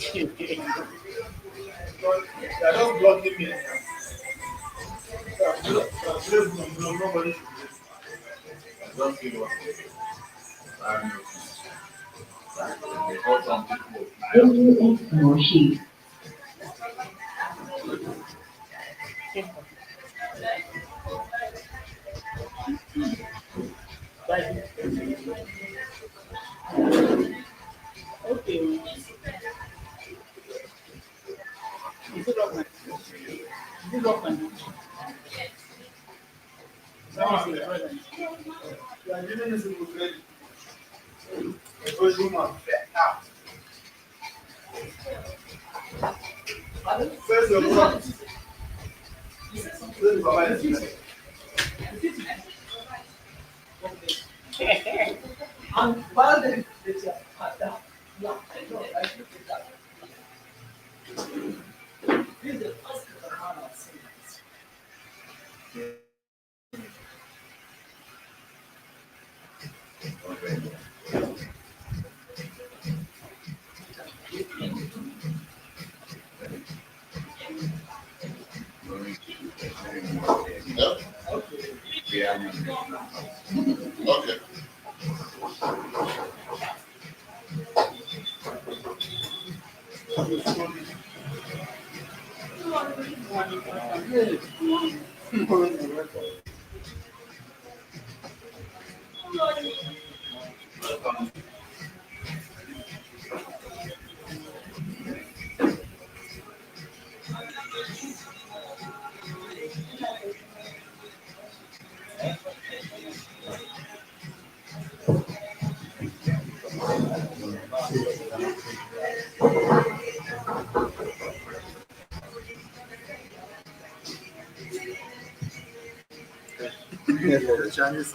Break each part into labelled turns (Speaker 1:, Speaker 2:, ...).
Speaker 1: They are just blocking me. Nobody should just give us time. Because some people, okay, is it off my someone say present. You are giving this people credit. Because you must out. First of all, this is Baba is and while they are down, yeah, I know, I should take that. This is the first man I've seen. Okay. Yeah. Okay. Chinese.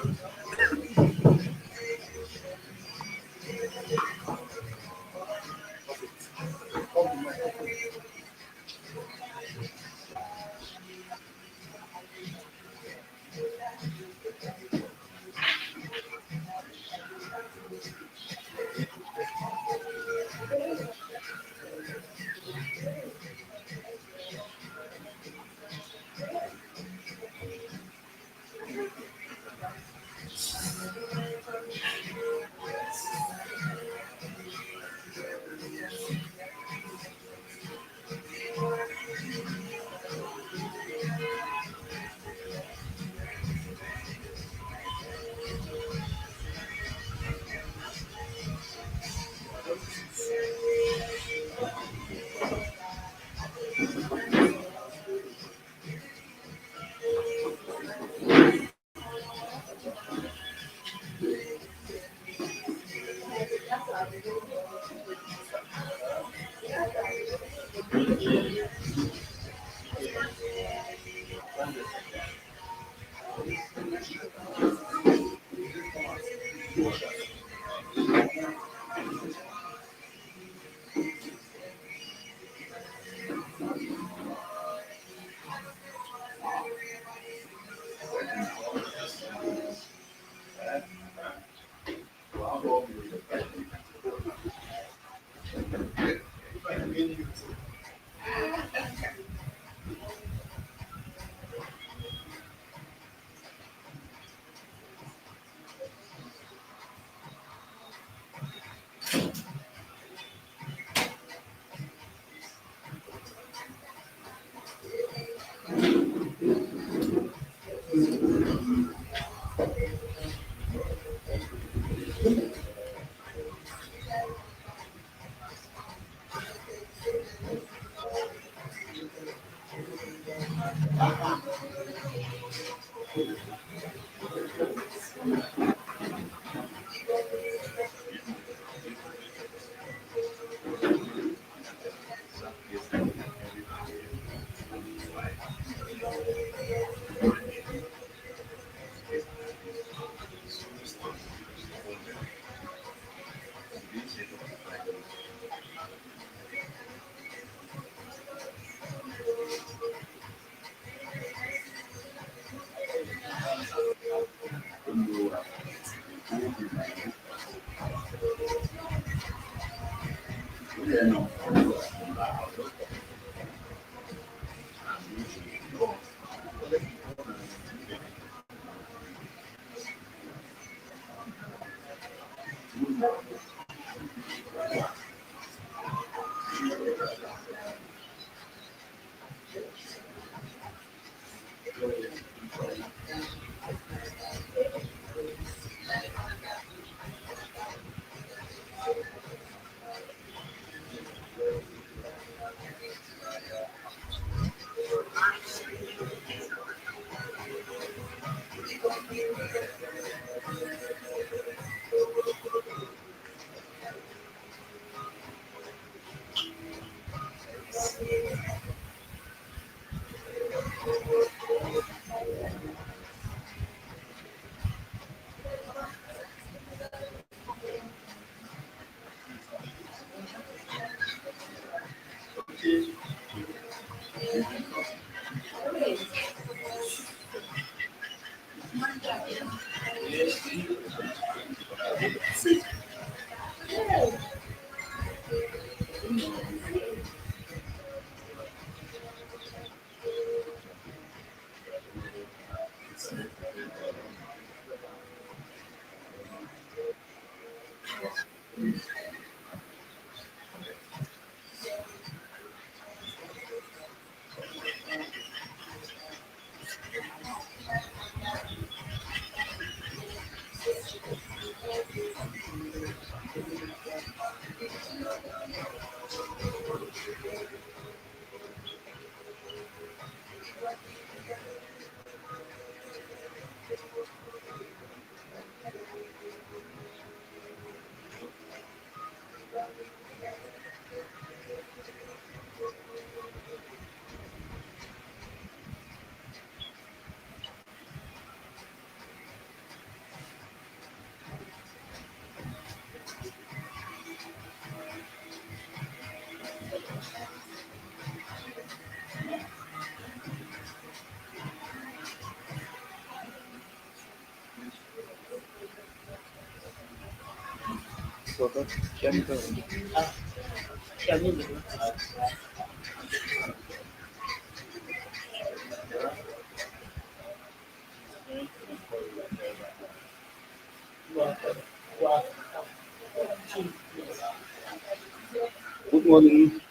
Speaker 2: Good morning.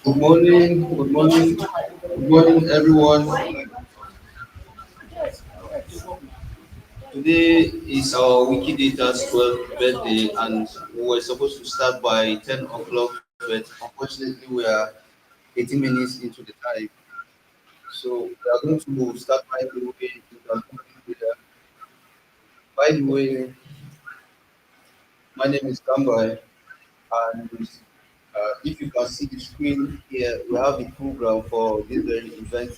Speaker 2: Good morning. Good morning. Good morning, everyone. Today is our Wikidata's 12th birthday, and we were supposed to start by 10 o'clock, but unfortunately, we are 18 minutes into the time. So, we are going to start right away. By the way, my name is Kambai, and if you can see the screen here, we have the program for this very event,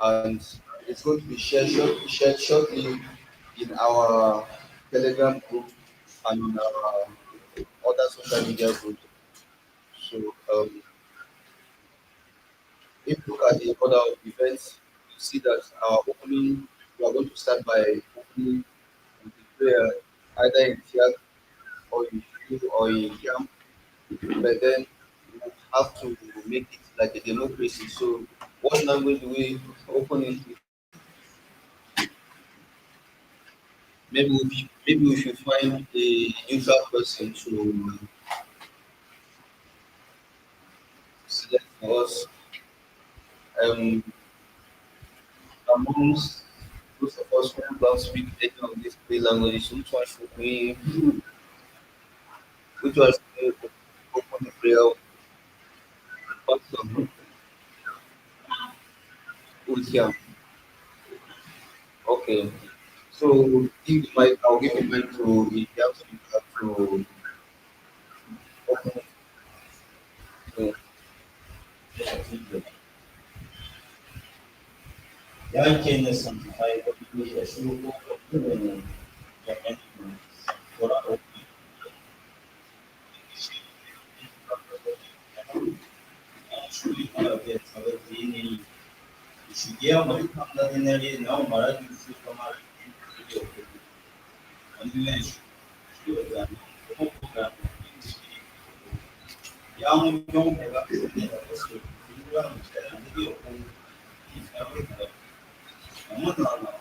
Speaker 2: and it's going to be shared shortly in our Telegram group and in our other social media groups. So if you look at the order of events, you see that our opening, we are going to start by opening with the prayer either in Tiak or in Shu or in Yam, but then we have to make it like a democracy. So what language do we open it with? Maybe we should find a neutral person to select for us. Um, amongst those of us who don't speak any of these three languages, which one should we open the prayer with? With here. Okay. So give the mic, I'll give the mic to Ilya so you have to open it. So,
Speaker 3: Yankee Santai Wikimedia Shuko Japan for our get our being Shigia Marikanda in the now Marathi Sukamar and 양용 배가 있습니다. 그래서 이거는 이게 이 사람들 너무 나나.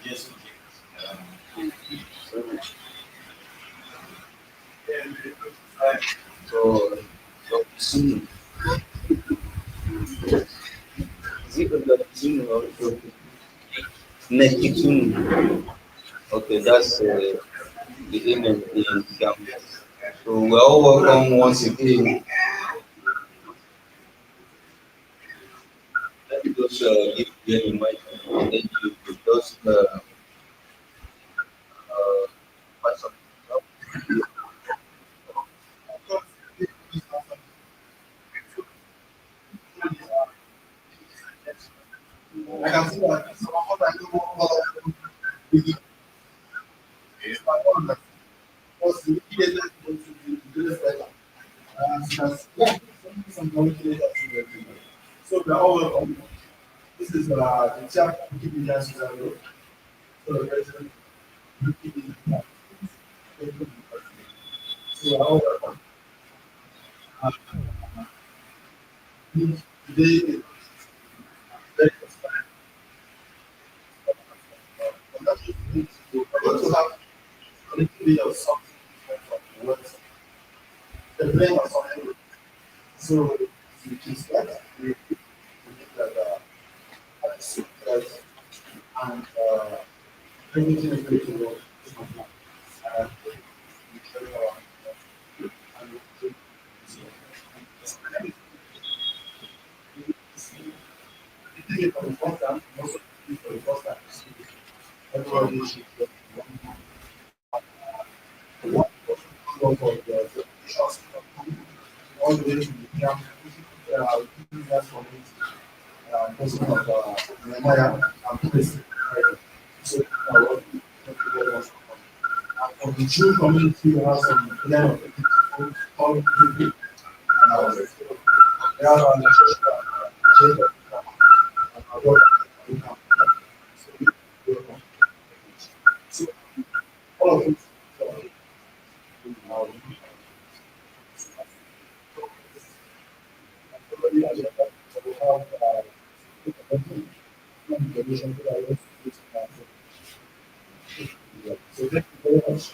Speaker 3: 예수
Speaker 2: So, so soon. Is it the soon or so? Next soon. Okay, that's the email in Gambia. So we're all welcome once again. Let me just give you an invite and then you could just pass something up.
Speaker 1: I can see that some of what I do more is my own. Because the Wikimedia is to do this better. Yeah, some Wikimedia to do. So we are all welcome. This is the Tyap Wikimedians scenario. So the president Wikimedia. So we are all welcome. Today is very first time. I'm not just going to have a little bit of something from what the blend of something. So we can start. We need that and everything is going to work. And we carry our and we did it for the first time, most of it for the first time. Everybody should get one person for the shots all the way to the camp. That's for me. Person of Nehemiah and place. So, from the Jew community, we have some blend of people, all people, and we have our Jacob, and our brother, so all of it. Um, everybody has we have information that I want to use. So thank you very much.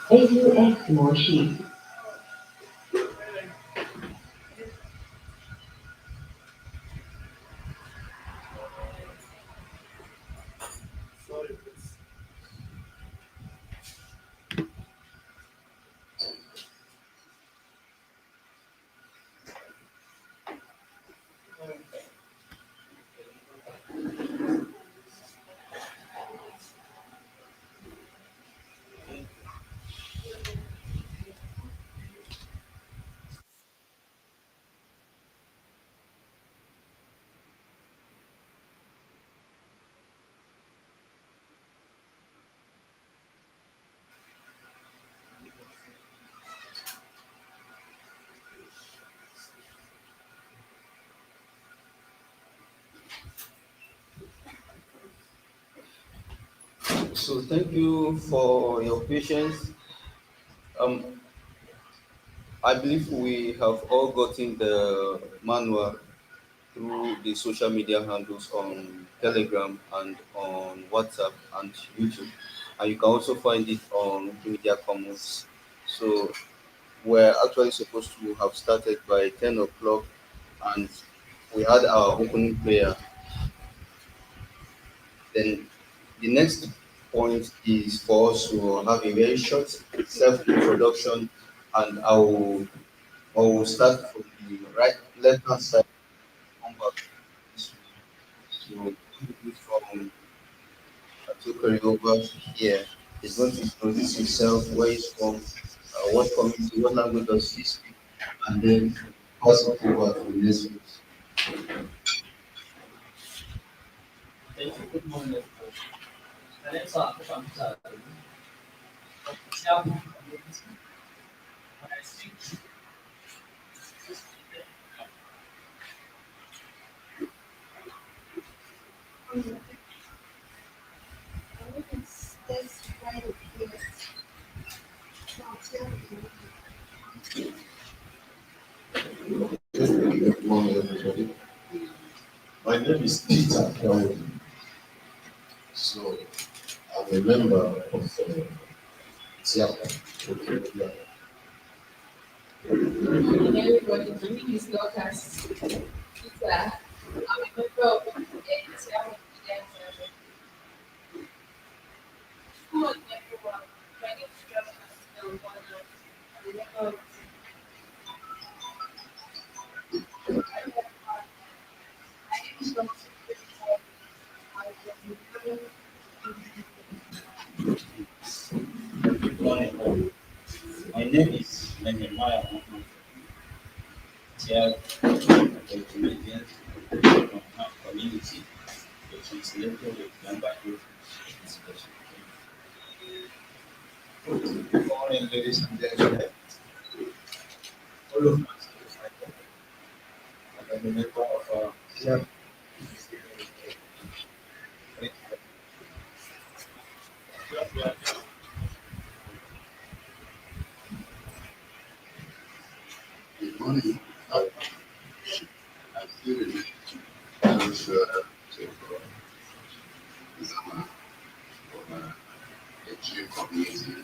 Speaker 4: AUX Moshi.
Speaker 2: So thank you for your patience. Um, I believe we have all gotten the manual through the social media handles on Telegram and on WhatsApp and YouTube. And you can also find it on Wikimedia Commons. So we're actually supposed to have started by 10 o'clock, and we had our opening prayer. Then the next point is for us to have a very short self introduction, and I will start from the right left hand side, come back this way. So maybe from Atukari over here is going to introduce himself, where he's from, what community, what language does he speak, and then pass it over to the next one.
Speaker 5: Thank you. Good morning, everybody. My name is Tyap Wikimedians. I speak
Speaker 1: Good morning, everybody. My name is Peter Kelly. So I'm a member of Tyap Wikimedians.
Speaker 6: Morning, everybody. My name is Dorcas Peter. I'm a member of the Tyap Wikimedians. Good morning, everyone. My name is Barnawa. I'm a member of my name is Dorcas Peter.
Speaker 3: Good morning. My name is Nehemiah Tyap Wikimedians from our community, which is located with number 8 special.
Speaker 1: Good morning, ladies and gentlemen. All of us, I'm a member of Tyap Wikimedians. Good morning. I'm here in Zama from a Jew community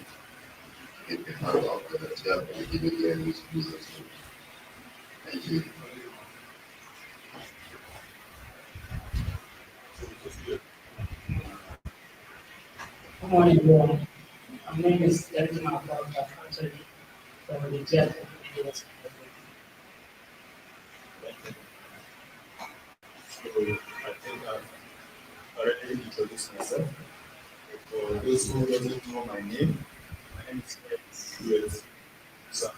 Speaker 1: in the heart of the Tyap Wikimedians business. Thank you.
Speaker 5: Good morning, everyone. My name is Elton Abdullah Anthony from the Tyap Wikimedians.
Speaker 1: So I think I've already introduced myself. For those who doesn't know my name is Stuart Sam.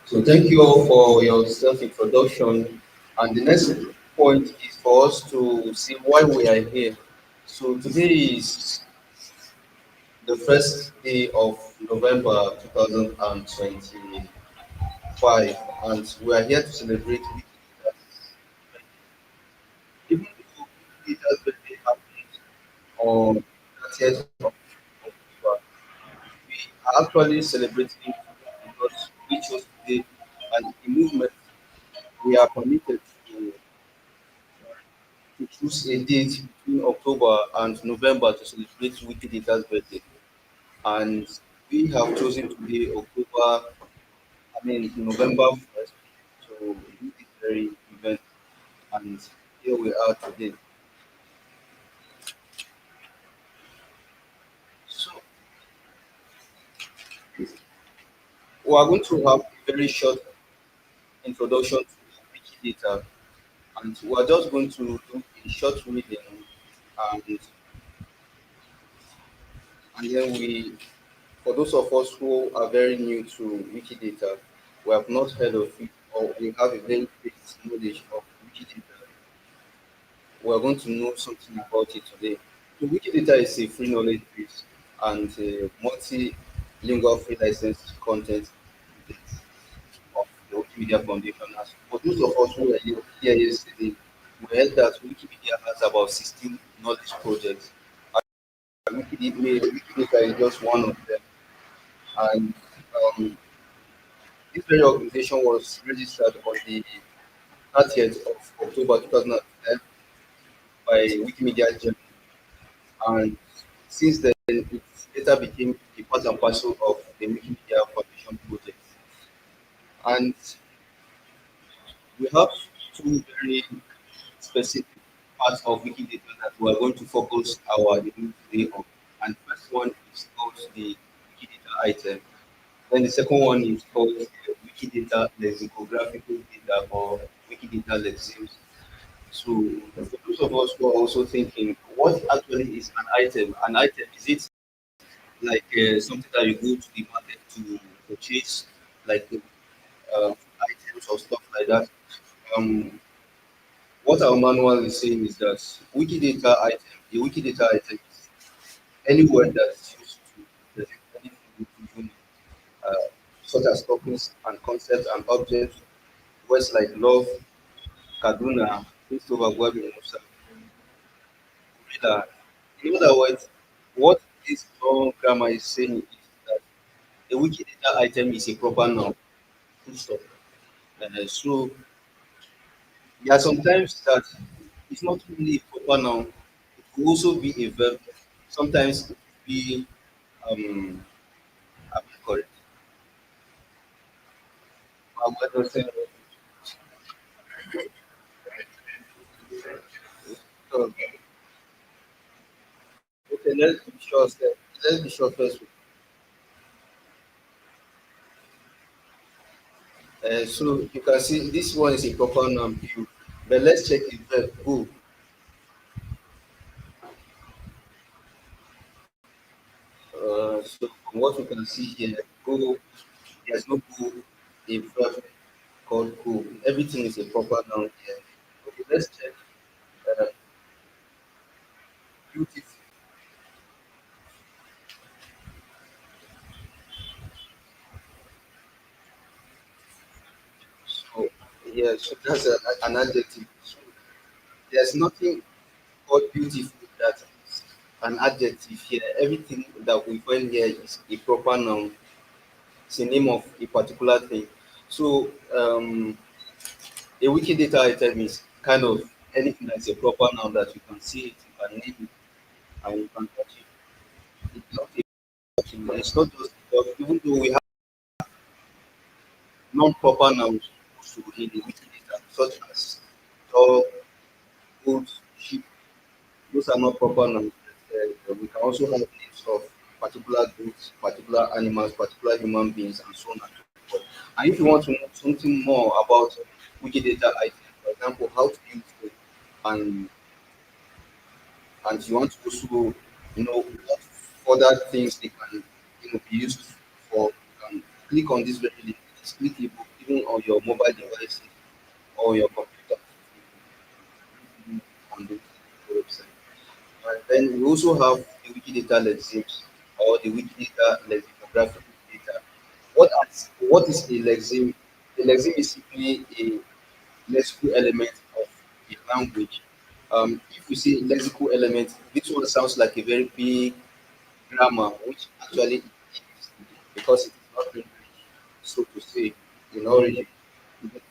Speaker 2: So thank you all for your self introduction. And the next point is for us to see why we are here. So today is the first day of November 2025, and we are here to celebrate Wikipedia. Even though Wikipedia's birthday happened on 30th of October, we are actually celebrating it because we chose today and the movement, we are committed to choose a date between October and November to celebrate Wikidata's birthday. And we have chosen today, November 1st, to do this very event. And here we are today. So we are going to have a very short introduction to Wikidata, and we are just going to do a short reading, and, and then for those of us who are very new to Wikidata, we have not heard of it, or we have a very basic knowledge of Wikidata, we are going to know something about it today. So Wikidata is a free knowledge base and a multilingual free licensed content of the Wikimedia Foundation. As for those of us who were here yesterday, we heard that Wikimedia has about 16 knowledge projects. And Wikidata is just one of them. And um, this very organization was registered on the 30th of October 2010 by Wikimedia Germany. And since then, it later became a part and parcel of the Wikimedia Foundation project. And we have two very specific parts of Wikidata that we are going to focus our review today on. And the first one is called the Wikidata item. Then the second one is called the Wikidata lexicographical data or Wikidata lexims. So for those of us who are also thinking, what actually is an item? An item, is it like something that you go to the market to purchase, like items or stuff like that? Um, what our manual is saying is that Wikidata item, the Wikidata item is any word that is used to present anything with unique, uh, such as topics and concepts and objects, words like love, Kaduna, Christopher Gwabi Musa, Gorilla. In other words, what this long grammar is saying is that a Wikidata item is a proper noun. Full stop. So there are sometimes that it's not really a proper noun. It could also be a verb. Sometimes it could be I'm correct. I'm going to say, so, okay, let's be sure. Let's be sure first. So you can see this one is a proper noun view, but let's check the verb go. So from what we can see here, go, there's no go a verb called go. Everything is a proper noun here. Okay, let's check uh, beautiful. So yeah, so that's an adjective. So there's nothing called beautiful that is an adjective here. Everything that we find here is a proper noun. It's the name of a particular thing. So a Wikidata item is kind of anything that's a proper noun that you can see it, you can name it, and you can touch it. It's not it's not just because even though we have non-proper nouns also in the Wikidata, such as dog, goat, sheep, those are not proper nouns. We can also have names of particular groups, particular animals, particular human beings, and so on and so forth. And if you want to know something more about Wikidata items, for example, how to use them, and you want to also know what other things they can be used for, you can click on this very link. It's clickable even on your mobile device or your computer on the website. And then we also have the Wikidata lexims or the Wikidata lexicographic data. What is a lexim? A lexim is simply a lexical element of a language. If we say lexical element, this one sounds like a very big grammar, which actually it is because it is not English, so to say, in origin.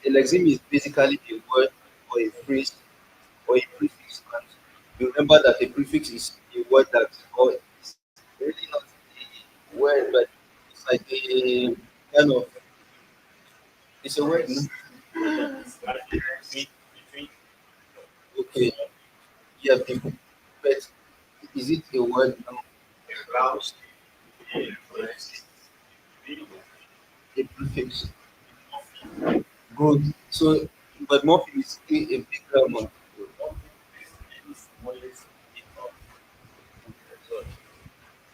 Speaker 2: A lexeme is basically a word or a phrase or a prefix. And you remember that a prefix is a word that, or it's really not a word, but it's like a kind of, it's a word. No? Okay, yeah, people. But is it a word? No, a prefix. Good. So, but morpheme is still a big grammar.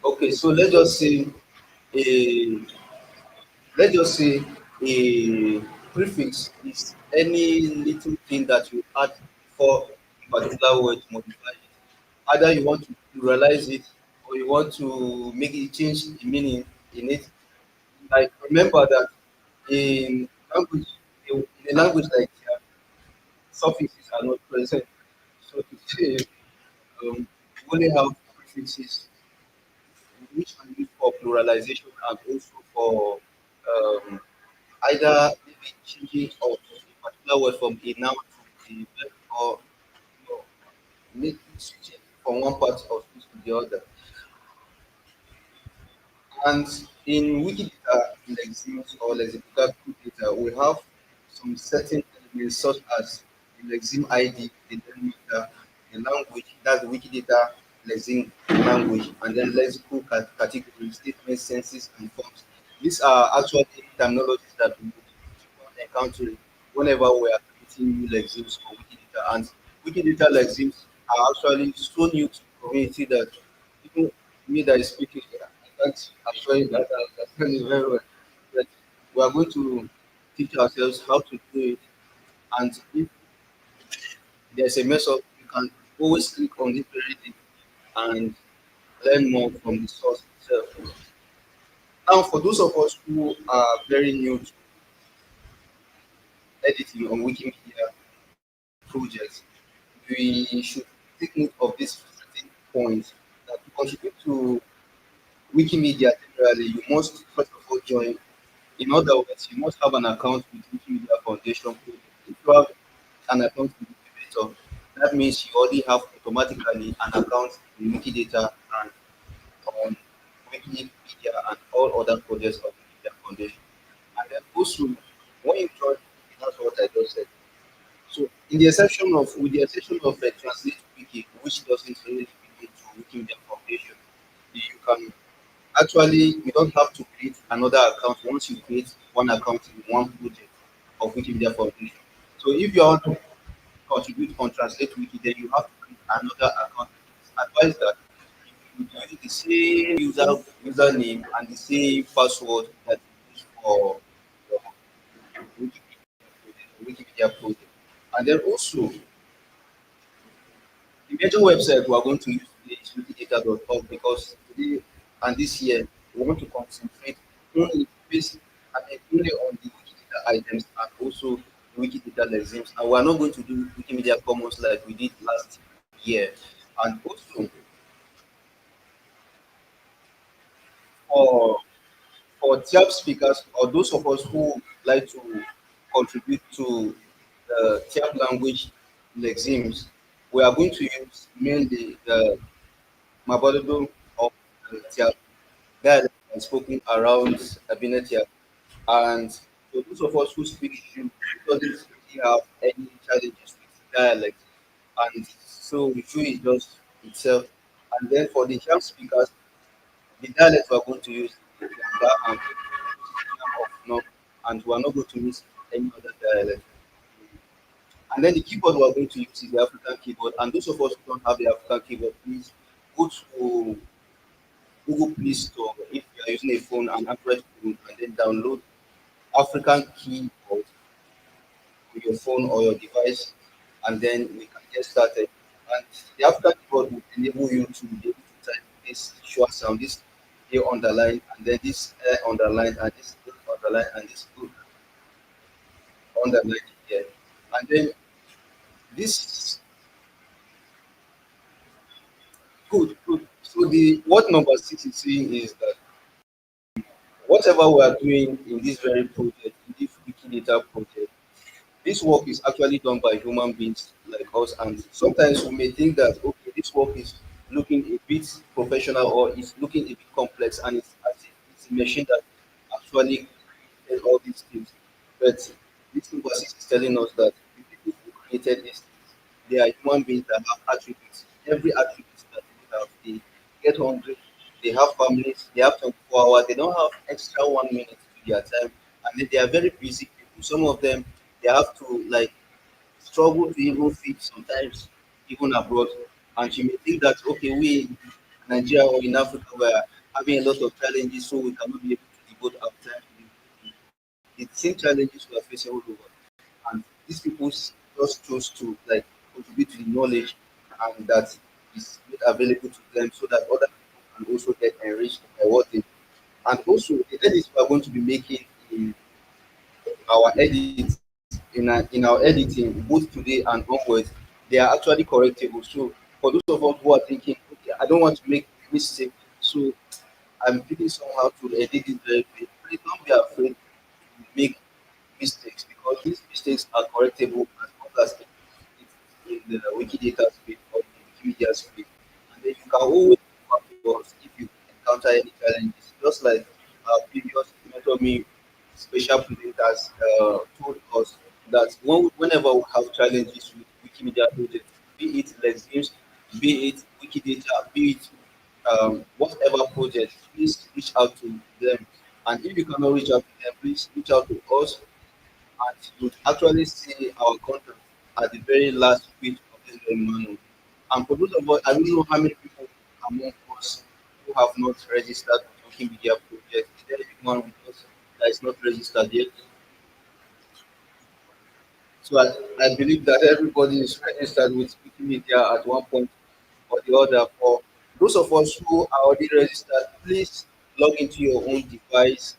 Speaker 2: Okay, so a let's just say a prefix is any little thing that you add before a particular word to modify it. Either you want to pluralize it or you want to make it change the meaning in it. Like remember that in language, in a language like suffixes are not present. So to say we only have prefixes which are used for pluralization and also for um, either maybe changing of a particular word from a noun to a verb or you know, make switching from one part of speech to the other. And in Wikidata lexims or lexical data, we have some certain elements such as the lexeme ID, the delimiter, the language, that's the Wikidata lexeme language, and then lexical categories, statements, senses, and forms. These are actually terminologies that we keep on encountering whenever we are creating new lexims for Wikidata. And Wikidata lexims are actually so new to the community that even me that is speaking, I can't actually that I understand it very well. But we are going to teach ourselves how to do it. And if there's a mess up, you can always click on it very deep and learn more from the source itself. Now, for those of us who are very new to editing on Wikimedia projects, we should take note of this certain point that to contribute to Wikimedia generally, you must first of all join. In other words, you must have an account with Wikimedia Foundation. If you have an account with Wikimedia, that means you already have automatically an account in Wikidata and on Wikimedia and all other projects of Wikimedia Foundation. And then also, when you join, that's what I just said. So, in the exception of, with the exception of Translate Wiki, which doesn't really fit into Wikimedia Foundation, you can actually, you don't have to create another account once you create one account in one project of Wikimedia Foundation. So if you want to contribute on Translate Wiki, then you have to create another account. It's advised that you use the same username and the same password that you use for your Wikipedia project. And then also, the major website we are going to use today is wikidata.org because today and this year we want to concentrate only only on the Wikidata items and also the Wikidata lexims. And we are not going to do Wikimedia Commons like we did last year. And also for Tyap speakers or those of us who like to contribute to the Tyap language lexims, we are going to use mainly the Mabalodo of Tyap dialect and spoken around Abinetia. And for those of us who speak Shu, doesn't really have any challenges with dialect. And so Shu is just itself. And then for the Jam speakers, the dialect we are going to use is Yamba and Yam of North, and we are not going to use any other dialect. And then the keyboard we are going to use is the African keyboard. And those of us who don't have the African keyboard, please go to Google Play Store if you are using a phone, an Android phone, and then download African keyboard with your phone or your device, and then we can get started. And the African keyboard will enable you to be able to type this short sound, this A underline, and then this underline, and this underline, and this underline here. And then this good, good. So the what number 6 is saying is that whatever we are doing in this very project, in this Wikidata project, this work is actually done by human beings like us, and sometimes we may think that okay, this work is looking a bit professional or it's looking a bit complex, and it's as if it's a machine that actually created all these things. But this emphasis is telling us that the people who created these things, they are human beings that have attributes. Every attribute that they have, they get hungry, they have families, they have 24 hours, they don't have extra 1 minute to their time, and then they are very busy people. Some of them they have to like struggle to even feed sometimes, even abroad. And she may think that okay, we in Nigeria or in Africa were having a lot of challenges, so we cannot be able to devote our time to the same challenges we are facing all over. And these people just chose to like contribute to the knowledge and that is made available to them so that other people can also get enriched by what they do. And also the edits we are going to be making in our edit in our editing both today and onwards, they are actually correctable. So for those of us who are thinking, okay, I don't want to make mistake, so I'm feeling somehow to edit it very quick. Please don't be afraid to make mistakes because these mistakes are correctable as long as it's in the Wikidata space or the Wikimedia space. And then you can always come back to us if you encounter any challenges. Just like previous mentor me special presenters told us that whenever we have challenges with Wikimedia projects, be it Lexims, be it Wikidata, be it whatever project, please reach out to them. And if you cannot reach out to them, please reach out to us and you actually see our content at the very last page of this very manual. And for those of us, I don't know how many people among us who have not registered with Wikimedia project. Is there anyone with us that is not registered yet? So I believe that everybody is registered with Wikimedia at one point or the other. For those of us who are already registered, please log into your own device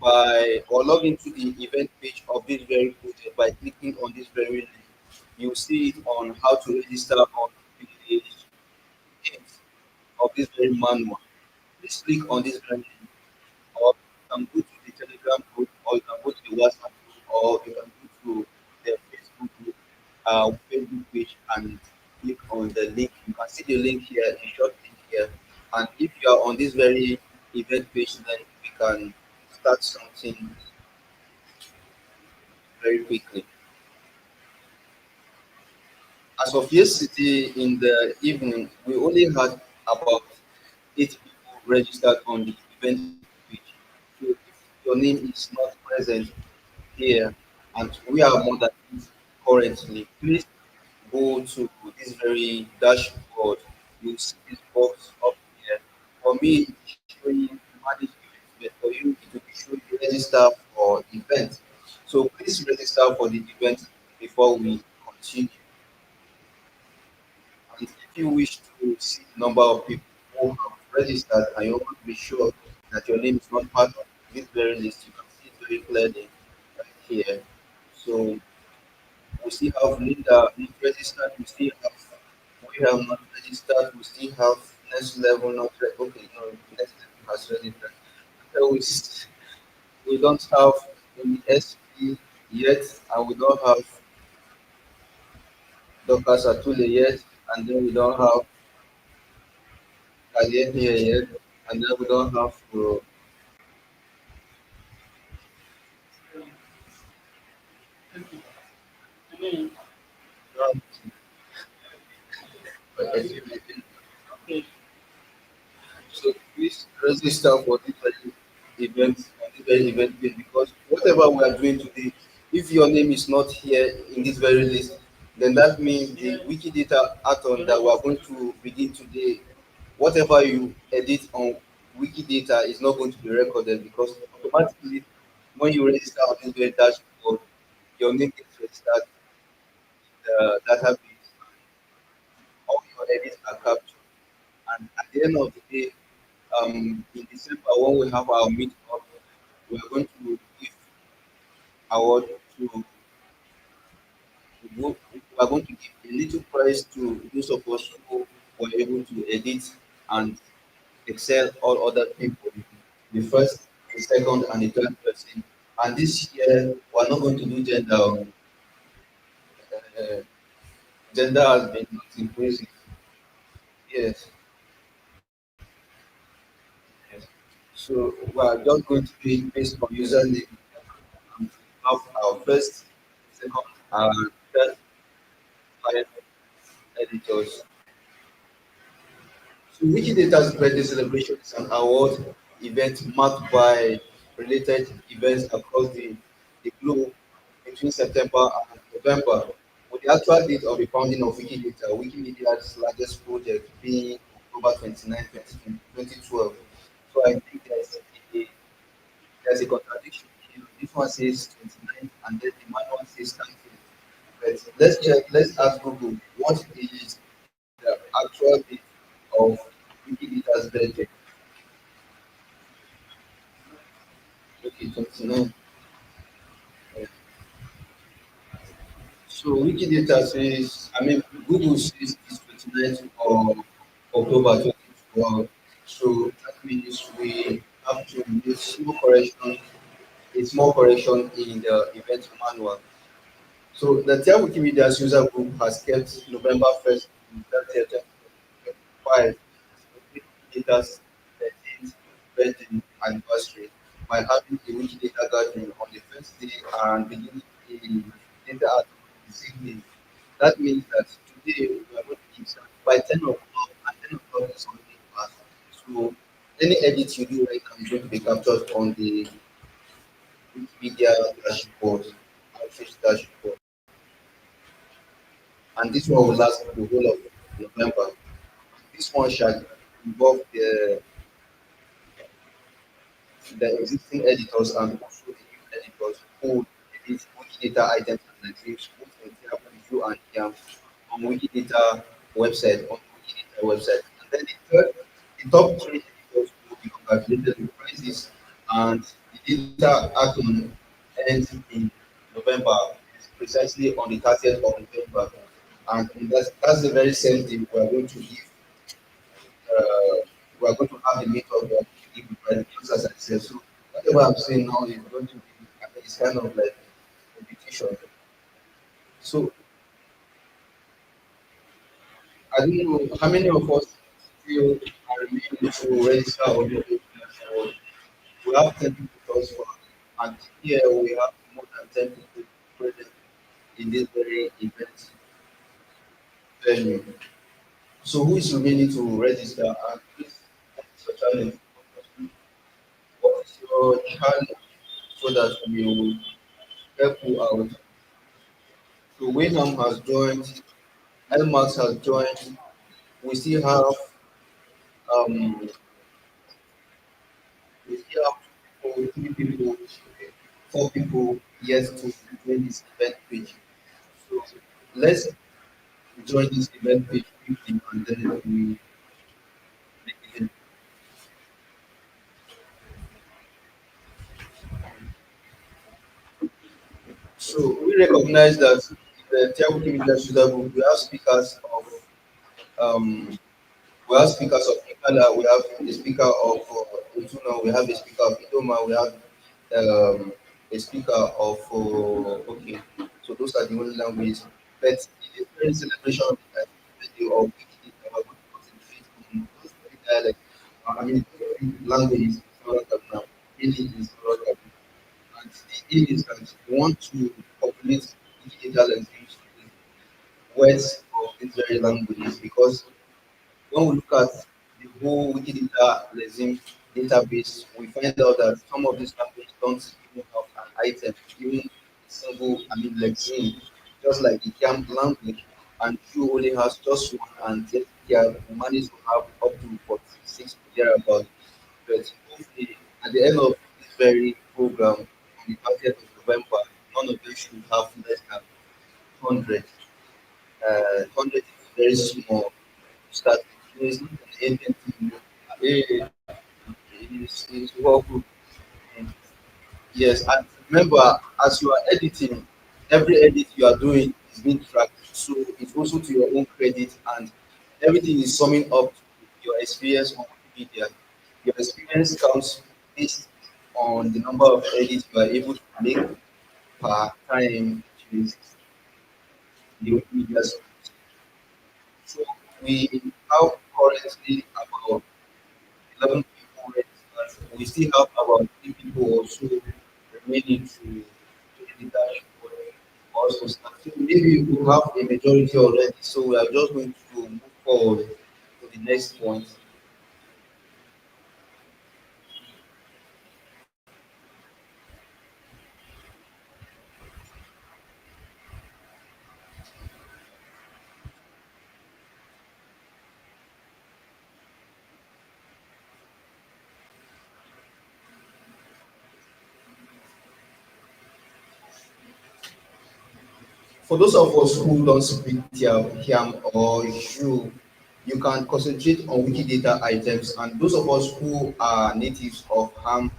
Speaker 2: by or log into the event page of this very project by clicking on this very link. You'll see it on how to register on page 8 of this very manual. Please click on this very link or you can go to the Telegram group, or you can go to the WhatsApp group, or you can go to the Facebook group, Facebook page, and click on the link. You can see the link here, the short link here. And if you are on this very event page, then we can start something very quickly. As of yesterday in the evening, we only had about 8 people registered on the event page. So if your name is not present here, and we are more than it currently, please go to this very dashboard. You'll see this box up here. For me, it's showing manage events, but for you, it will be showing register for event. So please register for the event before we continue. And if you wish to see the number of people who have registered and you want to be sure that your name is not part of this very list, you can see it very clearly right here. So we still have Linda not registered, we still have we have not registered, we still have next level not okay, no, next level has registered. So we don't have any SP yet, and we don't have Dr. Satule yet, and then we don't have Kalien here yet, and then we don't have
Speaker 5: I mean,
Speaker 2: uh,
Speaker 5: okay,
Speaker 2: So please register for this very event on this very event page because whatever we are doing today, if your name is not here in this very list, then that means the Wikidata atom that we are going to begin today, whatever you edit on Wikidata is not going to be recorded because automatically when you register on this very dashboard, your name gets registered in the database, all your edits are captured. And at the end of the day, in December when we have our meet up, we are going to give award to go. We are going to give a little prize to those of us who were able to edit and excel all other people, the first, the second, and the third person. And this year we are not going to do gender. uh, gender has been not increasing. Yes, yes. So we are just going to do it based on username. We have our first, second, and third five editors. So Wikidata's birthday celebration is an award event marked by related events across the globe between September and November, with the actual date of the founding of Wikidata, Wikimedia's largest project being October 29, 2012. So I think there's a contradiction here. This one says 29 and then the manual says 30. But let's check, let's ask Google what is the actual date of Wikidata's birthday. Okay, 29. Uh, So Wikidata says, I mean, Google says it's 29th of October 2012. So that means we have to make small correction in the event manual. So the Tyap Wikimedians user group has kept November 1st to 30th, 2025 Wikidata's 13th birthday anniversary by having a Wikidata gathering on the first day and beginning a data at the same day. That means that today we are going to start by 10 o'clock, and 10 o'clock is already past. So any edit you do right now is going to be captured on the Wikimedia dashboard, outreach dashboard. And this one will last for the whole of November. This one shall involve the existing editors and also the new editors who edit Wikidata items and names both in their preview and YAM on Wikidata on Wikidata website. And then the top three editors will be congratulated with prizes, and the data action ends in November, precisely on the 30th of November. And that's the very same thing we are going to give we are going to have the meet of the presentations as I said. So whatever I'm saying now is going to be it's kind of like a repetition. So I don't know how many of us still are remaining to register or do it. So we have 10 people thus far, and here we have more than 10 people present in this very event venue. So who is remaining to register? And please, what is your challenge? What is your challenge so that we will help you out? So Wayham has joined, Elmax has joined. We still have um we still have 2 people, 3 people, 4 people yet to join this event page. So let's join this event page quickly and then we begin. So we recognize that the Tiago Media User Group, we have speakers of um we have speakers of Ikala, we have a speaker of Utuna, we have a speaker of Idoma, we have a speaker of okay. So those are the only languages. But in the current celebration of the birthday of Wiki, we are going to concentrate on those three dialects. I mean, languages in Southern Kaduna, mainly in Southern Kaduna. And the aim is that we want to populate Wiki dialects into words of these very languages because when we look at the whole Wikidata regime database, we find out that some of these languages don't even have an item, even a single, I mean, lexeme, just like the CAMP language, and Q only has just one, and yet they have managed to have up to 46 thereabouts. But hopefully, at the end of this very program, on the 30th of November, none of them should have less than 100. 100 is very small start with. It's not an alien thing. It's workable. Mm. Yes, and remember, as you are editing, every edit you are doing is being tracked. So it's also to your own credit, and everything is summing up to your experience on Wikipedia. Your experience counts based on the number of edits you are able to make per time. the Wikimedia space. So we have currently about 11 people registered. We still have about 3 people also remaining to the dashboard also start. So maybe we have a majority already. So we are just going to move forward to the next point. For those of us who don't speak Tiam or you can concentrate on Wikidata items. And those of us who are natives of Ham,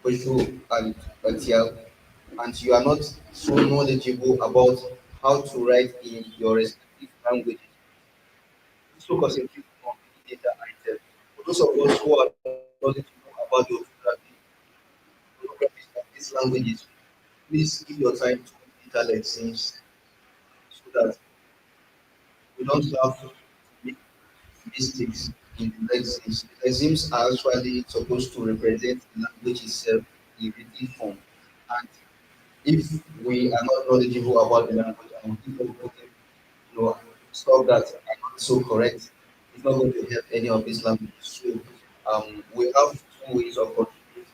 Speaker 2: Oshu, and Tiam, and you are not so knowledgeable about how to write in your respective language, so concentrate on Wikidata items. For those of us who are knowledgeable about the orthographies of these languages, please give your time to Wikidata lessons so that we don't have to make mistakes in the lexemes. The lexemes are actually supposed to represent the language itself in written form. And if we are not knowledgeable about the language and we keep on putting stuff that are not so correct, it's not going to help any of these languages. So we have two ways of contributing,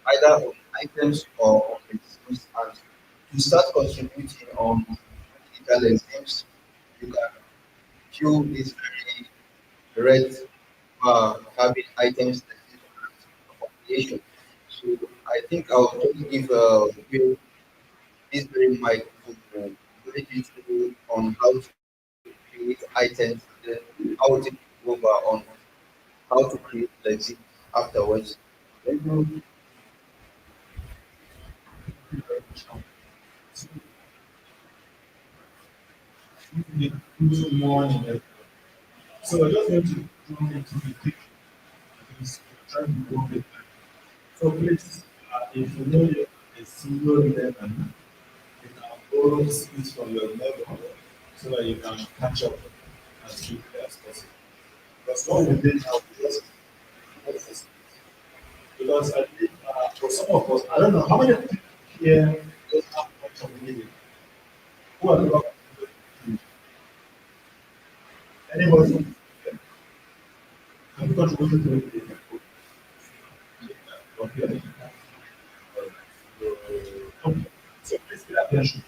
Speaker 2: either on items or on lexemes. And to start contributing on digital lexemes, you can view this very red having items that is population. So I think I'll just give Bill this very microphone very useful on how to create items, then how to go over on how to create legit afterwards. Thank you.
Speaker 1: Good morning. So I just want to go into the quick things, trying to go with. So please, if you know you're a single level, you can borrow skills from your level so that you can catch up as quickly as possible. Because what we did now is just focus. Because I think for some of us, I don't know how many people here don't have much of a meeting. Who are the anybody? Have you contributed to it? Okay. Okay. So please pay attention.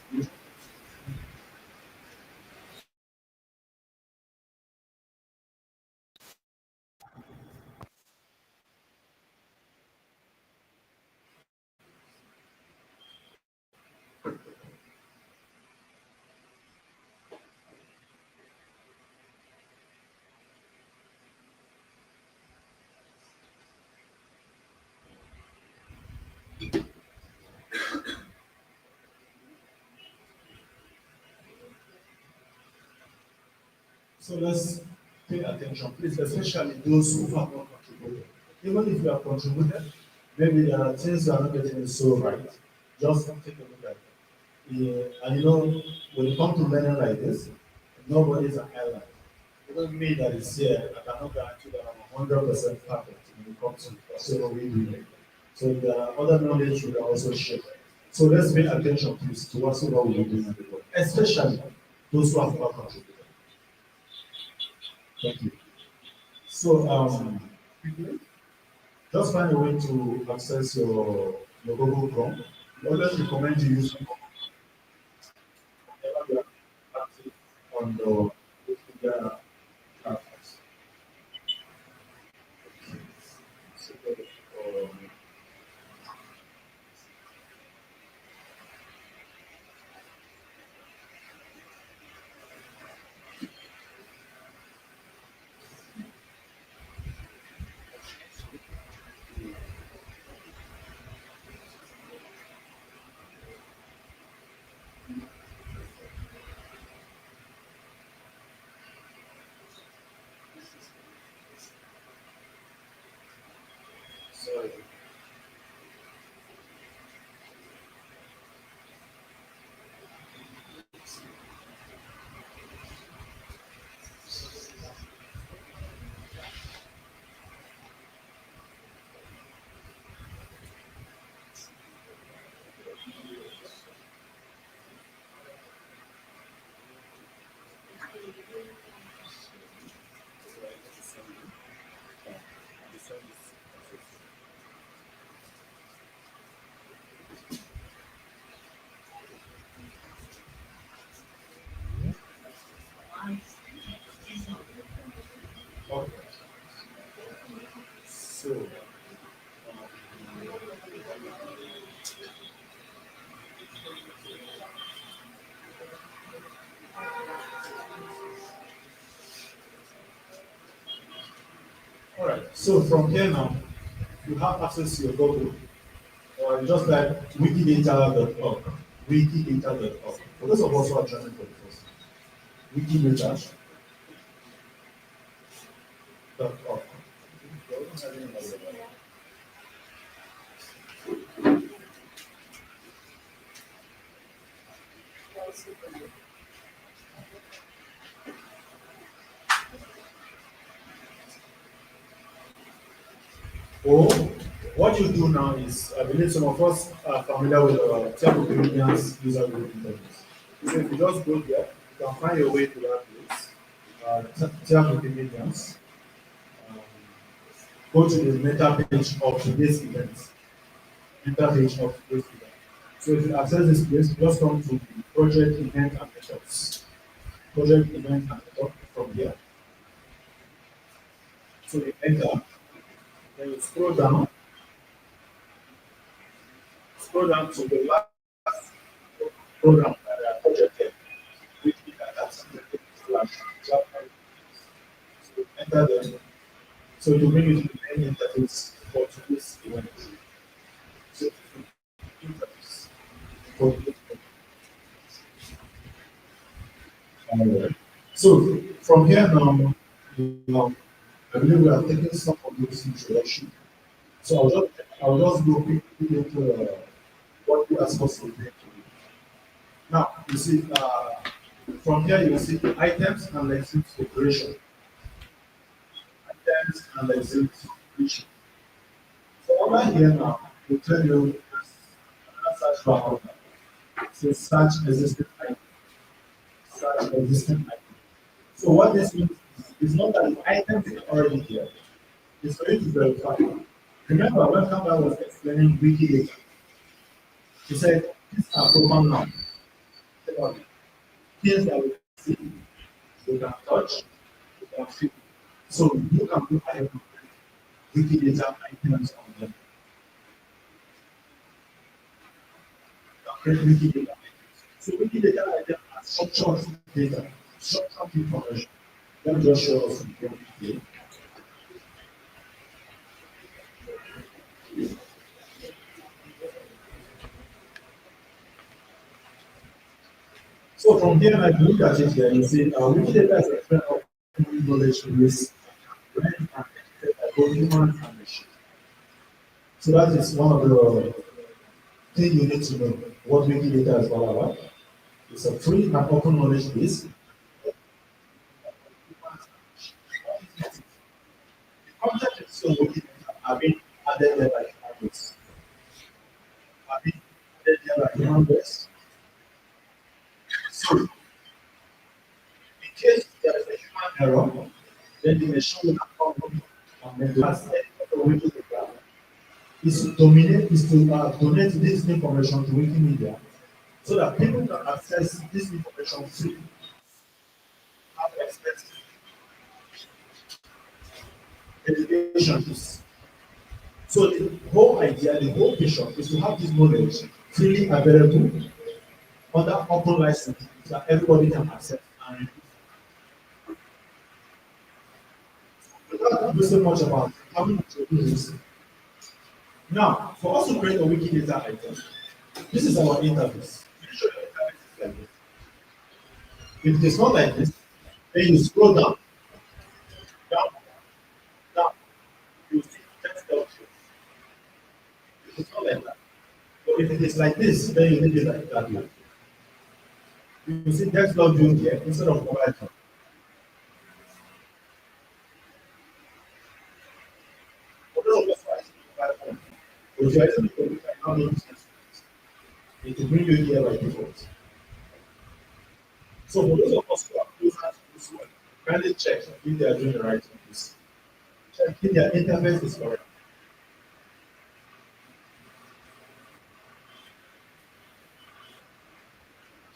Speaker 1: So let's pay attention, please, especially those who have not contributed. Even if you have contributed, maybe there are things you are not getting it so right. Just take a look at it. Yeah, and when it comes to learning like this, nobody is an island. Even me that is here, I cannot guarantee that I'm 100% perfect when it comes to whatever we do. So there are other knowledge we can also share. So let's pay attention, please, to whatsoever we do doing, especially those who have not contributed. Thank you. So, just find a way to access your Google Chrome. We always recommend you use whenever you are active on the Wikimedia platforms. So, So from here now, you have access to your Google, or just like wikidata.org, wikidata.org. For those of us who are joining for the first time, wikidata.org. Or what you do now is, I believe some of us are familiar with Tyap Wikimedians user group interface. So if you just go there, you can find your way to that place. Tyap Wikimedians. Um, Go to the meta page of today's event. Meta page of today's event. So if you access this place, just come to the project event and methods. Project event and method from here. So you enter, then you scroll down to the last program that I projected, Wikidata slash Java. So enter them. So to bring you to the main interface for today's event. So interface for today's event. Alright. So from here now, I believe we are taking some of this introduction. So I'll just go quickly into what we are supposed to do. Now, you see, from here you see items and exhibits operation. Items and exhibits operation. So over here now, we tell you another search bar. So search existing item. Search existing item. So what this means is not that the item is already here. It's for you to verify. Remember when Kamba was explaining Wikidata, he said these are program nouns. Things that we can see, we can touch, we can feel. So you can put Wikidata items on them. Create Wikidata items. So Wikidata items are structured data, structured information. Let me just show us what we did. So from here, I look at it here, you see, Wikidata is a friend of knowledge base, read and edited by both humans and machines. So that is one of the things you need to know what Wikidata is all about. It's a free and open knowledge base. The content is so Wikidata are being added there by human beings. Are being added there by human beings. So in case there is a human error, then the machine will come and then the Wikidata is to donate this information to Wikimedia so that people can access this information free. Have access education. So the whole idea, the whole vision is to have this knowledge freely available under open license so that everybody can access and without so much about how to introduce this. Now, for us to create a Wikidata item, this is our interface. If it is not like this, then you scroll down, down, down, you see text options. If it's not like that. But if it is like this, then you need it like that way. You see text log view here instead of mobile phone. For those of us who are using mobile phone, if you are using the computer, you now need to it will bring you here by default. So for those of us who are closer to this one, kindly check if they are doing the right thing. Check if their interface is correct.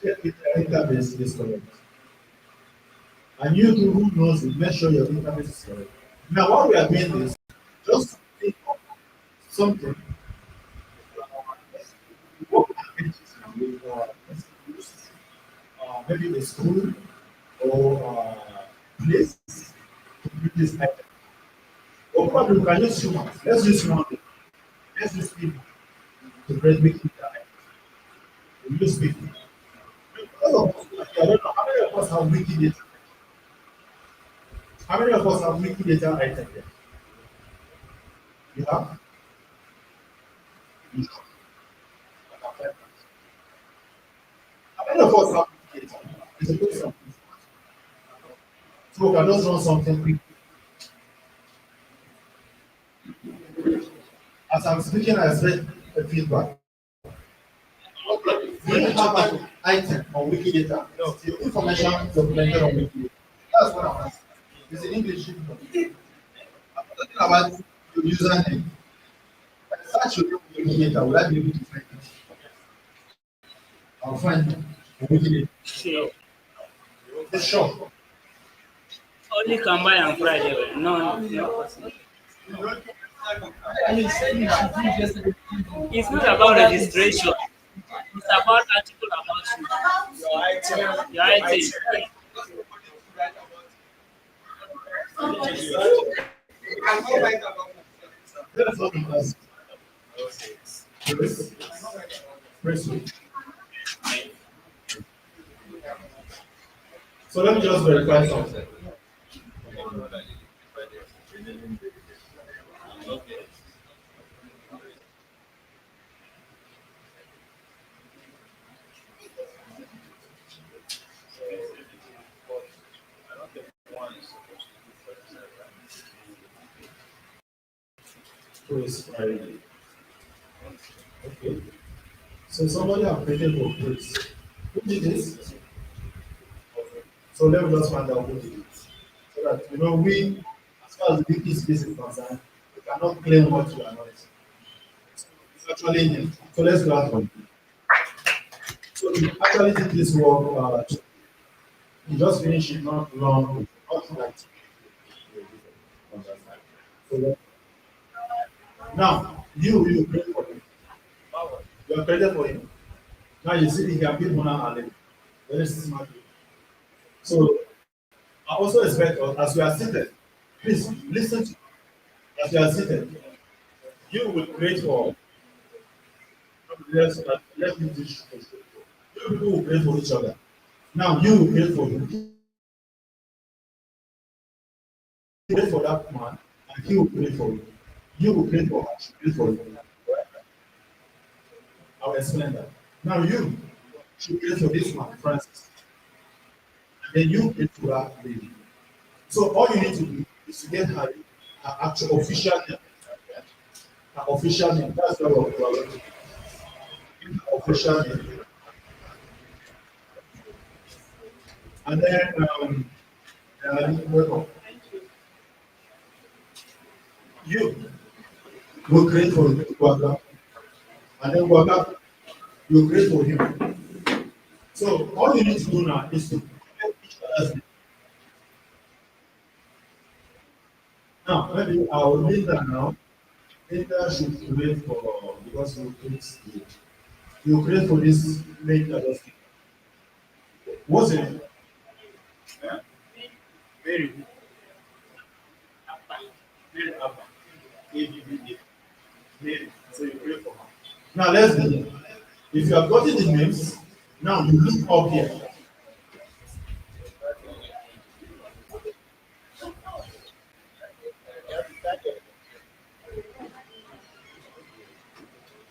Speaker 1: Check if their interface is correct. And you too who knows it, make sure your interface is correct. Now what we are doing is just think of something. What maybe a school or place to do this item. Or What we can use humans. Let's use human beings. Let's use people to create Wikimedia. We use people. All of us, I don't know how many of us have Wikidata. How many of us have Wikidata item here? You have? You have. How many of us have Wikidata? It's a question. So we can just run something quick. As I'm speaking, I expect a feedback. Do you have an item on Wikidata? No. The information documented on Wikidata. That's what I'm asking. It's in English. I'm talking about your username. Search your Wikidata. Will I be able to find it? I'll find it on Wikidata.
Speaker 5: Sure.
Speaker 1: It's short.
Speaker 5: Only come by on Friday. No, no possible. It's not about registration. It's about article about you. Your item.
Speaker 1: That's what I'm asking. Chris? Chris. So let me just verify something. Chris Friday. Okay. So somebody have created for Chris. Who did this? So let me just find out who did it. So that we, as far as the wiki space is concerned, we cannot claim what you are not. It's actually him. So let's go out from it. So he actually did this work. He just finished it not long, not like. So now you pray for him. You are created for him. Now you see he can build Mona and very smart. So I also expect us, as we are seated, please listen to, as we are seated, you will create for, let me teach you. You people will create for each other. Now you will create for him. You create for that man, and he will create for you. You will create for her, she will create for you. I will explain that. Now you should create for this man, Francis. And then you create for that lady. So all you need to do is to get her actual official name. Her official name. That's what we're going to do. Official name. And then welcome. You will create for Waka. And then Waka, you create for him. So all you need to do now is to create each other's name. Now, maybe I will leave that now. Linda should create for, because you create for this main other thing. What's it? Yeah? Very good. Very Abba. ABBA. Mary. So you pray for her. Now let's begin. If you have gotten the names, now you look up here.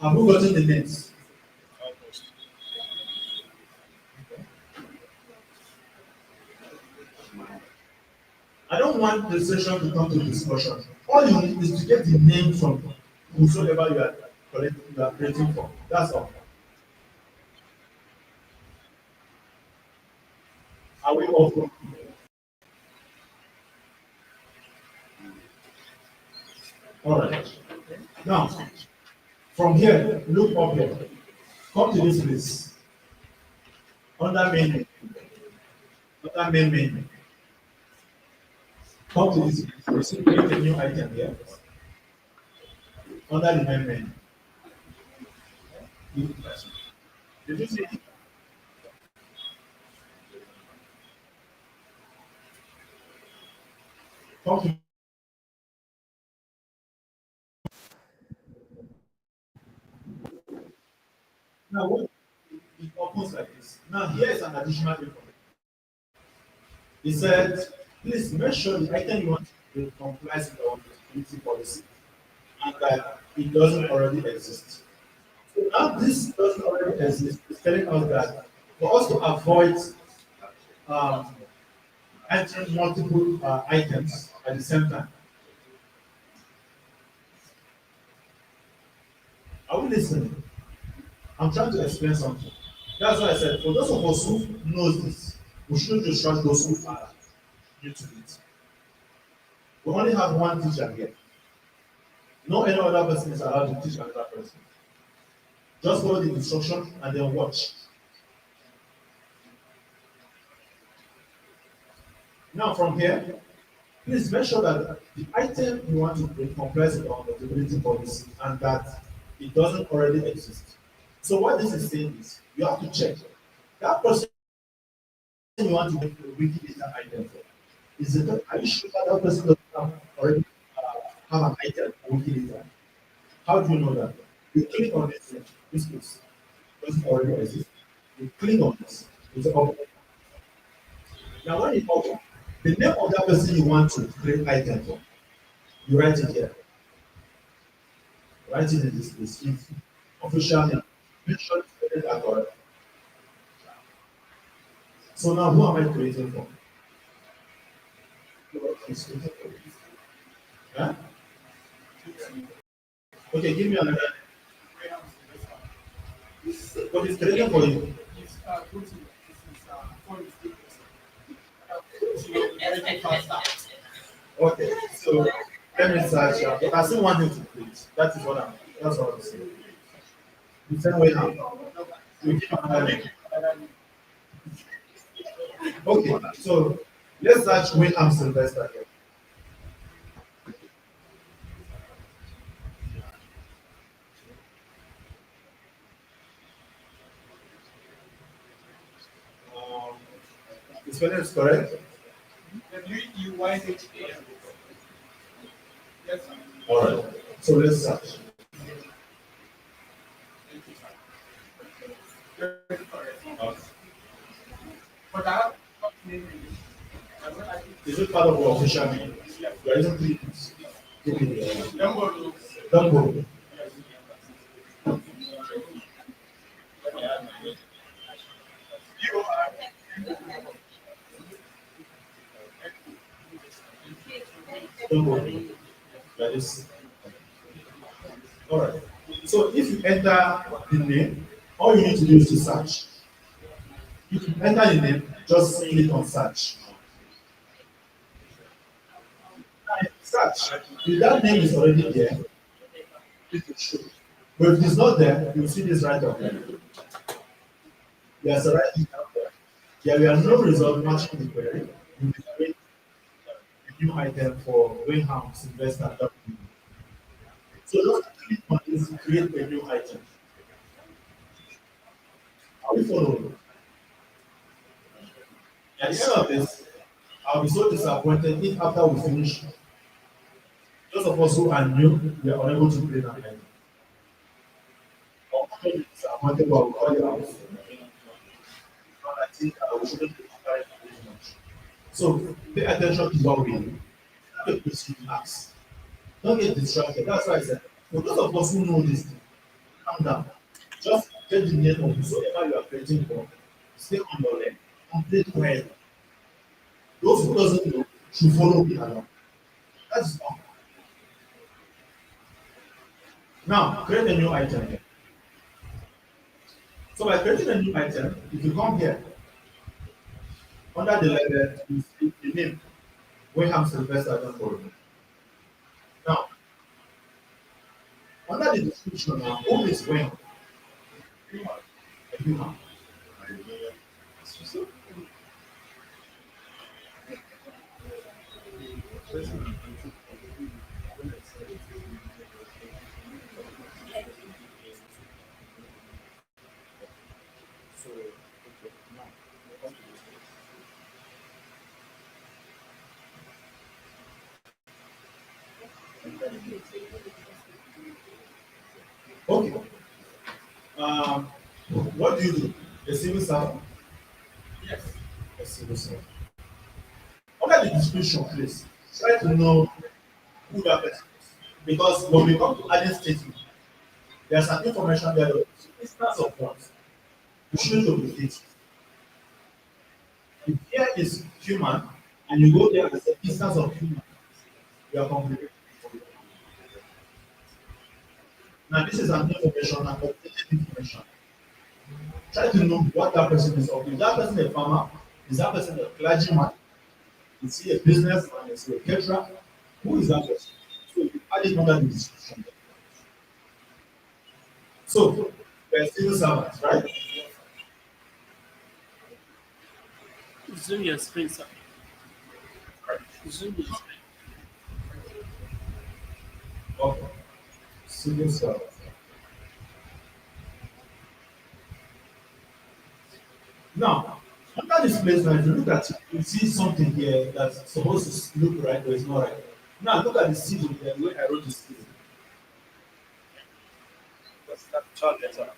Speaker 1: Have you gotten the names? I don't want the session to come to discussion. All you need is to get the name from whosoever you are creating for. That's all. Are we all from? All right. Now, from here, look up here. Come to this place. Under main. Under main. Come to this place. You see, create a new item here. Under the main. Did you see it? Come to Now, what it opens like this. Now, here is an additional information. He said, please make sure the item you want to complies with our security policy and that it doesn't already exist. So now this doesn't already exist. It's telling us that for us to avoid um, entering multiple items at the same time. Are we listening? I'm trying to explain something. That's why I said, for those of us who knows this, we shouldn't just trust those who are new to it. We only have one teacher here. No any other person is allowed to teach another person. Just follow the instruction and then watch. Now from here, please make sure that the item you want to bring complies with our notability policy and that it doesn't already exist. So what this is saying is you have to check that person you want to make a Wikidata item for. Is it are you sure that that person doesn't already have an item for Wikidata? How do you know that? You click on this place. Doesn't already exist. You click on this. It's open. Now when you open, the name of that person you want to create item for, you write it here. Write it in this place. If official name. Make sure it's spelled correct. So now who am I creating for? Huh? Okay, give me another. What is creating for you? Okay, so let me search. But I still want you to create. That's what I'm saying. The same way now. You give another name. Okay, so let's search William Sylvester here. Um, the spelling is correct. WEYHAM. Yes, sir. All right. So let's search. Okay. For that, is it part of your official name? You are using three things. Dumbo. Dumbo. That is. All right. So if you enter the name, all you need to do is to search. If you enter the name, just click on search. Search. If that name is already there, it will show. But if it's not there, you'll see this right up there. There's a right up there. There were no result matching the query. You will create a new item for Winham Sylvester. So just click on this, create a new item. Are we following? At the end of this, I'll be so disappointed if after we finish, those of us who are new, we are unable to create an item. Or disappointed, but we'll call you out. I think we shouldn't be very much. So pay attention to what we do. Have a question to ask. Don't get distracted. That's why I said, for those of us who know this thing, calm down. Just get the name of whosoever you are creating for. Stay on your lane. Complete well. Those who doesn't know should follow me along. That's all. Now, create a new item here. So by creating a new item, if you come here, under the level, you see the name. William Sylvester don't follow. Now, under the description now, who is when? A human. Okay. What do you do? A civil servant?
Speaker 3: Yes.
Speaker 1: A civil servant. Under the description, please try to know who that person is. Because when we come to adding statement, there's an information there. Instance of what? You shouldn't duplicate. If here is human and you go there as an instance of human, you are complicated. Now, this is an information, an updated information. Try to know what that person is of. Is that person a farmer? Is that person a clergyman? Is he a businessman? Is he a caterer? Who is that person? So you add it under the description. So, we're civil servants, right?
Speaker 7: Zoom your screen, sir. Zoom your screen.
Speaker 1: Okay. Civil servants. Now, under this placement, if you look at it, you see something here that's supposed to look right, but it's not right. Now, look at the civil here, where I wrote the civil.
Speaker 7: That's that chart letter.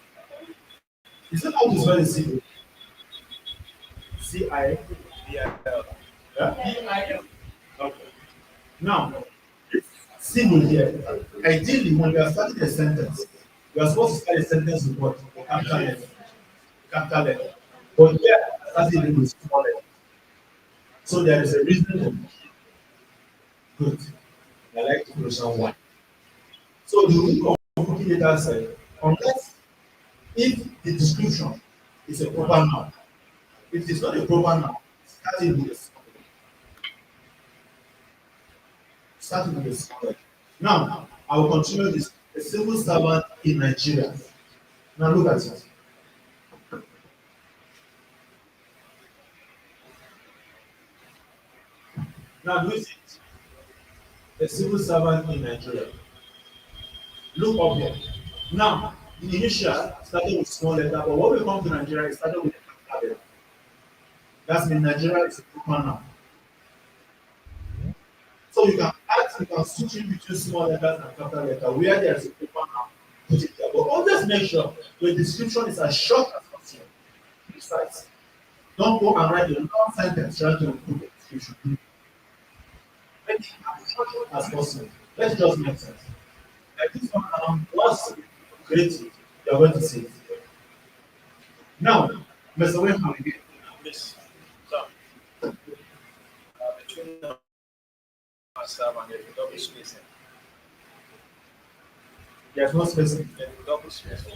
Speaker 1: You see how to spell the civil? C-I.
Speaker 7: VIL.
Speaker 1: Yeah?
Speaker 7: VIL.
Speaker 1: Okay. Now, civil here, ideally, when you are starting a sentence, you are supposed to start a sentence with what? A capital letter. Capital letter. But here, starting with small letter. So there is a reason. Good. I like to question one. So the rule of Wikidata said, unless if the description is a proper noun, if it is not a proper noun, starting with a small letter. Starting with a small letter. Now, I will continue this. A civil servant in Nigeria. Now look at it. Now do you see it? A civil servant in Nigeria. Look up here. Now, the initial started with small letter, but when we come to Nigeria, it started with a capital letter. That means Nigeria is a proper noun. So you can switch in between small letters and capital letter where there is a proper noun. Put it there. But always make sure your description is as short as possible. Precise. Don't go and write a long sentence trying to improve the description. Make it as short as possible. Let's just make sense. Like this one, once creative, you are going to see it. Now, Mr. Wayne, again.
Speaker 7: Yes. So, between the serve and there's a double spacing.
Speaker 1: There's no spacing.
Speaker 7: There's a double spacing.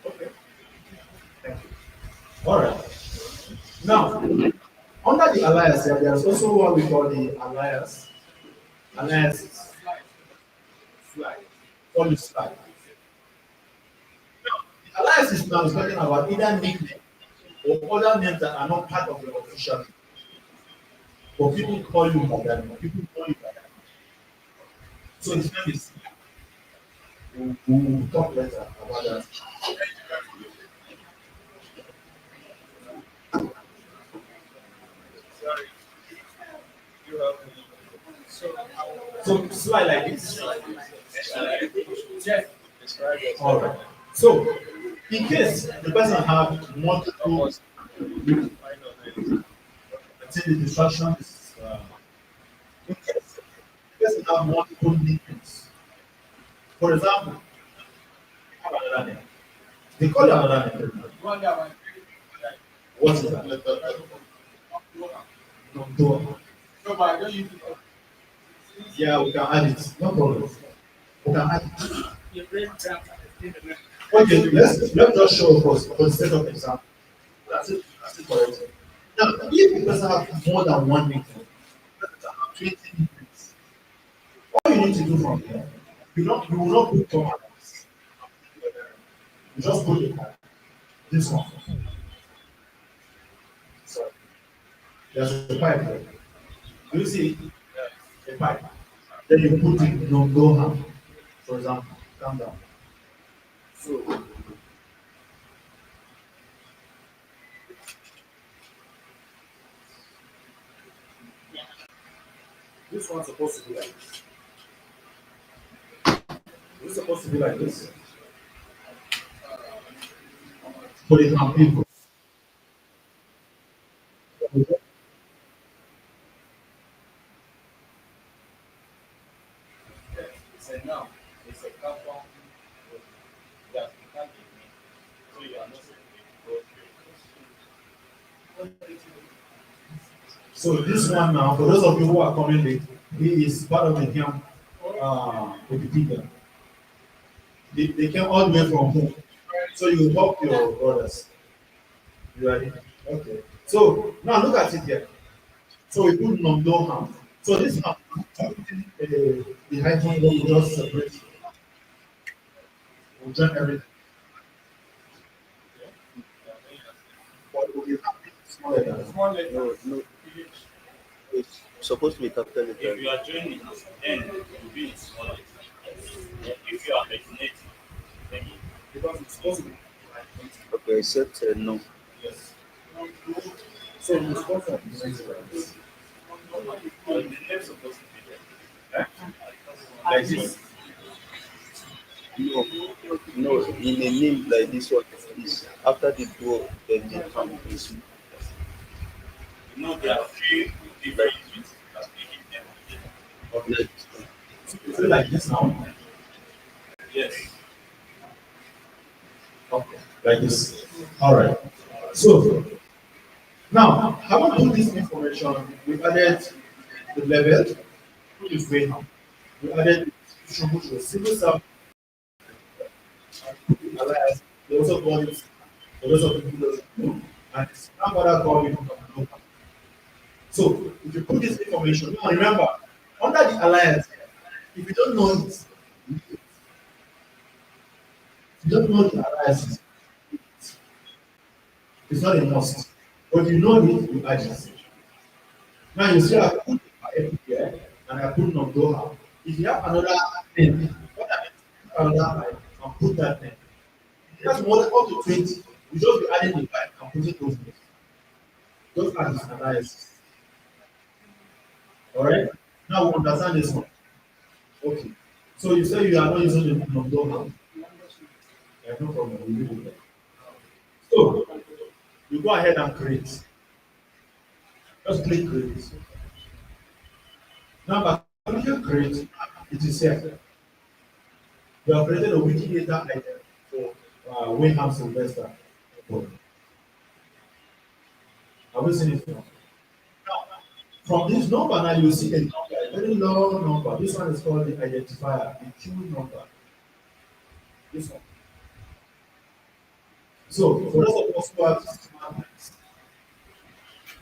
Speaker 1: Okay. Thank you. All right. Now, under the alliance, there's also what we call the alliance. Alliances. Slide. Call it slide. Now, the alliance is now talking about either nickname or other names that are not part of the official name. But people call you by that name. People call you by that name. So his name is. We'll talk later about that.
Speaker 7: Sorry. You have
Speaker 1: So slide like this.
Speaker 7: yes. Describe it.
Speaker 1: All right. So, in case the person have multiple, I think the instruction is, in case the person have multiple nicknames. For example, they have another name. They call it another name. What is that? No,
Speaker 7: No, but I don't use it.
Speaker 1: yeah, we can add it. No problem. We can add it.
Speaker 7: Your brain cramp.
Speaker 1: Okay, let's just show for the sake of example. That's it. That's it correct. Now, if the person have more than one nickname, let's have 20 nicknames. All you need to do from here, you will not put commas. You just put it like this one. So there's a pipe there. Do you see a pipe? Then you put it, go hand. For example, calm down. So this one's supposed to be like this. This is supposed to be like this. for the town people.
Speaker 3: It's a noun. It's a compound word that you can't ignore. So you are not supposed
Speaker 1: So this one now, for those of you who are coming late, he is part of the camp Wikipedia. They came all the way from home. So you help your brothers. You ready? Okay. So now look at it here. So we put no harm. So this harm, the hyphen will just separate. We'll join everything. But it will be smaller than
Speaker 3: Small letter.
Speaker 2: No, no, it's supposed to be capital
Speaker 3: If
Speaker 2: letter.
Speaker 3: you are joining, then it will be in small letter. If you are originating, then
Speaker 1: because it's supposed to be
Speaker 2: Okay, except no.
Speaker 1: yes. So it's supposed to be
Speaker 3: the name is supposed to be there.
Speaker 1: like this.
Speaker 2: No, no, in a name like this one is after the door, then the count is
Speaker 3: You know, there are three different units that make it them.
Speaker 1: Okay.
Speaker 2: like
Speaker 1: Is it like this now?
Speaker 3: Yes.
Speaker 1: Okay. Like this. All right. So now, having put this information, we added the level, which is way now. We added the institution, which was civil service, alliance. They also call it, for those of you who doesn't know, and it's grandfather called it local. So if you put this information, now remember, under the alliance, if you don't know it, if you don't know the alliance, it's not a must. But if you know it, you add it. Now you see, I put my here and I put Nondoha. If you have another name, what I mean, another line and put that name. If you have more than up to 20, you just be adding the line and putting those names. Just add this analysis. All right? Now we understand this one. Okay. So you say you are not using the Nondoha. Yeah, no problem. We leave it there. So you go ahead and create. Just click create. Now, by clicking create, it is here. We have created a Wikidata item for Winham Sylvester. Have we seen it now? Now, from this number, now you see a number, a very long number. This one is called the identifier, the Q number. This one. So, for those of us who have smart minds,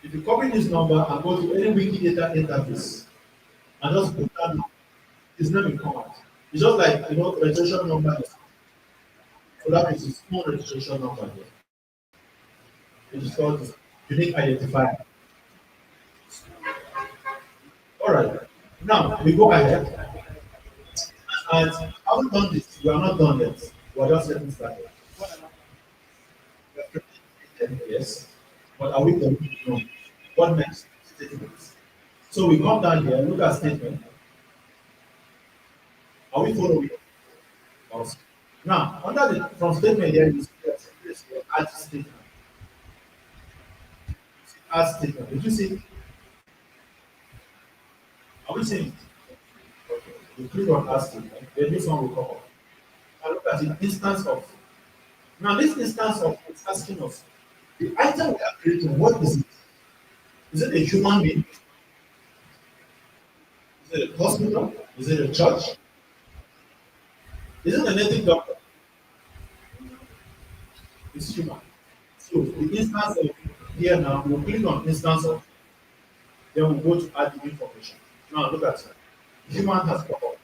Speaker 1: if you copy this number and go to any Wikidata interface and just put that number, it's not in come out. It's just like registration number is. So that is a small registration number here. It is called the unique identifier. All right. Now we go ahead and having done this, we are not done yet. We are just getting started. Yes. But are we done? No. What next? Statements. So we come down here, look at statement. Are we following? Awesome. Now, under the from statement here, you see add statement. Add statement. Did you see? Are we seeing it? Okay. You click on add statement, then this one will come up. Now look at the instance of. Now this instance of is asking us the item we are creating, what is it? Is it a human being? Is it a hospital? Is it a church? Is it a native doctor? It's human. So the instance of here now, we'll click on instance of, then we'll go to add the information. Now look at it. Human has come up.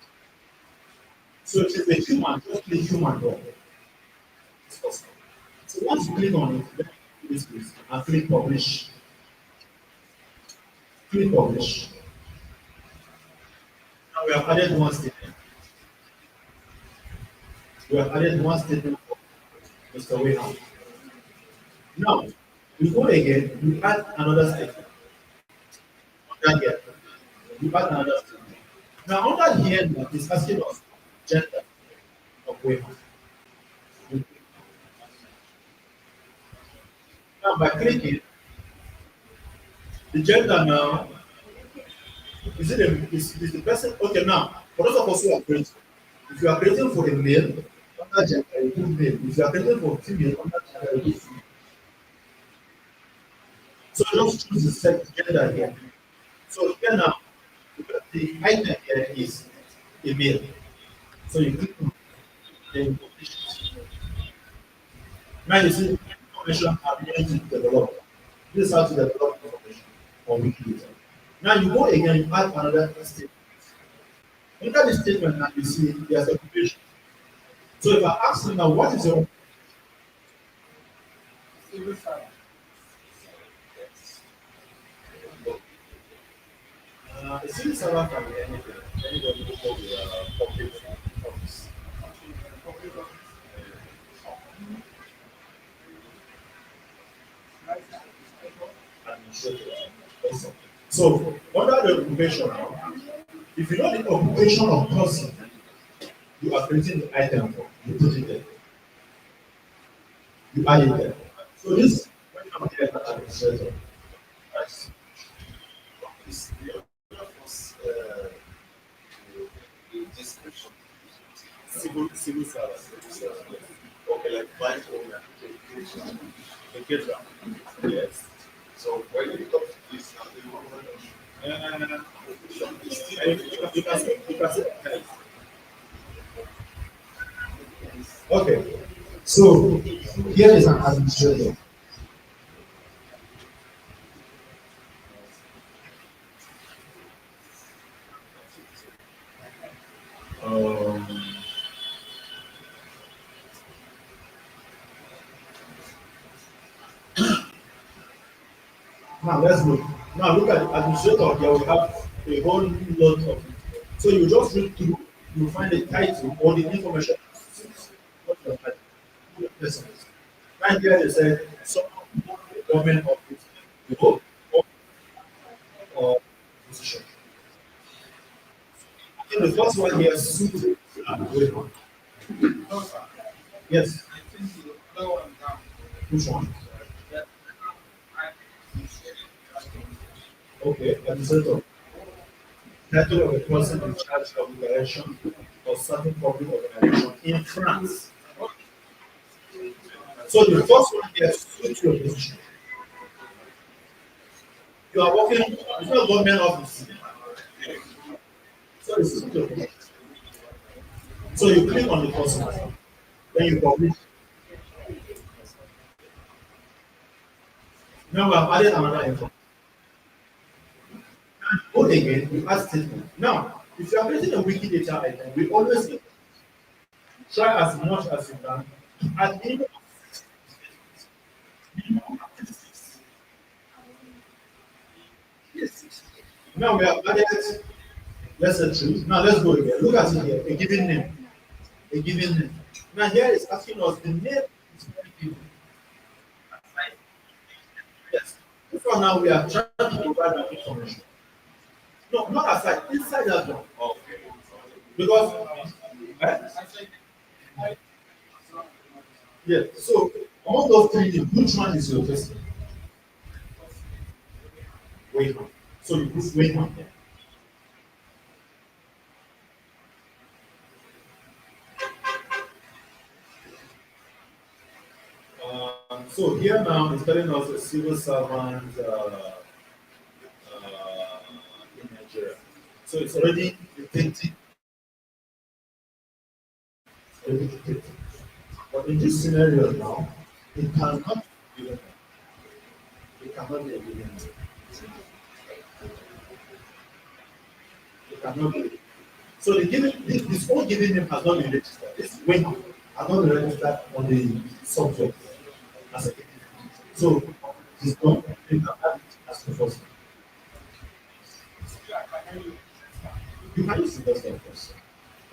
Speaker 1: So if it's a human, just click human there. It's possible. So once you click on it, then you do this place and click publish. Click publish. Now we have added one statement. We have added one statement for Mr. Wayham. Now, we go again, we add another statement. Under here, we add another statement. Now, under here, it's asking us gender of Wayham. Now by clicking, the gender now is the person okay now for those of us who are creating, if you are creating for a male, under gender you put male. If you are creating for female, under gender you put female. So just choose the set gender here. So here now, the item here is a male. So you click on then you publish it. Now you see information are being to develop. This is how to develop information on Wikimedia. Now you go again, you add another statement. Under the statement now you see there's occupation. So if I ask you now, what is your a civil servant can be anything. Anybody who does the public office. Administrator. Awesome. So under the occupation now, if you know the occupation of person you are creating the item for, you put it there. You add it there. So this when I'm here as administrator, that's is the other was the description. Civil service. Okay, like vice owner, the caterer. Yes. So when you come to this you can say okay. So here is an administrator. Um, now let's look. Now look at the administrator here. We have a whole lot of it. So you just read through, you find the title or the information. What's the title? Listen. Right here they said some government office, the whole or position. So the first one here suit and going on. Yes. Which one? Okay, administrator. Title of a person in charge of the direction of certain public organization in France. So the first one here suit your position. You are working, it's not government office. So it's suit your position. So you click on the first one, then you publish. Now we have added another info. Go again, you add statement. Now, if you are creating a Wikidata item, we always try as much as you can to add minimum. Yes. Now we have added, let's say true. Now let's go again. Look at it here, a given name. A given name. Now here is asking us the name is very given. Yes. So now we are trying to provide that information. No, not aside, inside that one. Okay. Because, yeah, so among those three names, which one is your first name? Wayman. So you put Wayman there. So here now it's telling us a civil servant in Nigeria. So it's already detected. But in this scenario now, it cannot be given. It cannot be given. It cannot be. So the given this whole given name has not been registered. This Wayman has not been registered on the subject as a given. So it's not you can add it as the first. You can use the first first.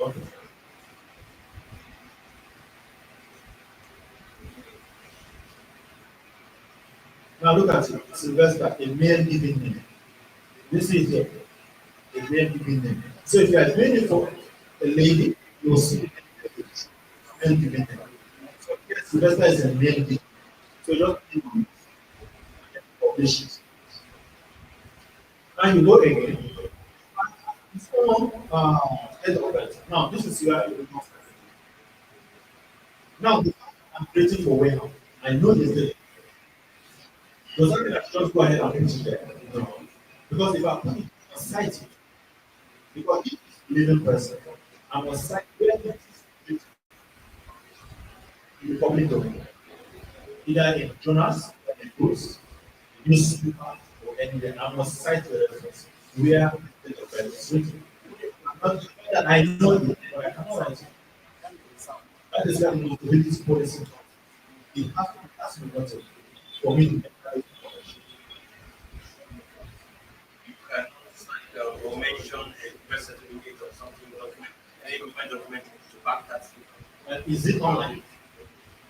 Speaker 1: Okay. Now look at it. Sylvester, a male given name. This is a male given name. So if you are doing it for a lady, you will see a male given name. So yes, Sylvester is a male given. So just click on it. publish it. Now you go again. Form head of it. Now this is where you become. Now I'm creating for warehouse. I know this day. Does that mean I should just go ahead and put it there? No. Because if I put it on site, because it is a living person, I'm on site where it is in the public domain. Either in journals, in books, newspaper, or anywhere. I'm on site where the person where the person is written. I'm not that I know it, but I cannot write it. That is why we need to read this policy. It has to be done for me to get that information.
Speaker 3: You can or mention a birth certificate or something document, any document to back that.
Speaker 1: Is it online?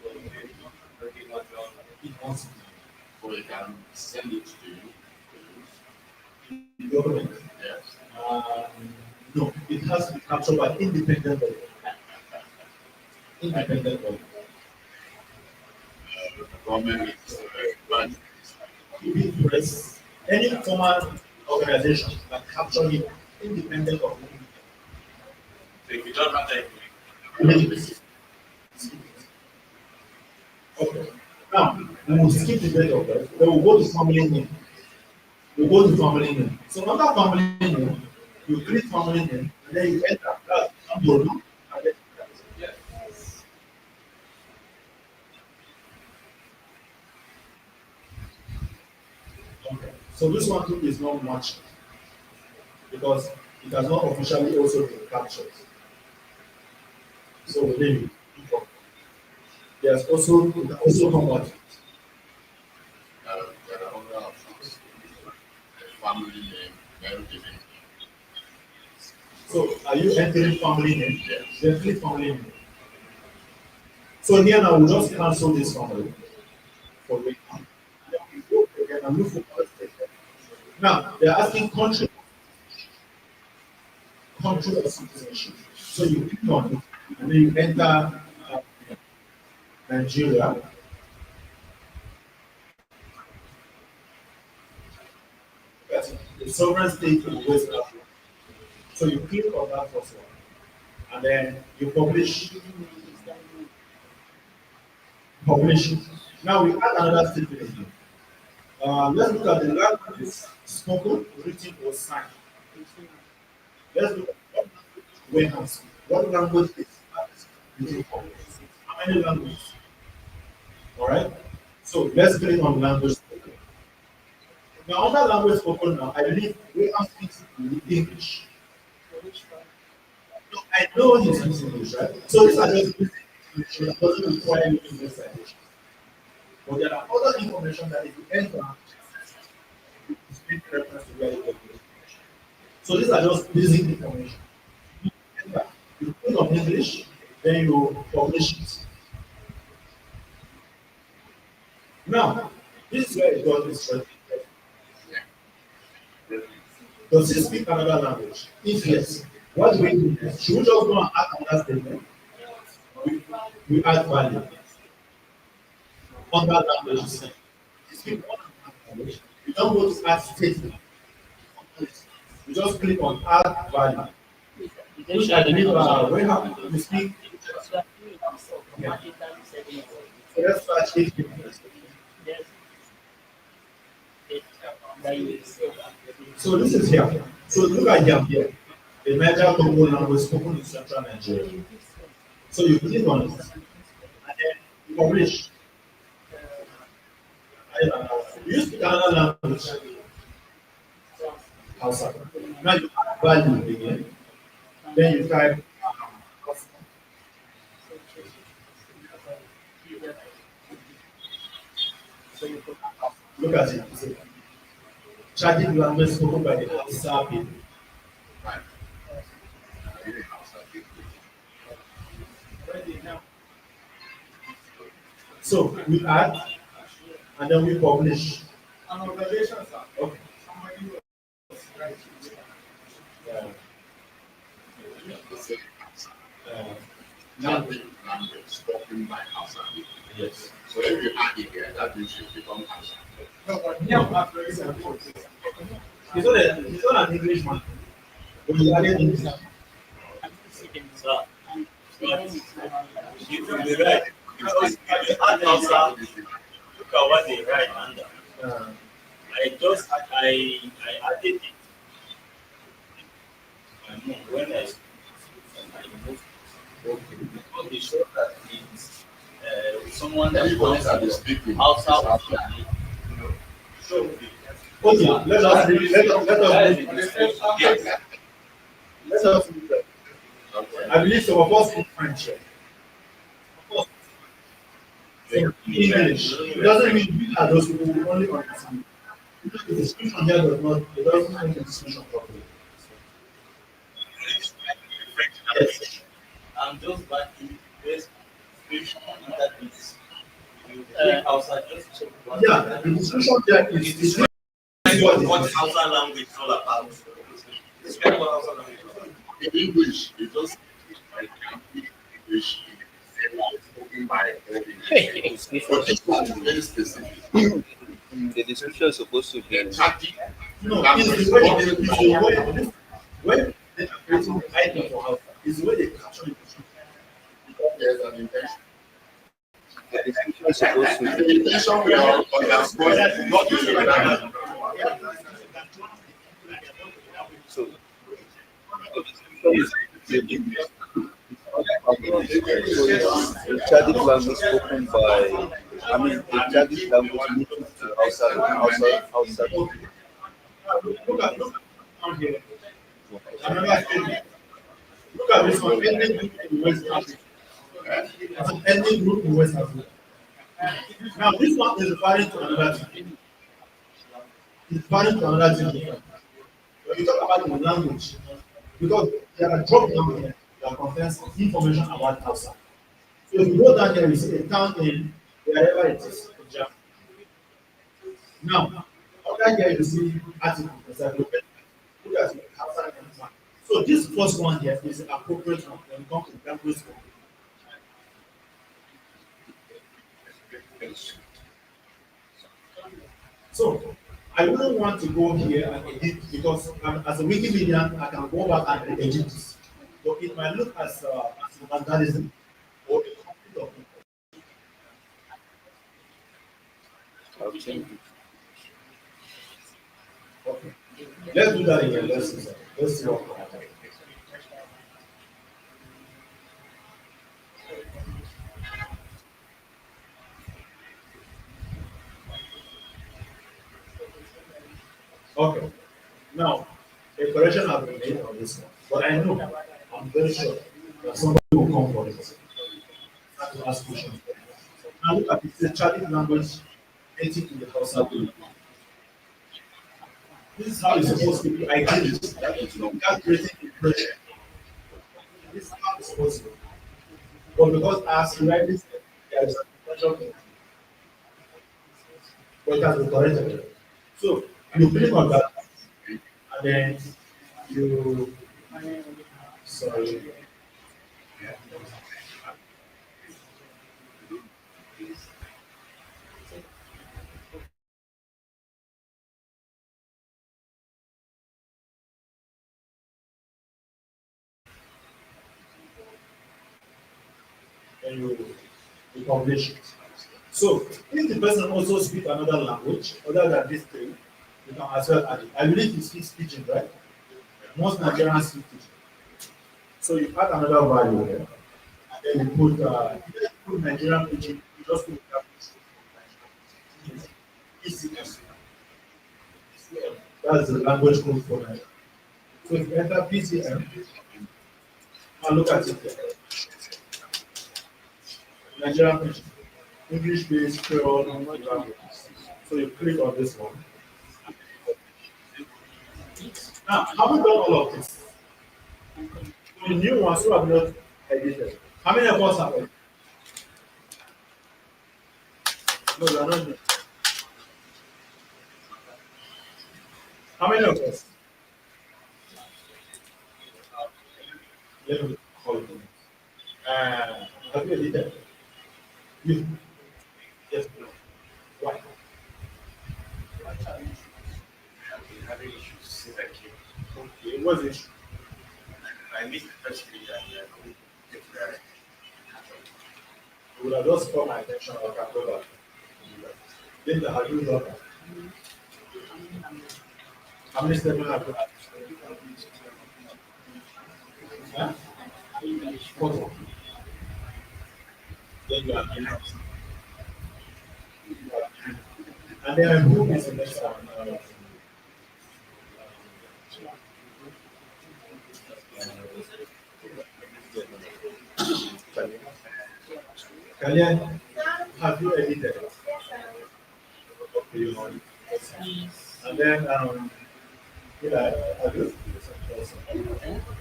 Speaker 3: Okay, not online.
Speaker 1: It wants
Speaker 3: Or you can send it to you.
Speaker 1: the government.
Speaker 3: Yes.
Speaker 1: No, it has to be captured by independent body. Independent body.
Speaker 3: Government is grant.
Speaker 1: Even press, any formal organization that capture it independent of
Speaker 3: So if you don't have that,
Speaker 1: the okay. Now, we will skip the date of birth, then we'll go to family name. We'll go to family name. So under family name, you click family name, and then you enter. That's number one. And then
Speaker 3: yes.
Speaker 1: okay. So this one too is not much because it has not officially also been captured. So we leave it. There's also it can also come out.
Speaker 3: There are other options. Family name, everything.
Speaker 1: So are you entering family name?
Speaker 3: Yes.
Speaker 1: Then click family name. So here now we'll just cancel this family for me. Then we go again and look for other things. Now they're asking country of citizenship. So you click on it and then you enter Nigeria. That's the sovereign state in West Africa. So you click on that first one and then you publish. Publish. Now we add another statement. Let's look at the languages spoken, written, or signed. Let's look at what language what language is written for. How many languages? All right. So let's click on language spoken. Now, under language spoken now, I believe we have speaks English. No, I know he speaks English, right? So these are just basic information that doesn't require you to use citation. But there are other information that if you enter, you speak reference to where you get the information. So these are just basic information. You enter, you put on English, then you publish it. Now, this is where it got this right. Does he speak another language? If yes, what do we do next? Should we just go and add another statement? We add value. On that language, you speak one language. You don't go to add statement. You just click on add value. Which I believe we have to speak. Yeah. So let's start it. So this is here. So look at here. The major Congo language spoken in central Nigeria. So you click on it and then you publish. You speak another language. Hausa. Now you add value again. Then you type look at it. Tragic language spoken by the Hausa people.
Speaker 3: Right.
Speaker 1: So we add and then we publish.
Speaker 7: An organization, sir.
Speaker 1: Okay.
Speaker 7: Somebody was right.
Speaker 1: Yeah.
Speaker 3: Language spoken by Hausa people.
Speaker 1: Yes.
Speaker 3: So if you add it here, that means you become Hausa.
Speaker 1: No, but me, I'm not very simple. He's not an Englishman. But he added English.
Speaker 3: So, you will be right. Because if you add Hausa, look at what they write under.
Speaker 1: Uh,
Speaker 3: I added it. I know when I moved because they show that it's someone that comes from Hausa or Fulani. So,
Speaker 1: okay, let us read. Let us read that. I believe some of us speak French. So English. It doesn't mean we are those people who only understand. The description here does not. It doesn't make the description properly. Yes.
Speaker 3: I'm just backing this description under this. You take Hausa, just check what
Speaker 1: Yeah, the description there is what
Speaker 3: what
Speaker 1: is.
Speaker 3: Hausa language is all about. Describe what Hausa language is all about.
Speaker 8: In English, it just like English spoken by all English. But this one is very specific.
Speaker 2: The description is supposed to be.
Speaker 8: Chatty
Speaker 1: No,
Speaker 8: language
Speaker 1: it's the way when they are creating the item for Alpha, is the way they capture the description.
Speaker 8: there's an intention.
Speaker 2: The description is supposed to
Speaker 8: The
Speaker 2: be.
Speaker 8: intention we are underscoring, not just the language.
Speaker 2: So, the description is a Chadic language spoken by, I mean, a Chadic language native to outside.
Speaker 1: Look down here. Another statement. Look at this one. Ethnic group in West Africa. It's an ethnic group in West Africa. Now this one is referring to another thing. It's referring to another thing different. When you talk about the language, because there are drop down here that contains information about Hausa. So if you go down here, you see a town in wherever it is, in Java. Now, under here you see article, encyclopedia. Look at it, Hausa and Hausa. So this first one here is the appropriate one when it comes to language school. So I wouldn't want to go here and edit because as a Wikimedian, I can go back and edit this. So it might look as vandalism or a conflict of interest.
Speaker 2: I'll change it.
Speaker 1: Okay. Let's do that again. Let's see what happens. Okay. Now, a correction has been made on this one. But I know, I'm very sure that somebody will come for it. Have to ask questions. Now look at it, it's a Chinese language native to the Hausa people. This is how it's supposed to be. I did it. Without creating impression. This is how it's supposed to be. But because as you rightly said, there is a pressure, but it has been corrected. So you click on that, and then you sorry. And you publish it. So if the person also speaks another language other than this three, you can as well add it. I believe he speaks pidgin, right? Most Nigerians speak pidgin. So you add another value here, and then you put Nigerian pidgin, you just put that. Easy. That's the language code for that. So if you enter PCM, now look at it here. Nigerian pidgin, English based Creole language. So you click on this one. Now, have we done all of this? The new ones who have not edited. How many of us have edited? No, you are not new. How many of us? Let me call you. Have you edited? You. Yes. Why? Okay, what's the issue?
Speaker 8: I missed the first page and I couldn't get where I
Speaker 1: You would have just caught my attention like I told her. Later, have you done that? How many steps have you Huh? 4. Then you are doing it. And then who is the next one? Kalyan, have you edited? Okay, you know. And then, have you?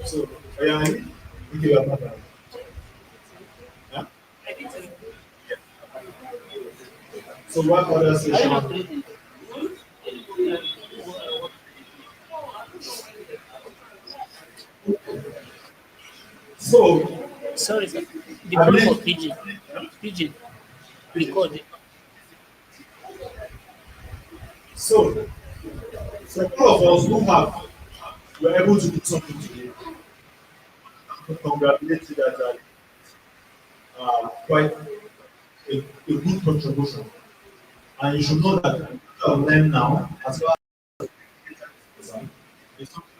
Speaker 1: So, are you ready? Okay, you are not done. Huh? So, what other session? So,
Speaker 5: Sorry, sir. The
Speaker 1: I
Speaker 5: problem
Speaker 1: believe,
Speaker 5: of pigeon. Pigeon. Record.
Speaker 1: so, for all of us who have, were able to do something today, congratulate you that quite a good contribution. And you should know that you can learn now as well as it's something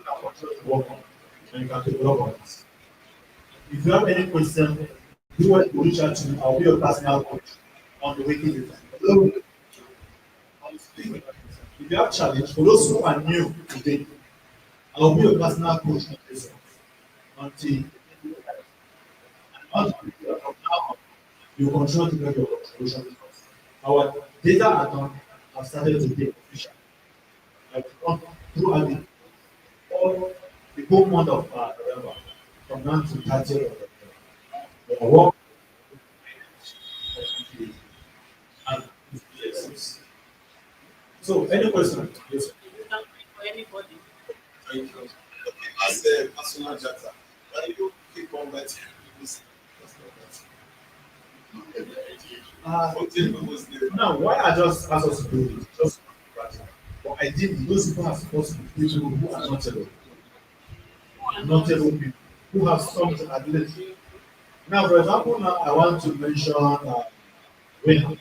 Speaker 1: that you should work on and you can develop on it. If you have any question, do want to reach out to me. I'll be your personal coach on the Wikimedia. Hello. If you have challenge, for those who are new today, I'll be your personal coach on this one until from now on, you continue to make your contribution because our data account have started to be official. Like throughout the whole month of November, from now to 30th of November. Work and yes. So, any question? Yes.
Speaker 5: Anybody.
Speaker 8: Thank you. As a personal data, why do you keep on letting this?
Speaker 1: Now, why I just asked us to do it? Just practical. But I did those people are supposed to be people who are notable people who have something ability. Now, for example, now I want to mention when.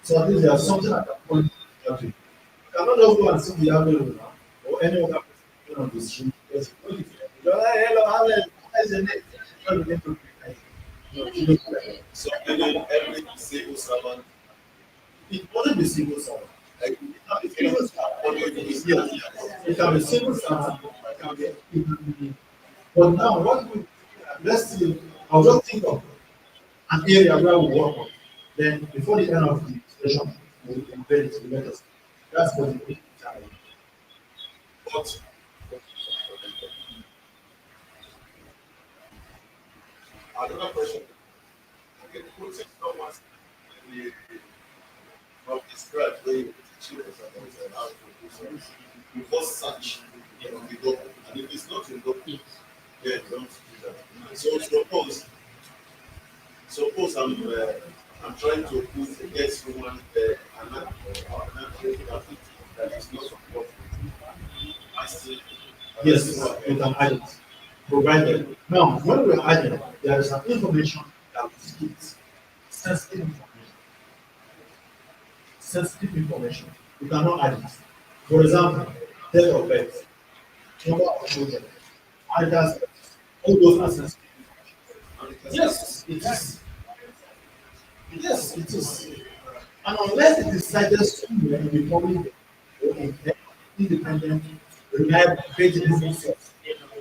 Speaker 1: So at least there's something at that point. Okay. You cannot just go and see the avenue now or any other person on the street. Just look at it. You're like, hello, how is your name? You begin to recognize it. No, you look like it.
Speaker 8: So every civil servant,
Speaker 1: It mustn't be civil servant.
Speaker 8: like
Speaker 1: It can be civil servant. Yes. It can be civil servant. It can be. But now, what we let's see. I'll just think of an area where we work on. Then before the end of the session, we'll embed it to let us. That's what it is.
Speaker 8: but another question. Okay, who takes someone's the of describe where you teach us about how to do something. You first search on the Google, and if it's not in Google, then don't do that. So suppose I'm trying to get someone another that is not supported. I still
Speaker 1: Yes, you can add it. Provided. Now, when we're adding, there is some information that we skip. Sensitive information. Sensitive information. You cannot add it. For example, date of birth, number of children, others, all those are sensitive information. Yes, it is. Yes, it is. And unless it is cited somewhere in the public or in independent, reliable, credible source,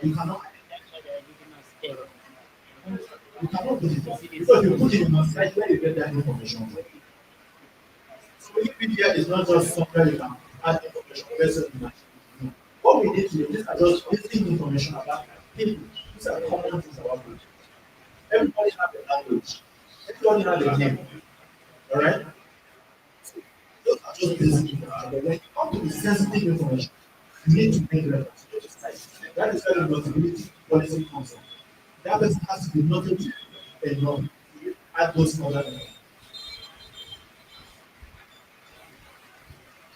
Speaker 1: you cannot you cannot put it because you put it in a site where you get that information from. So Wikipedia is not just somewhere you can add information based on information. No. What we need to do is just basic information about people. These are common things about people. Everybody has a language. Everybody has a name. All right? Those are just basic information. But when it comes to the sensitive information, you need to make reference to the site. That is where the notability policy comes from. That person has to be notable and known. Add those other names.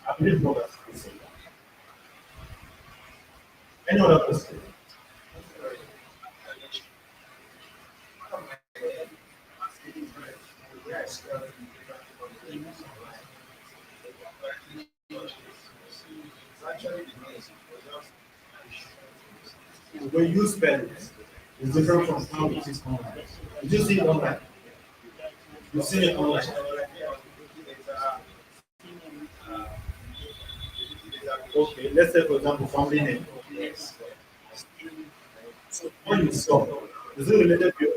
Speaker 1: I believe brothers. Any other question? When you spell it, it's different from how it is online. Did you see it online? You've seen it online. Okay, let's say for example family name. So when you saw, is it related to your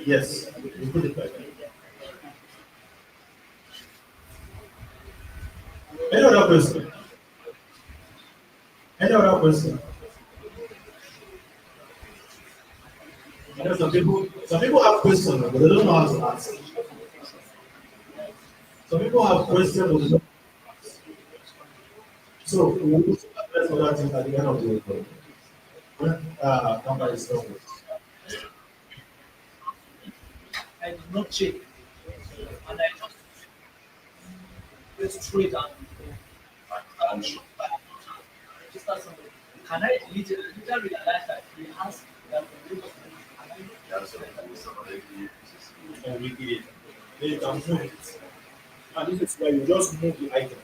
Speaker 1: yes, you put it like that. Any other question? Any other question? You know, some people have questions, but they don't know how to answer. Some people have questions, but they don't. So we will address other things at the end of the report. When camera is done with.
Speaker 5: I did not check. And I just went straight and register somebody. Can I later realize that he has that
Speaker 1: Wikidata. Then you can move it. And this is where you just move the item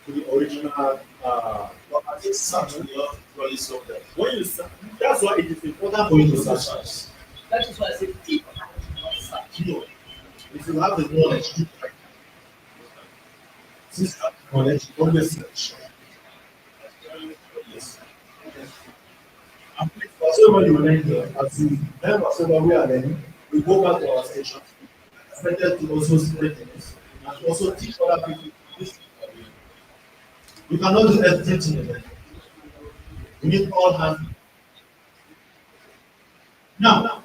Speaker 1: to the original.
Speaker 8: But I think search will not really solve that.
Speaker 1: When you search, that's why it is important for you to search.
Speaker 5: that is why I say deep not search.
Speaker 1: No. If you have the knowledge, since you have the knowledge, you always search. Yes. And whatever you learn here, as you learn whatever we are learning, we go back to our station, expected to also spread things and also teach other people this. You cannot do everything alone. You need all hands. Now,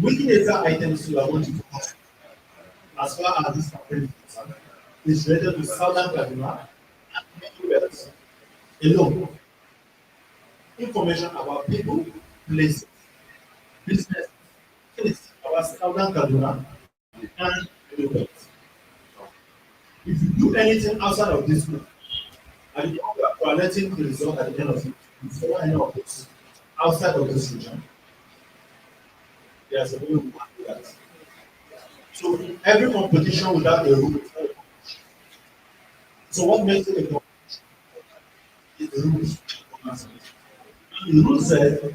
Speaker 1: Wikidata items you are going to focus as far as this campaign is related to Southern Kaduna and Midwest alone. Information about people, places, business, things about Southern Kaduna and Midwest. If you do anything outside of this group, and you are letting the result at the end of it, before any of this, outside of this region, there's a way we can do that. So every competition without a rule. So what makes it a competition is the rules. The rule says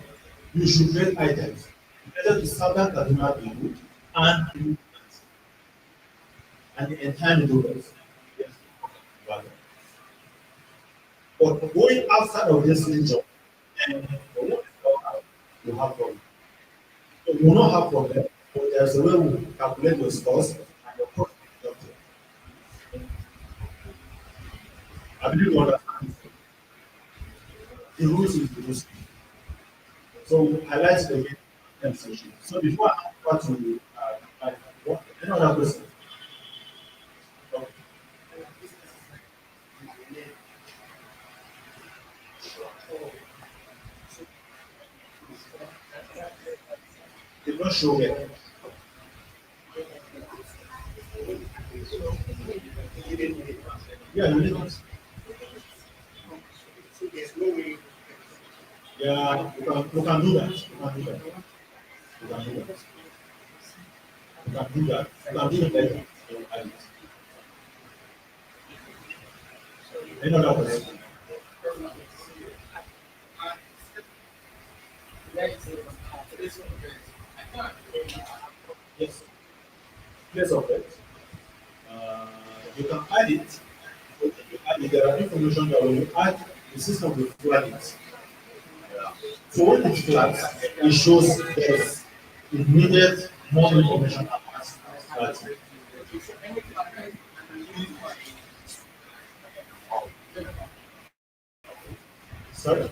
Speaker 1: you should create items related to Southern Kaduna people and the entire Midwest. Yes. But going outside of this region, and you have problem. So you will not have problem, but there's a way we calculate your scores and your profit. I believe you understand. The rules is the rules. So highlight the main session. So before I go to any other question? Did not show yet. Yeah, you need it. Yeah, you can do that. You can do that. You can do that. You can do that. You can do it later. Any other question? Yes. Place of it. You can add it. If there are information that when you add, the system will flag it. So when it flags, it shows there's immediate more information about that. Sorry?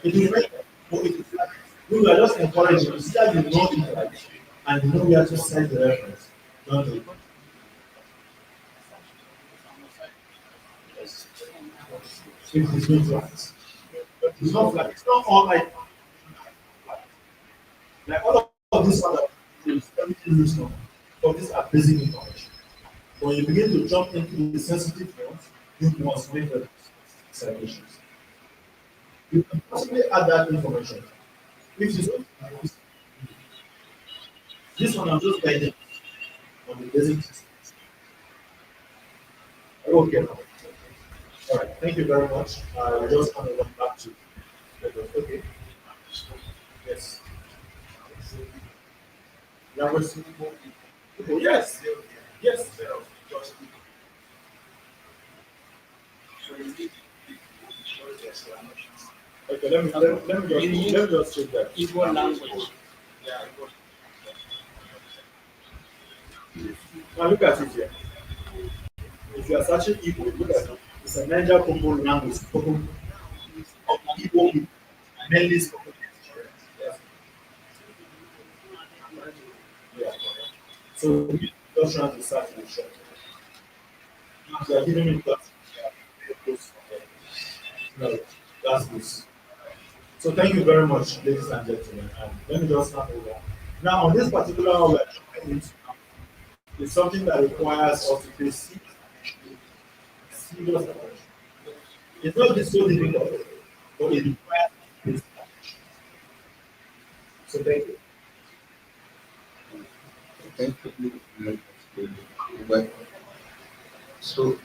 Speaker 1: It is right. We were just encouraging you. See that you know it right and you know where to send the reference. Don't do it. If it's not flat. It's not flat. It's not all like all of these other things, everything is not. But these are basic information. When you begin to jump into the sensitive ones, you must make the citations. You can possibly add that information. If you this one, I'm just guiding on the basic systems. Okay. All right. Thank you very much. I just kind of went back to okay. Yes. Language. Yes. Yes. Okay. Let me just check that.
Speaker 3: Igbo language.
Speaker 1: Now look at it here. If you are searching Igbo, look at it. It's a Niger Congo language spoken of Igbo people, mainly spoken. Yes. Yeah. So we just trying to search the short. Now they are giving me that. No, that's this. So thank you very much, ladies and gentlemen. And let me just hand over. Now on this particular one, we are jumping into now, it's something that requires us to pay serious attention. It's not just so difficult, but it requires attention. So thank you.
Speaker 2: Thank you. Well, so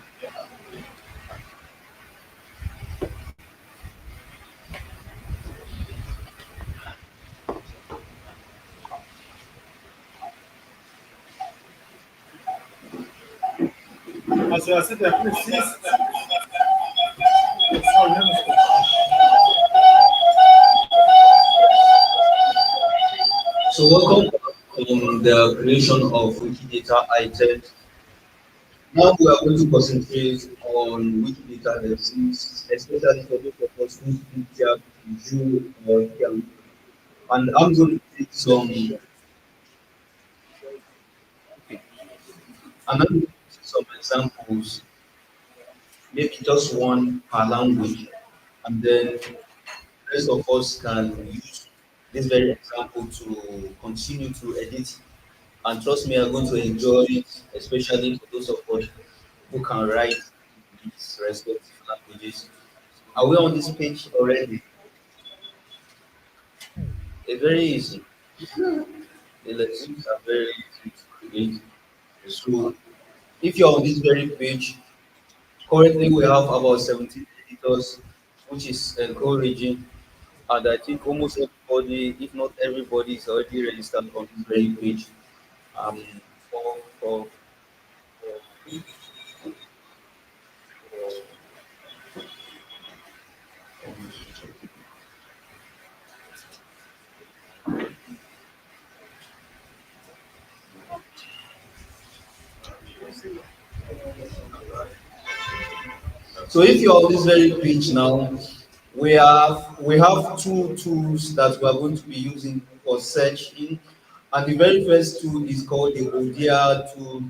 Speaker 1: As you are sitting there, please sorry, let me stop.
Speaker 2: So welcome on the creation of Wikidata items. Now we are going to concentrate on Wikidata lessons, especially for those of us who speak Tyap, Ju, or Tyap. And I'm going to take some, and I'm going to take some examples, maybe just one per language, and then the rest of us can use this very example to continue to edit. And trust me, I'm going to enjoy it, especially for those of us who can write in these respective languages. Are we on this page already? It's very easy. The lessons are very easy to create. So if you're on this very page, currently we have about 17 editors, which is encouraging. And I think almost everybody, if not everybody, is already registered on this very page. Um, for, for, so if you're on this very page now, we have two tools that we are going to be using for searching, and the very first tool is called the Odia tool.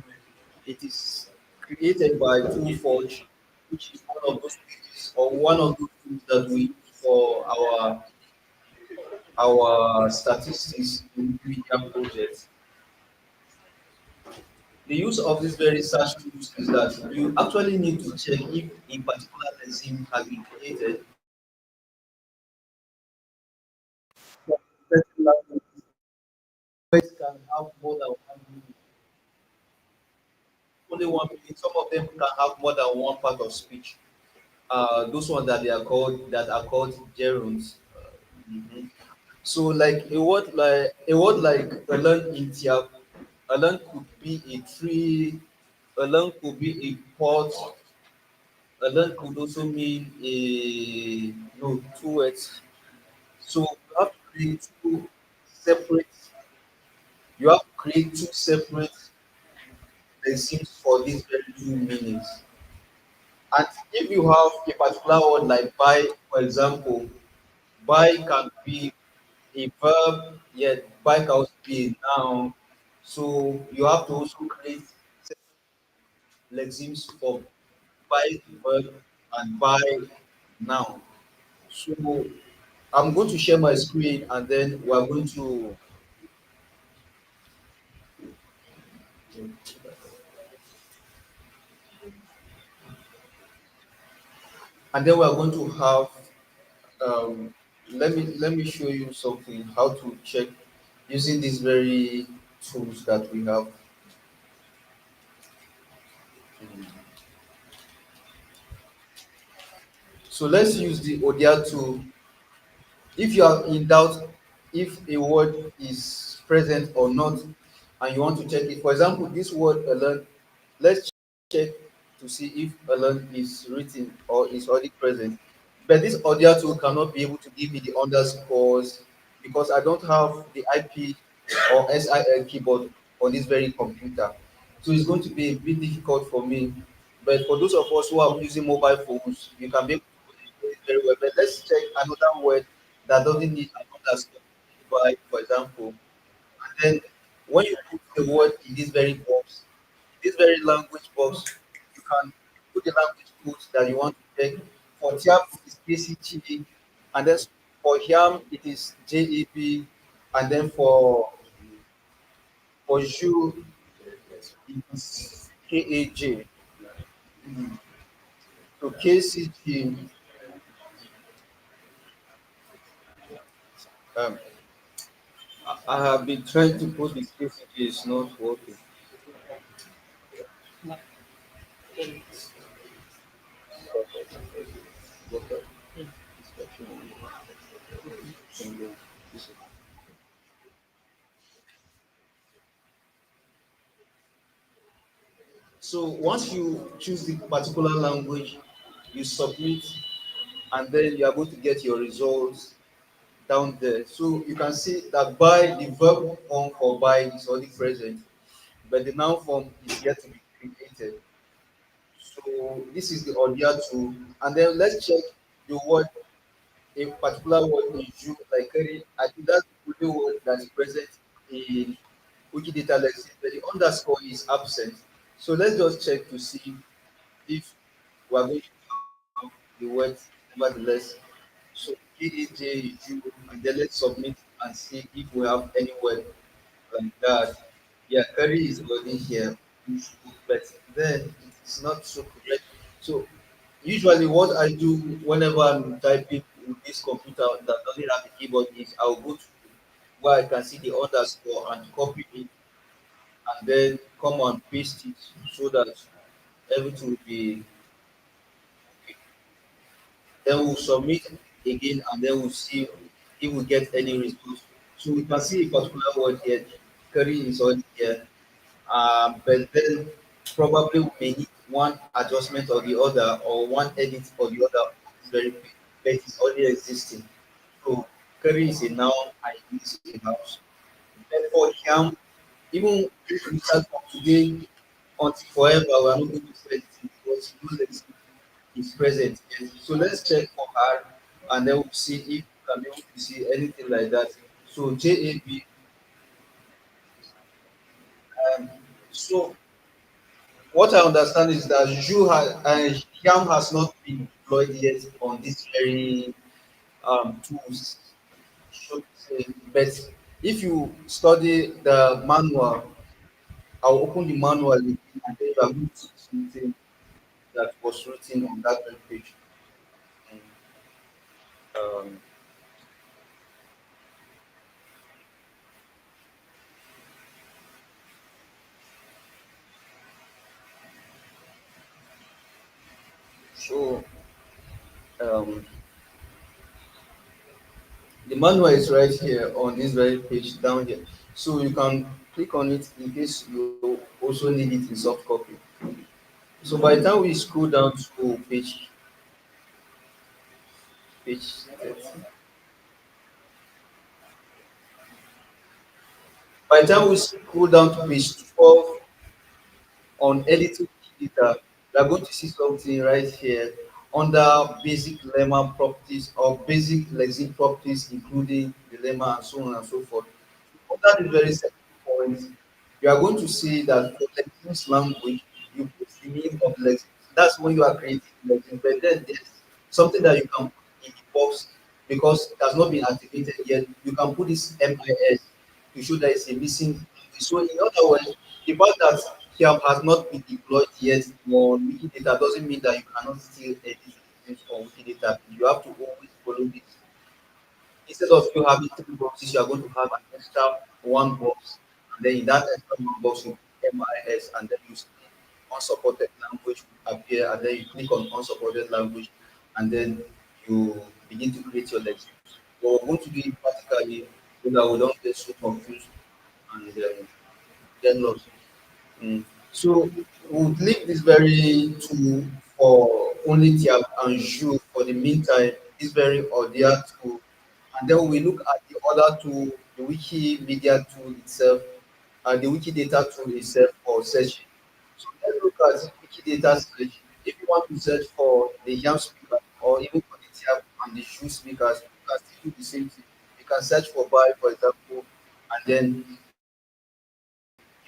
Speaker 2: It is created by Toolforge, which is one of those pages or one of those tools that we use for our statistics in Wikimedia projects. The use of this very search tools is that you actually need to check if a particular lesson has been created for certain languages. Words can have more than one meaning. Only one meaning. Some of them can have more than one part of speech. Those ones that are called gerunds. Mhm. So like a learn in Tiap, a learn could be a tree, a learn could be a pot, a learn could also mean a no two words. So separate you have to create two separate lexemes for these very two meanings. And if you have a particular word like buy, for example, buy can be a verb, yet buy can also be a noun. So you have to also create lexemes for buy verb and buy noun. So I'm going to share my screen and then we're going to And then we are going to have um, let me show you something how to check using these very tools that we have. So let's use the ODR tool. If you are in doubt if a word is present or not, and you want to check it, for example, this word alone, let's check to see if alone is written or is already present. But this audio tool cannot be able to give me the underscores because I don't have the IP or SIL keyboard on this very computer. So it's going to be a bit difficult for me. But for those of us who are using mobile phones, you can be able to do it very well. But let's check another word that doesn't need an underscore by, for example. And then when you put the word in this very box, this very language box, you can put the language codes that you want to take. For Tyap, it's KCG, and then for Yam, it is JEB, and then for you, it is KAJ. So KCG, um, I have been trying to put this KCG, is not working. So once you choose the particular language, you submit, and then you are going to get your results down there. So you can see that by the verb form for by is already present, but the noun form is yet to be created. So this is the audio tool, and then let's check the word, a particular word is you like curry. I think that's the only word that is present in Wikidata lexicon, but the underscore is absent. So let's just check to see if we are going to have the words nevertheless. So KAJ is you, and then let's submit and see if we have any word like that. Yeah, curry is already here, but then it's not so correct. So usually what I do whenever I'm typing with this computer that doesn't have a keyboard is I'll go to where I can see the underscore and copy it and then come and paste it so that everything will be okay. Then we'll submit again and then we'll see if we get any response. So we can see a particular word here, curry is already here. But then probably we may need one adjustment or the other or one edit or the other. It's very quick, but it's already existing. So curry is a noun and it is a house. Therefore, yam, even if we start from today until forever, we are not going to spend it because no legacy is present yet. So let's check for her and then we'll see if we can be able to see anything like that. So JAB, um, so what I understand is that Yam has not been deployed yet on this very tools. Should say. But if you study the manual, I'll open the manual again and then you are going to see something that was written on that web page. Um, so um, the manual is right here on this very page down here. So you can click on it in case you also need it in soft copy. So by the time we scroll down to page 30, by the time we scroll down to page 12 on editing data, we are going to see something right here under basic lemma properties or basic lexeme properties, including the lemma and so on and so forth. Under the very second point, you are going to see that for lexeme's language, you put the name of lexeme. That's when you are creating lexeme. But then there's something that you can put in the box because it has not been activated yet. You can put this MIS to show that it's a missing language. So in other words, the fact that Kiam has not been deployed yet on Wikidata doesn't mean that you cannot still edit it. lexemes on Wikidata, you have to always follow this. Instead of you having three boxes, you are going to have an extra one box. And then in that extra one box, you put MIS, and then you see unsupported language will appear, and then you click on unsupported language, and then you begin to create your lexemes. But we're going to do it practically so that we don't get so confused and get lost. Mm. So we'll leave this very tool for only Tiap and Ju for the meantime, this very audio tool. And then we look at the other tool, the Wikimedia tool itself, and the Wikidata tool itself for searching. So let's look at Wikidata search. If you want to search for the YAM speaker or even for the Tiap and the Ju speakers, you can still do the same thing. You can search for by, for example, and then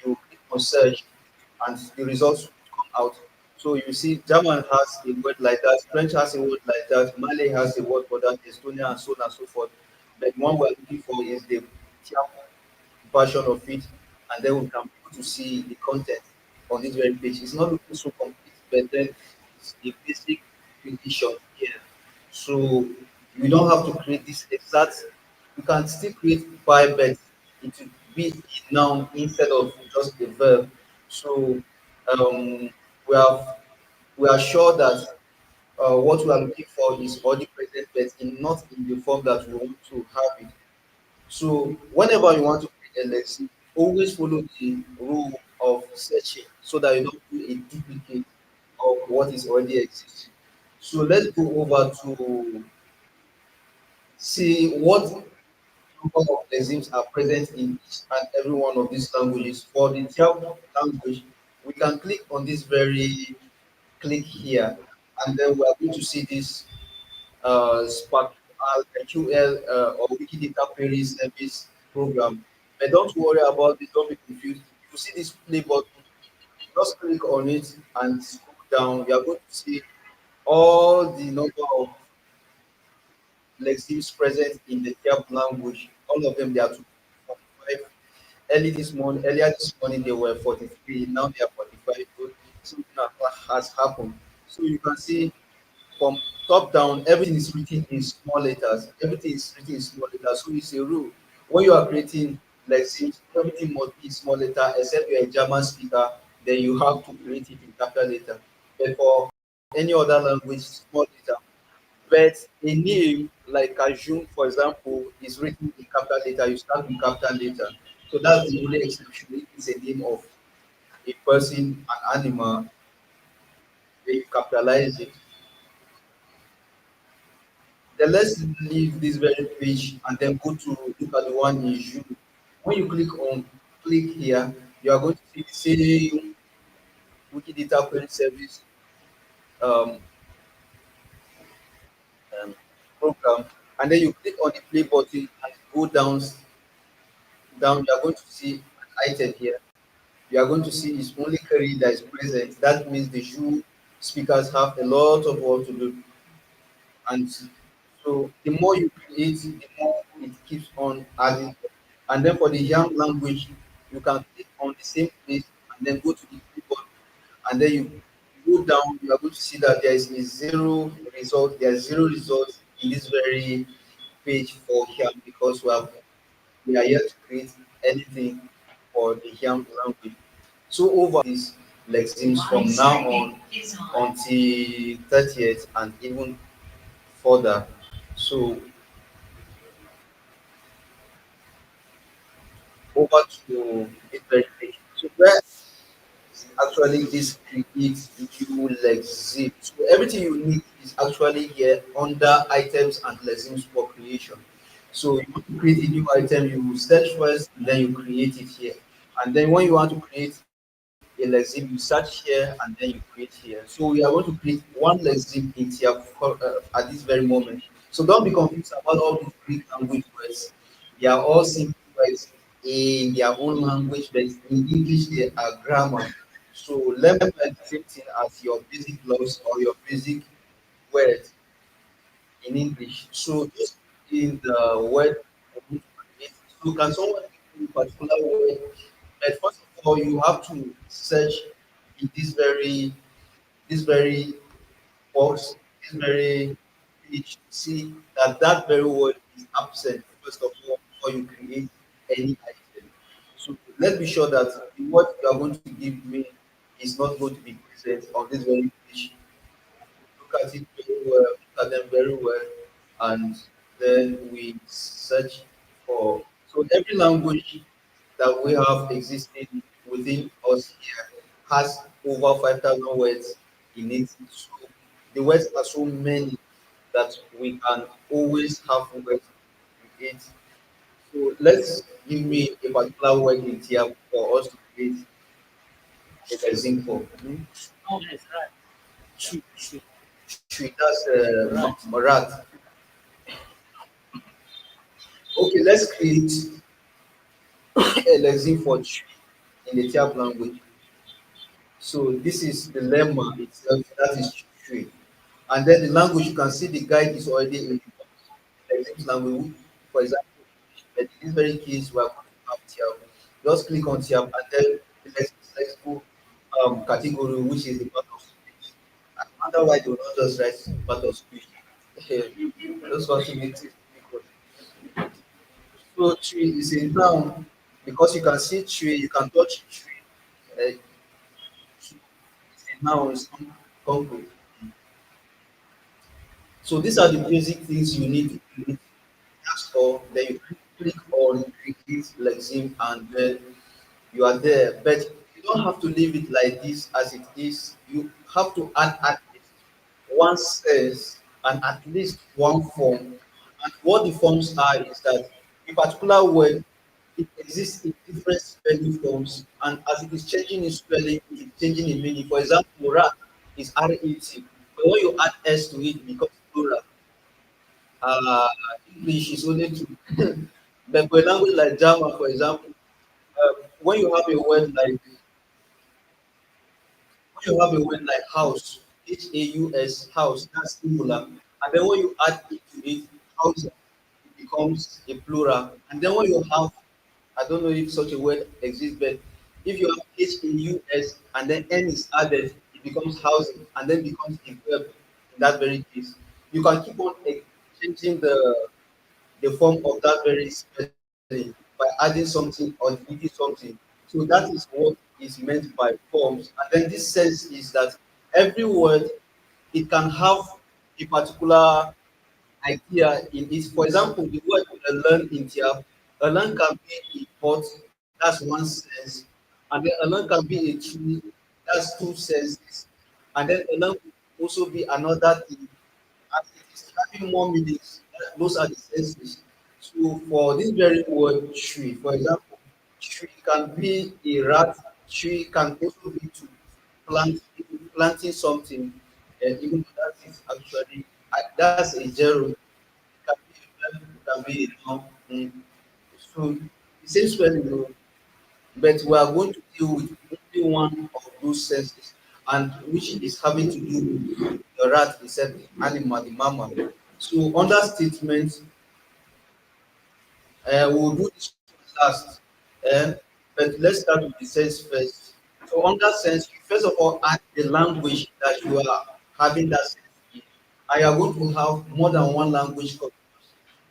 Speaker 2: you click on search and the results will come out. So you see, German has a word like that, French has a word like that, Malay has a word for that, Estonia, and so on and so forth. But one we're looking for is the Tiap version of it, and then we can be able to see the content on this very page. It's not looking so complete, but then it's a basic precision here. So you don't have to create this exact. You can still create by, but it will be a noun instead of just a verb. So um, we have we are sure that what we are looking for is already present, but not in the form that we want to have it. So whenever you want to create a lexicon, always follow the rule of searching so that you don't do a duplicate of what is already existing. So let's go over to see what number of lexims are present in each and every one of these languages. For the Tiao language, we can click on this very click here, and then we are going to see this Spark QL or Wikidata Query Service program. But don't worry about this, don't be confused. You see this play button, just click on it and scroll down. You are going to see all the number of lexims present in the Tiap language. All of them, they are 45. Earlier this morning, they were 43. Now they are 45. So something has happened. So you can see from top down, everything is written in small letters. Everything is written in small letters. So it's a rule. When you are creating lexemes, everything must be small letter, except you're a German speaker, then you have to create it in capital letter. But for any other language, small letter. But a name like Kajun, for example, is written in capital letter. You start with capital letter. So that's the only exception. If it's a name of a person, an animal, then you capitalize it. Then let's leave this very page and then go to look at the one in June. When you click here, you are going to see the same Wikidata query service um, um, program, and then you click on the play button and go down. You are going to see an item here. You are going to see it's only query that is present. That means the Jew speakers have a lot of work to do. And so the more you create, the more it keeps on adding. And then for the YAM language, you can click on the same place and then go to the keyboard, and then you go down, you are going to see that there is a zero result. There are zero results in this very page for YAM because we are yet to create anything for the YAM language. So over these lexemes from now on until 30th and even further. So over to this very page. So where actually this creates new lexeme. So everything you need is actually here under items and lexemes for creation. So you want to create a new item, you will search first, then you create it here. And then when you want to create a lexeme, you search here and then you create here. So we are going to create one lexeme in here at this very moment. So don't be confused about all these Greek language words. They are all simple words in their own language, but in English they are grammar. So learn the same thing as your basic laws or your basic words in English. So just in the word, so can someone give you a particular word? But first of all, you have to search in this very box this very page, see that that very word is absent first of all before you create any item. So let's be sure that the word you are going to give me is not going to be present on this very page. Look at it very well, look at them very well, and then we search for. So every language that we have existing within us here has over 5,000 words in it. So the words are so many that we can always have words in it. So let's give me a particular word in here for us to create a example.
Speaker 5: Oh, yes, right.
Speaker 2: Tree, tree, that's rat. Okay, let's create a lexeme for tree in the Tyap language. So this is the lemma itself, that is tree. And then the language, you can see the guide is already in the lexeme language. For example, but in this very case, we are going to have Tyap. Just click on Tyap and then the lexical category, which is the part of speech. And otherwise, they will not just write part of speech. Those want to make it difficult. So tree is a noun because you can see tree, you can touch tree. Tree is a noun, it's concrete. So these are the basic things you need to create. That's all. Then you click on create lexeme and then you are there. But you don't have to leave it like this as it is. You have to add at least one sense and at least one form. And what the forms are is that a particular word it exists in different spelling forms, and as it is changing in spelling, it is changing in meaning. For example, rat is R-A-T, but when you add S to it, it becomes plural. Uh, English is only two. But for a language like German, for example, when you have a word like house, H-A-U-S, house, that's singular. And then when you add it to it, house, it becomes a plural. And then when you have, I don't know if such a word exists, but if you have H-A-U-S and then N is added, it becomes housing and then becomes a verb in that very case. You can keep on changing the form of that very spelling by adding something or deleting something. So that is what is meant by forms. And then this sense is that every word it can have a particular idea in it. For example, the word learn in here, learn can be a pot, that's one sense, and then learn can be a tree, that's two senses, and then learn could also be another thing, and it is having more meanings. Those are the senses. So for this very word tree, for example, tree can be a rat, tree can also be to planting something, and even though that is actually that's a zero. Can be a verb, can be a noun. So the same spelling, though, but we are going to deal with only one of those senses, and which is having to do with the rat, the animal, the mammal. So under statement, we'll do this one last. But let's start with the sense first. So under sense, you first of all add the language that you are having that sense in. And you are going to have more than one language.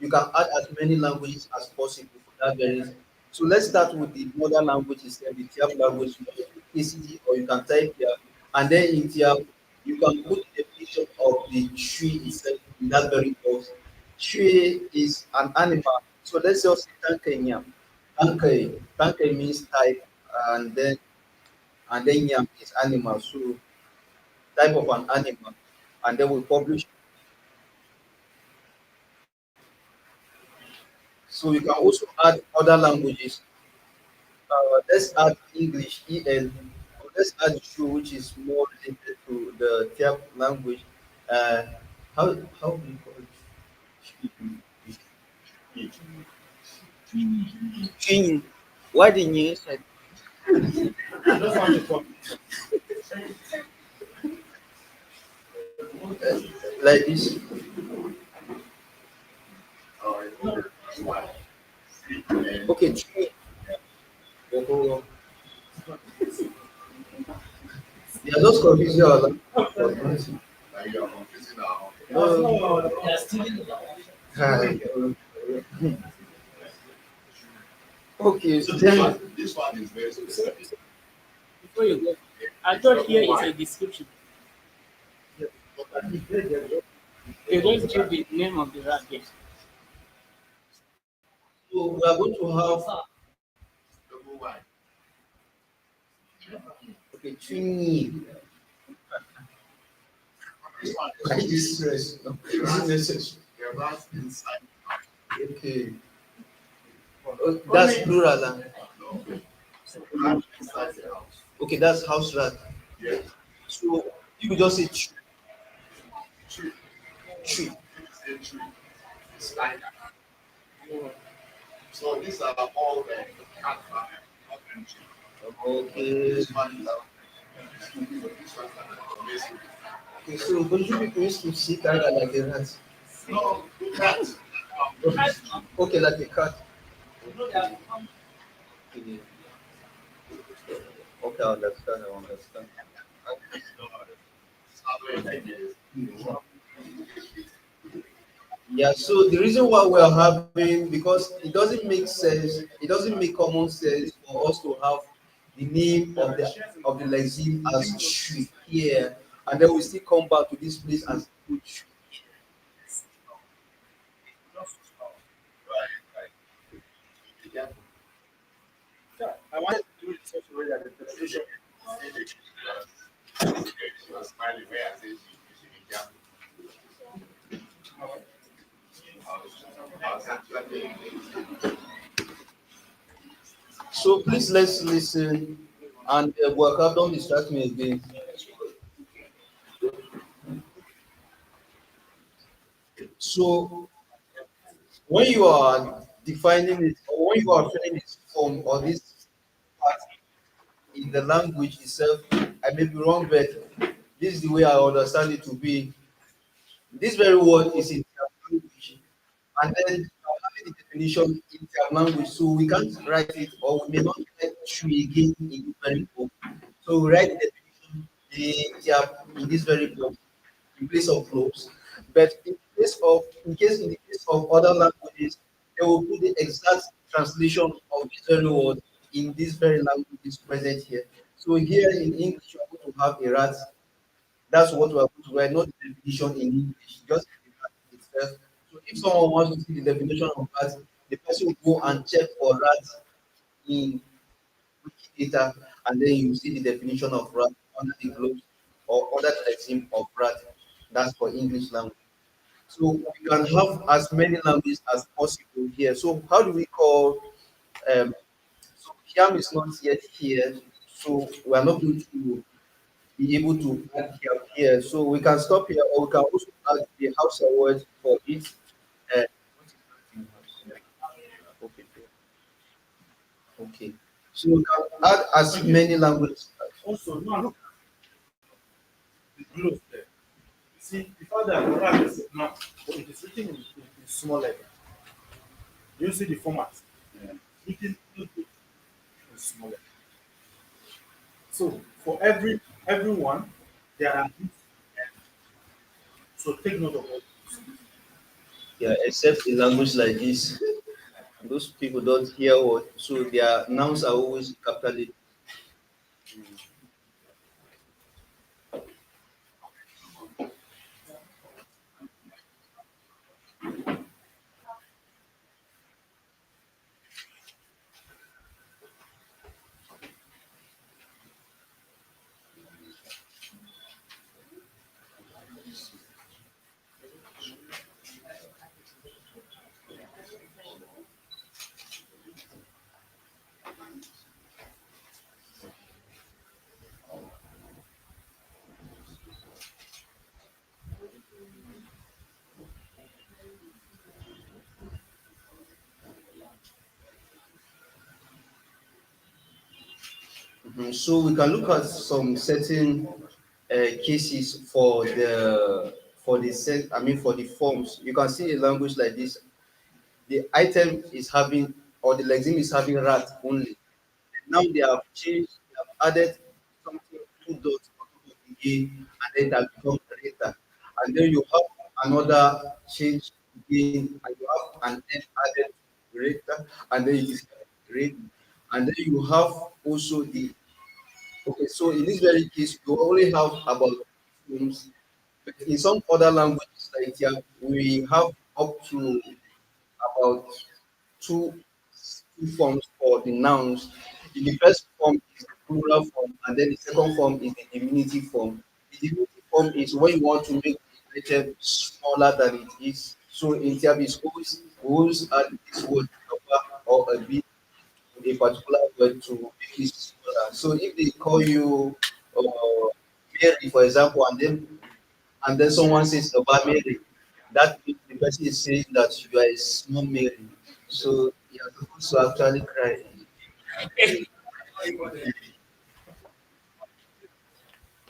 Speaker 2: You can add as many languages as possible for that very reason. So let's start with the mother language instead, the Tiap language. You can use ACD or you can type here. And then in Tiap, you can put the definition of the tree itself in that very box. Tree is an animal. So let's just say Tankanyam. Tankai means type and then yam is animal. So type of an animal. And then we publish. So you can also add other languages. Let's add English, EL. Or let's add Shu, which is more related to the Tiap language. Uh, how do you call it? Chin. Why didn't you say
Speaker 7: Just want to talk.
Speaker 2: like this? Okay, Chin. Oh, they are just confusing our language.
Speaker 8: Like you are confusing our
Speaker 2: No.
Speaker 5: They are stealing the
Speaker 2: Hi. Okay,
Speaker 8: So
Speaker 2: then
Speaker 8: this one is very specific.
Speaker 7: Before you go, I thought here is a description. You just give the name of the rat here.
Speaker 2: so we are going to have
Speaker 8: Double wide.
Speaker 2: okay, twinny.
Speaker 8: This one
Speaker 2: Why this stress? No,
Speaker 8: the
Speaker 2: is it
Speaker 8: rat,
Speaker 2: necessary?
Speaker 8: the rat inside.
Speaker 2: Okay. Oh, that's plural. Huh?
Speaker 8: No. Rat inside the house.
Speaker 2: Okay, that's house rat.
Speaker 8: Yeah.
Speaker 2: So you could just say
Speaker 8: Tree.
Speaker 2: tree.
Speaker 8: Say tree. It's like that. So these are all the cat farm.
Speaker 2: Okay.
Speaker 8: This one is so this one is amazing.
Speaker 2: Okay, so don't you people used to see tiger like a rat?
Speaker 8: No, cat.
Speaker 2: Okay, like a cat.
Speaker 5: they are
Speaker 2: Okay, okay, I understand. I understand. Yeah, so the reason why we are having because it doesn't make sense, it doesn't make common sense for us to have the name of the lexeme as tree here, and then we still come back to this place as tree.
Speaker 7: I wanted to do it such a way that the television.
Speaker 8: She was smiling where I said she should be careful. I was actually
Speaker 2: So please let's listen and work out. Don't distract me again. So when you are defining it or when you are filling this form or this part in the language itself, I may be wrong, but this is the way I understand it to be. This very word is in their language, and then I'm having the definition in their language, so we can't write it, or we may not write tree again in this very book. So we write the definition in this very book in place of globes. But in the case of other languages, they will put the exact translation of this very word in this very language present here. So here in English, you are going to have a rat. That's what we are going to write, not the definition in English, just the rat itself. So if someone wants to see the definition of rat, the person will go and check for rat in Wikidata, and then you see the definition of rat under the globes or under the lexeme of rat. That's for English language. So we can have as many languages as possible here. So how do we call so Kiam is not yet here, so we are not going to be able to add Kiam here. So we can stop here, or we can also add the Hausa word for it. Uh, what is that in Hausa? Okay, okay. So we can add as many languages.
Speaker 7: Also, now look at the globe there. You see, the fact that the rat is now, but it is written in small letter. You see the format. Written in small letter. So for everyone, there are these. So take note of all.
Speaker 2: Yeah, except in language like this, those people don't hear what, so their nouns are always capital. So we can look at some certain cases for the set. I mean for the forms. You can see a language like this. The item is having or the lexeme is having rat only. Now they have changed. They have added something two dots on top of the A, and then that becomes rata. And then you have another change again, and you have an N added later, and then it is read, and then you have also the okay. So in this very case, you only have about forms. But in some other languages like yeah, we have up to about two two forms for the nouns. In the first form is the plural form, and then the second form is the diminutive form. The diminutive form is when you want to make the item smaller than it is. So in Tiabis, always add this word or a bit to a particular word to make it smaller. So if they call you Mary, for example, and then someone says about Mary, that means the person is saying that you are a small Mary. So you're supposed to actually cry.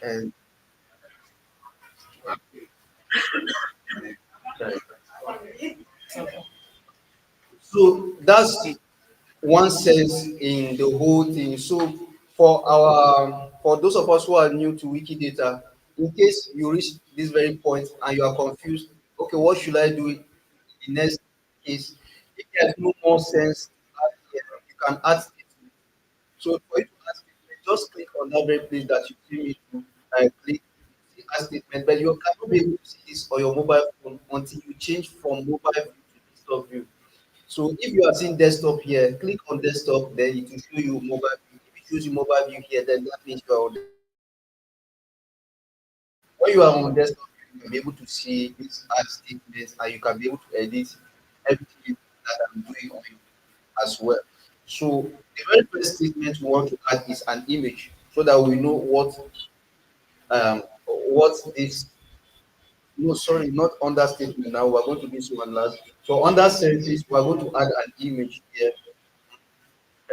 Speaker 2: And cry. So that's one sense in the whole thing. So for those of us who are new to Wikidata, in case you reach this very point and you are confused, okay, what should I do in the next case? If there's no more sense, you can add statement. So for you to add statement, just click on that very place that you see me to click the add statement, but you cannot be able to see this on your mobile phone until you change from mobile view to desktop view. So if you are seeing desktop here, click on desktop, then it will show you mobile view. If it shows you mobile view here, then that means you are on when you are on desktop, you can be able to see these add statements and you can be able to edit everything that I'm doing on it as well. So the very first statement we want to add is an image so that we know what this no sorry not under statement now we're going to do this one last. So under sentences we're going to add an image here.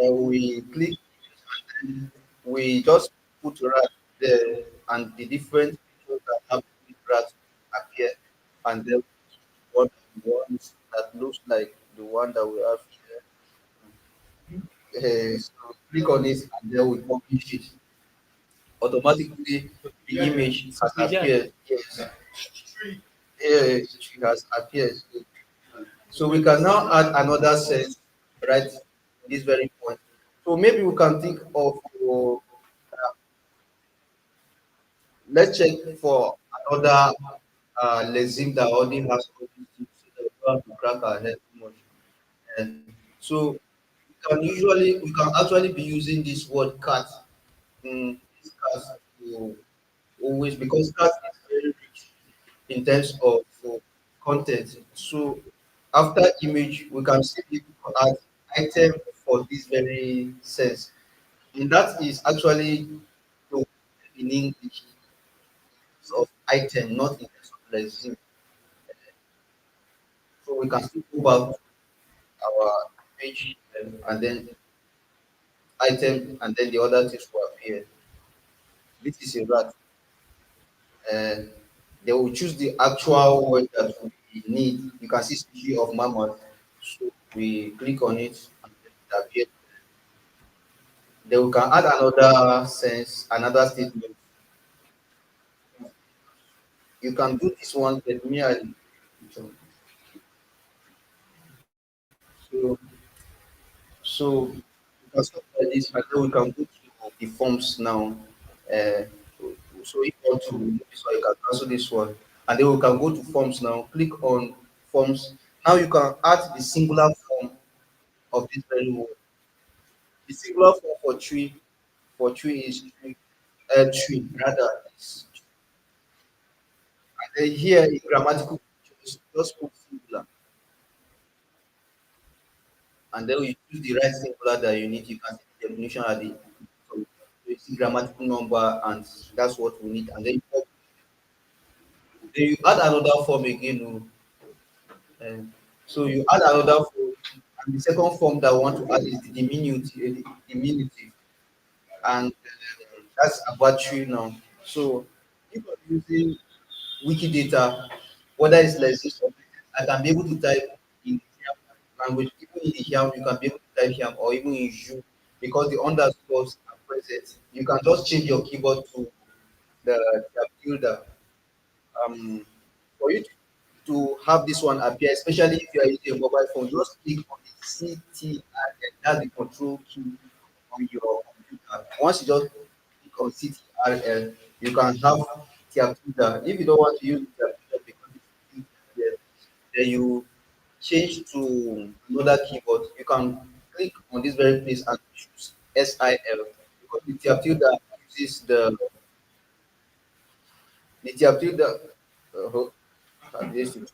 Speaker 2: We click and we just put rat there and the different pictures that have with rat appear and then one ones that looks like the one that we have here. So click on it and then we publish it. Automatically the image has appeared. Yes, yes, it has appeared. So we can now add another sense right this very point. So maybe we can think of let's check for another lexeme that only has all these things so that we don't have to crack our head too much. And so we can actually be using this word cat. This cat to always because cat is very rich in terms of content. So after image, we can still be able to add item for this very sense. And that is actually the word in English of item, not in terms of resume. So we can still go back to our page and then item and then the other things will appear. This is a rat. And they will choose the actual word that we need. You can see species of mammal. So we click on it and then it appears. Then we can add another sense, another statement. You can do this one, but me, so so we can stop like this, and then we can go to the forms now. Uh, so if you want to remove this one, you can cancel this one, and then we can go to forms now. Click on forms. Now you can add the singular form of this very word. The singular form for tree is tree rather. Is, and then here in grammatical features, just put singular, and then we choose the right singular that you need. You can see the definition at the so you see grammatical number, and that's what we need. And then you add another form again. So you add another form, and the second form that I want to add is the diminutive, and that's about tree now. So if I'm using Wikidata, whether it's like this or I can be able to type in the Hiam language, even in the Hiam, you can be able to type Hiam or even in Ju because the underscores are present. You can just change your keyboard to the tilde. Um, for you to have this one appear, especially if you are using a mobile phone, just click on the CTRL, that's the control key on your computer. Once you just click on CTRL, you can have Tiakuda. If you don't want to use Tiakuda because it's there, then you change to another keyboard. You can click on this very place and choose SIL because the Tiakuda uses the Tiakuda. This is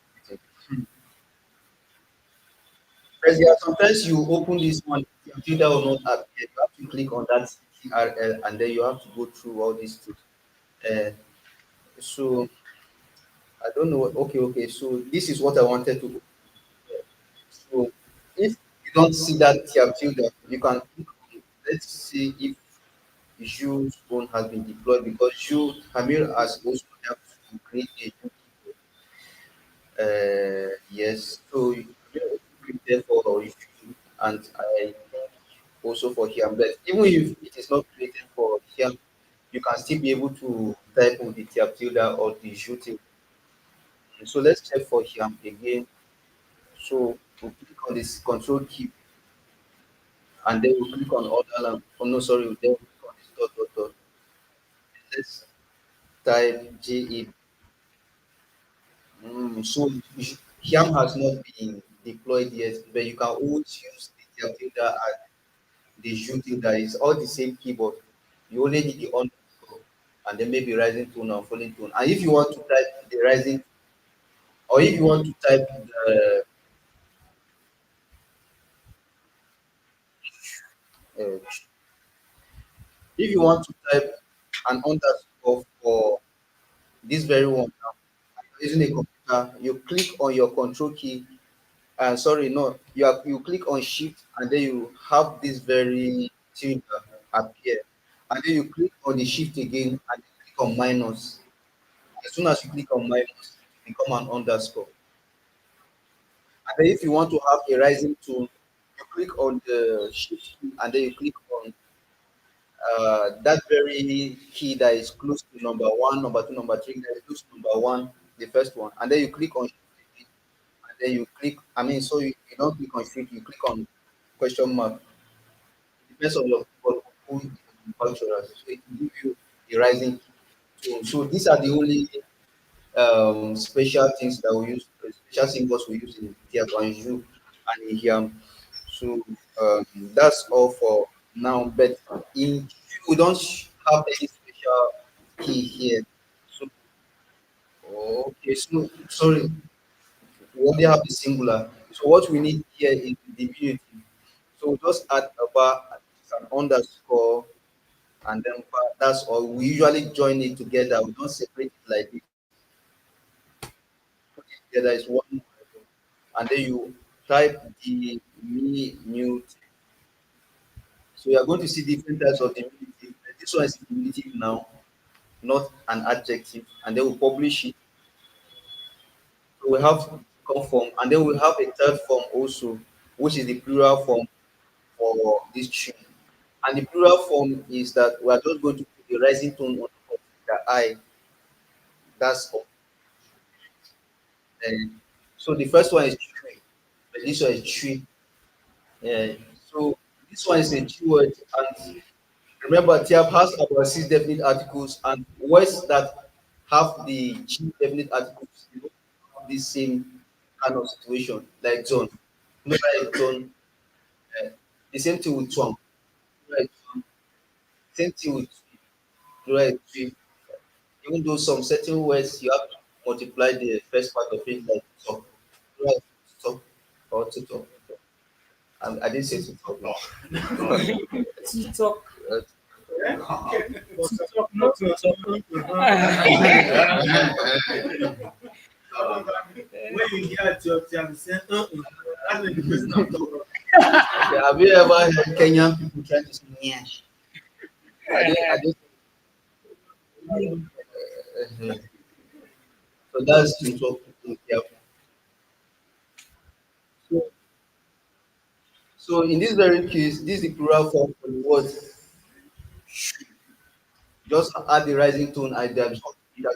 Speaker 2: Because yeah, sometimes you open this one, your computer will not appear. You have to click on that CTRL and then you have to go through all these things. Uh, so I don't know. Okay, okay. So this is what I wanted to. So if you don't see that computer, you can click on. Let's see if Jules phone has been deployed because Jules Hamir has also helped to create a new keyboard. Yes. So you created for you and I also for him. But even if it is not created for him, you can still be able to type with the tilde or the shooting. So let's check for him again. So we'll click on this control key and then we'll click on other oh no sorry, then we'll click on this dot. Let's type JE. So Hiam has not been deployed yet, but you can always use the tilde and the shooting that is all the same keyboard. You only need the underscore and then maybe rising tone and falling tone. And if you want to type the rising, or if you want to type uh, if you want to type an underscore for this very one now, using a computer, you click on your control key. Sorry, no, you click on shift and then you have this very thing appear, and then you click on the shift again and then click on minus. As soon as you click on minus, it become an underscore. And then if you want to have a rising tone, you click on the shift key and then you click on that very key that is close to number one, number two, number three, that is close to number one, the first one. And then you click on shift again, and then you click, I mean, so you don't click on shift, you click on question mark. It depends on your who is the manufacturer. So it will give you the rising key. So these are the only special things that we use, special symbols we use in Tiabanju and in Hiam. So that's all for now. But in we don't have any special key here. So okay, so sorry, we only have the singular. So what we need here is the diminutive. So we just add a bar, an underscore, and then bar. That's all. We usually join it together. We don't separate it like this. Put it together is one, and then you type the mute. So you are going to see different types of diminutive. This one is diminutive now, not an adjective, and then we publish it. So we have second form, and then we have a third form also, which is the plural form for this tune. And the plural form is that we are just going to put the rising tone on top of the I. That's all. And so the first one is tree, but this one is tree. Yeah. So this one is a G word, and remember, TAP has about six definite articles, and words that have the G definite articles, you know, have this same kind of situation, like zone. You know, like zone. The same thing with twang. Right? Same thing with right. Even though some certain words you have to multiply the first part of it, like talk, right? Talk or to talk. I didn't say to talk. No.
Speaker 5: To talk,
Speaker 2: Uh,
Speaker 5: to talk, not to talk.
Speaker 7: When you hear Job, say, that's the person I'm talking about.
Speaker 2: okay, have you ever heard Kenyan people try to say nyash? I didn't. So that's to talk to careful. So, so in this very case, this is the plural form for the word. Just add the rising tone and it has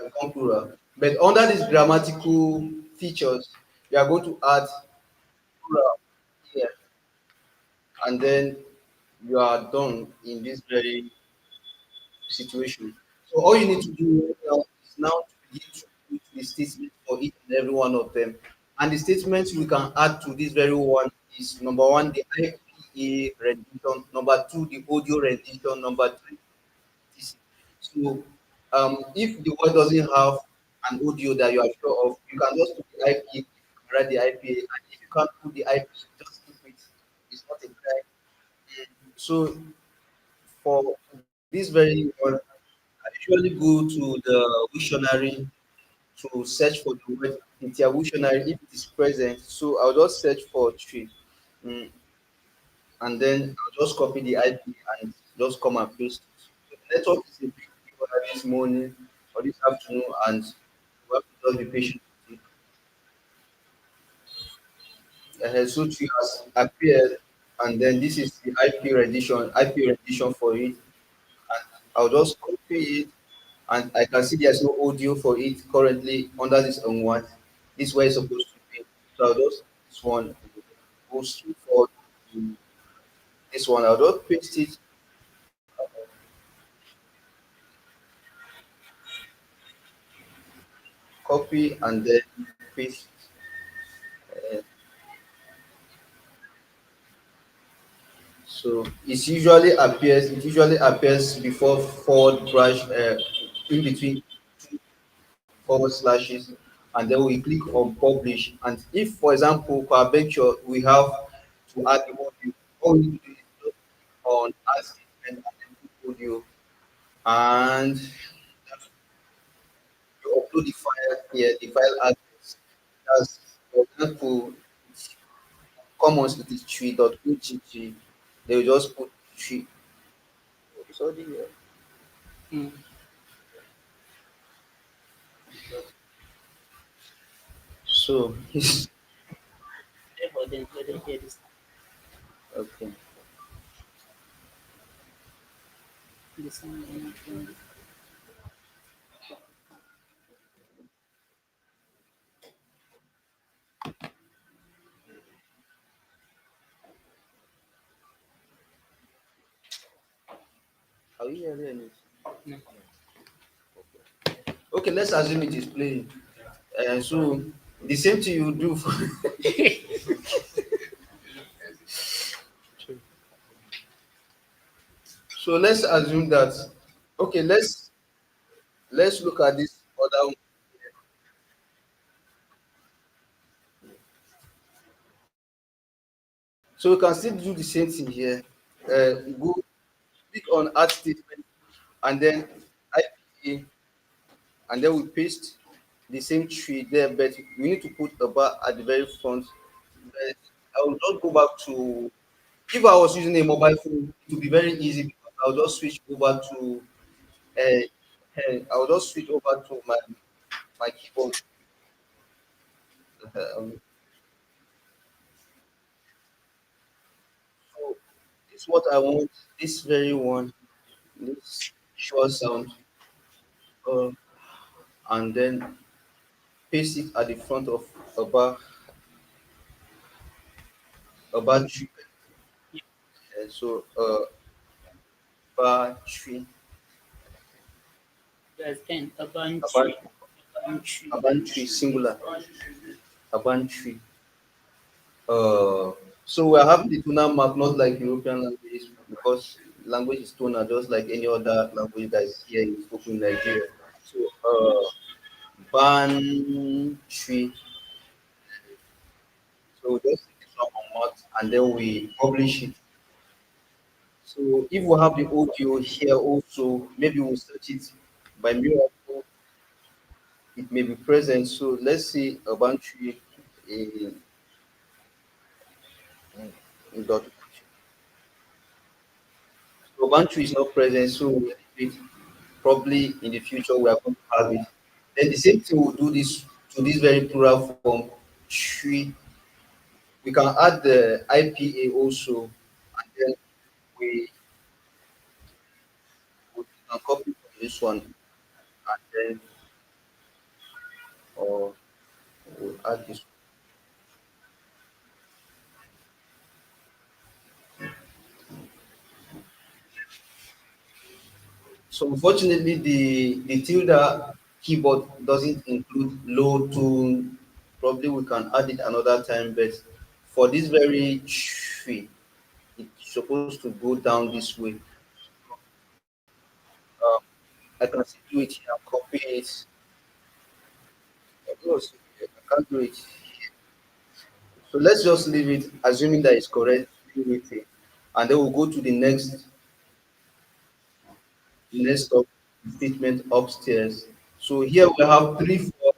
Speaker 2: become plural. But under this grammatical features, you are going to add plural here, and then you are done in this very situation. So all you need to do now is now to begin to put the statement for each and every one of them. And the statements we can add to this very one is number one, the IPA rendition, number two, the audio rendition, number three, etc. So if the word doesn't have an audio that you are sure of, you can just put the IPA, write the IPA, and if you can't put the IPA, just keep it. It's not a crime. So for this very one, I usually go to the dictionary to search for the word in their dictionary if it is present. So I'll just search for tree, mm, and then I'll just copy the IP and just come and paste it. So the network is a big deal this morning or this afternoon, and we have to just be patient with it. So tree has appeared, and then this is the IP rendition for it. And I'll just copy it, and I can see there's no audio for it currently under this one. This is where it's supposed to be. So I'll just this one go straight forward to this one. I'll just paste it, copy, and then paste. Uh, so it usually appears before forward brush in between two forward slashes, and then we click on publish. And if, for example, for adventure, we have to add the audio, all we need to do is just click on add statement and then put audio, and you upload the file here, the file address. As for example, commons it is tree.ogg. They will just put tree. Sorry, yeah. So
Speaker 3: Therefore, then let them hear this.
Speaker 2: okay.
Speaker 3: This one.
Speaker 2: Are we hearing it?
Speaker 3: No.
Speaker 2: Okay, let's assume it is playing. So the same thing you do for so let's assume that okay, let's look at this other one. So we can still do the same thing here. Go click on add statement and then IPA, and then we paste the same tree there, but we need to put a bar at the very front. But I will just go back to if I was using a mobile phone, it would be very easy because I'll just switch over to I'll just switch over to my keyboard. Um, so this is what I want. This very one, this short sound, uh, and then paste it at the front of a bar tree. So bar tree,
Speaker 3: There's then a
Speaker 2: a
Speaker 3: tree,
Speaker 2: bar tree singular, a bar tree. Uh, so we're having the tonal mark, not like European languages, because language is tonal, just like any other language that is here in spoken in Nigeria. So ban tree. So we just take this one on mark and then we publish it. So if we have the audio here also, maybe we'll search it by miracle, it may be present. So let's see urban tree in, in dot. Urban tree is not present, so probably in the future we are going to have it. Then the same thing will do this to this very plural form tree. We can add the IPA also, and then we can copy from this one, and then or We'll add this. So unfortunately, the tilde keyboard doesn't include low tone. Probably we can add it another time, but for this very tree, it's supposed to go down this way. Um, I can still do it here, copy it. Of course, I can't do it. So let's just leave it, assuming that it's correct, leave it here. And then we'll go to the next statement upstairs. So here we have three, four,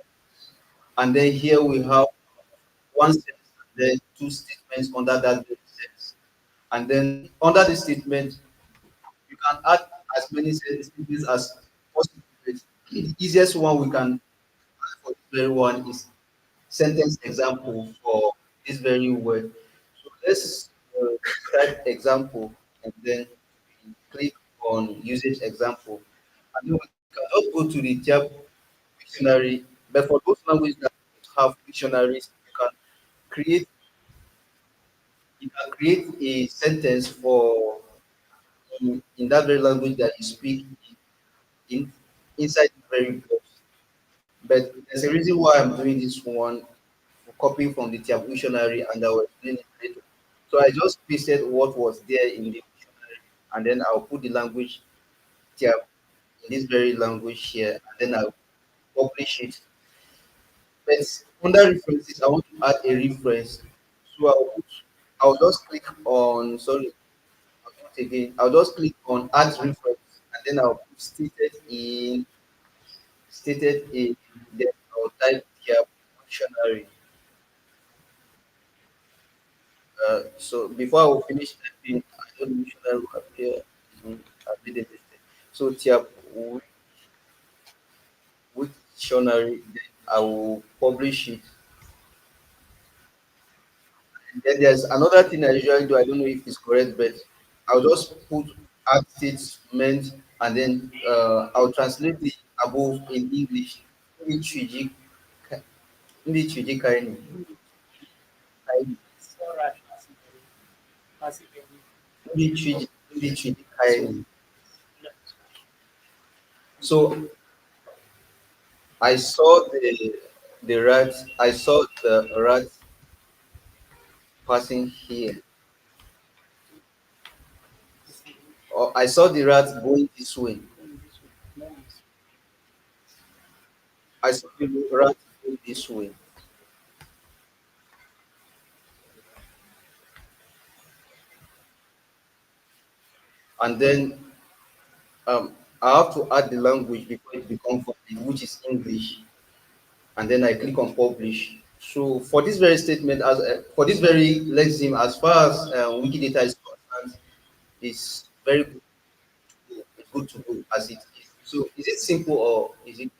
Speaker 2: and then here we have one sentence, and then two statements under that very sentence. And then under the statement, you can add as many statements as possible. The easiest one we can add for this very one is sentence example for this very word. So let's type example and then click on usage example. And then we can just go to the tab dictionary. But for those languages that don't have dictionaries, create you can create a sentence for in that very language that you speak in inside the very box. But there's a reason why I'm doing this one, copying from the Tyap Wiktionary, and I will explain it later. So I just pasted what was there in the dictionary, and then I'll put the language Tyap in this very language here, and then I'll publish it. But under references, I want to add a reference. So I'll just click on, sorry, I'll do it again. I'll just click on add reference, and then I'll put stated in, then I'll type Tyap Wiktionary. So before I will finish typing, I don't know should I will appear. I made a mistake. So Tiap Wiktionary, then I will publish it. And then there's another thing I usually do. I don't know if it's correct, but I'll just put add statement and then I'll translate the above in English. Ndị Chiji ndị Chiji Kaini. Kaini.
Speaker 5: It's all right. Pass it away.
Speaker 2: Ndị Chiji Kaini. So I saw the rat passing here. Or I saw the rat going this way. I saw the rat going this way. And then I have to add the language before it becomes valid, which is English. And then I click on publish. So for this very statement, as for this very lexeme, as far as Wikidata is concerned, it's very good. It's good to go as it is. So is it simple or is it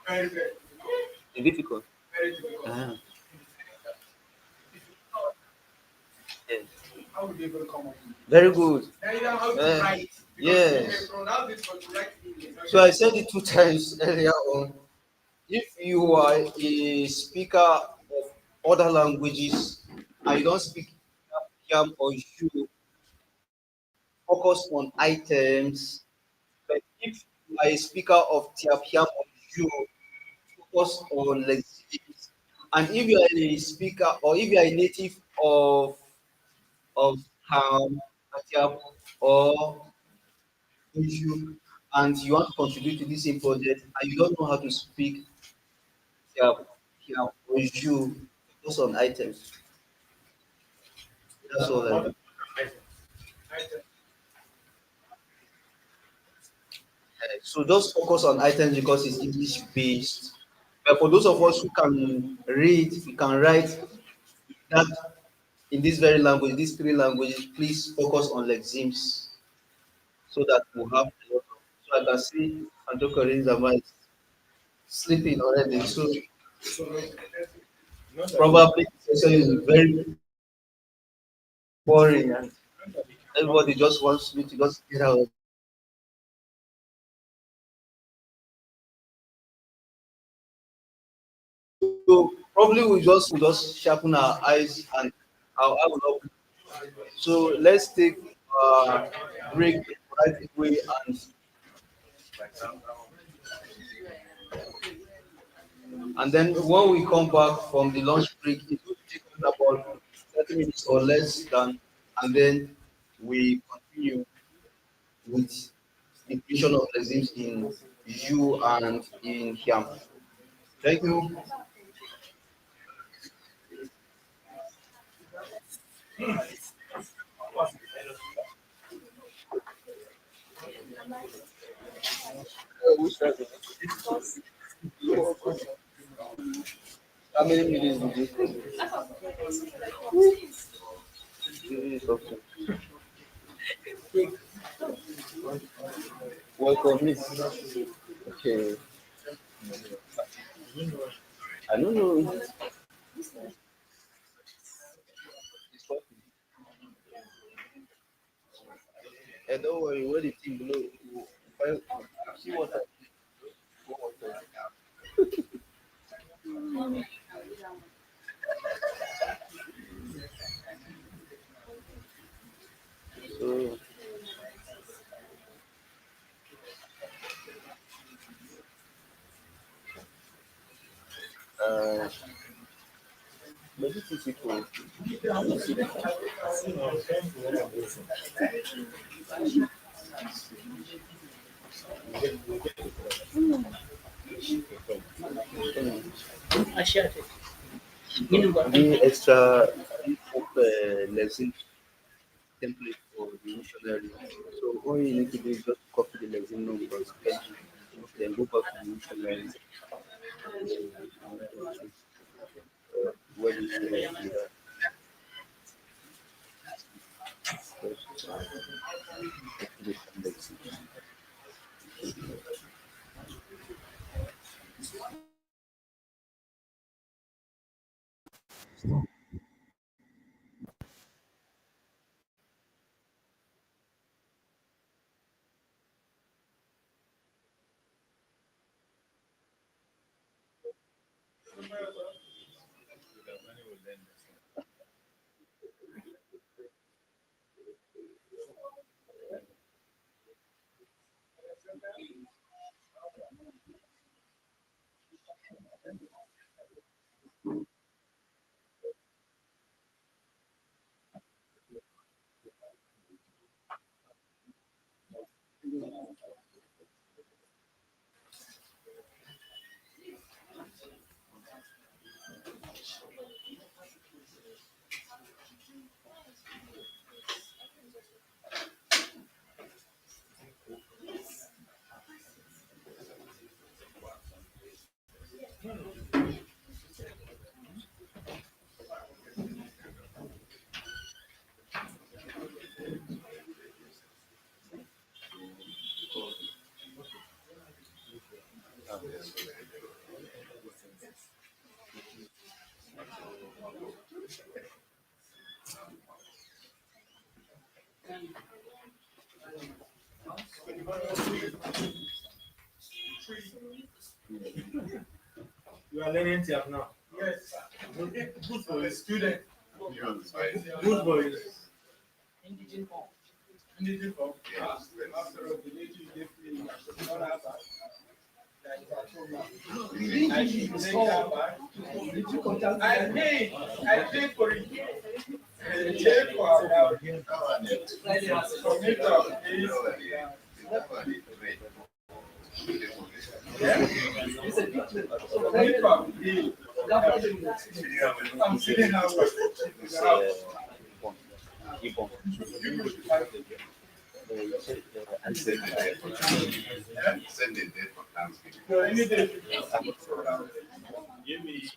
Speaker 1: Very, very,
Speaker 2: difficult?
Speaker 1: very difficult.
Speaker 2: Ah, yes.
Speaker 1: How would you able to come up with it?
Speaker 2: Very good.
Speaker 1: Now you know how to
Speaker 2: Uh,
Speaker 1: write.
Speaker 2: yes.
Speaker 1: From now this one to write English.
Speaker 2: So I said it two times earlier on. If you are a speaker of other languages and you don't speak Yam or you focus on items, but if you are a speaker of Tiapiam or you focus on lexics, and if you are a speaker or if you are a native of Ham, Tiap, or you and you want to contribute to this same project and you don't know how to speak Tiap or you focus on items. That's all I do. So just focus on items because it's English based. But for those of us who can read, we can write that in this very language, these three languages, please focus on lexemes so that we'll have a lot of. So I can see Anto Zama is sleeping already. So probably the session is very boring and everybody just wants me to just get out So probably we just sharpen our eyes and our eye will not. So let's take break right away, and then when we come back from the lunch break, it will take us about 30 minutes or less than, and then we continue with the creation of resumes in U and in HIAM. Thank you. How many minutes did you okay. Welcome, miss. Okay. I don't know. It's what don't worry, when the team below, find, see what I so uh but this is it for the extra lesson template for the missionary. So all you need to do is just copy the lesson numbers, then go back to the missionary. When you do that, just the lesson.
Speaker 7: You are learning Tyap now. Yes. Good for a student. Good for you. Indigenous form. After all, the native gave me not have that. I should take that back. I paid for it. I paid for about for me to I'm sitting now.
Speaker 8: Send it there for Thanksgiving.
Speaker 7: So anything.
Speaker 8: Give me.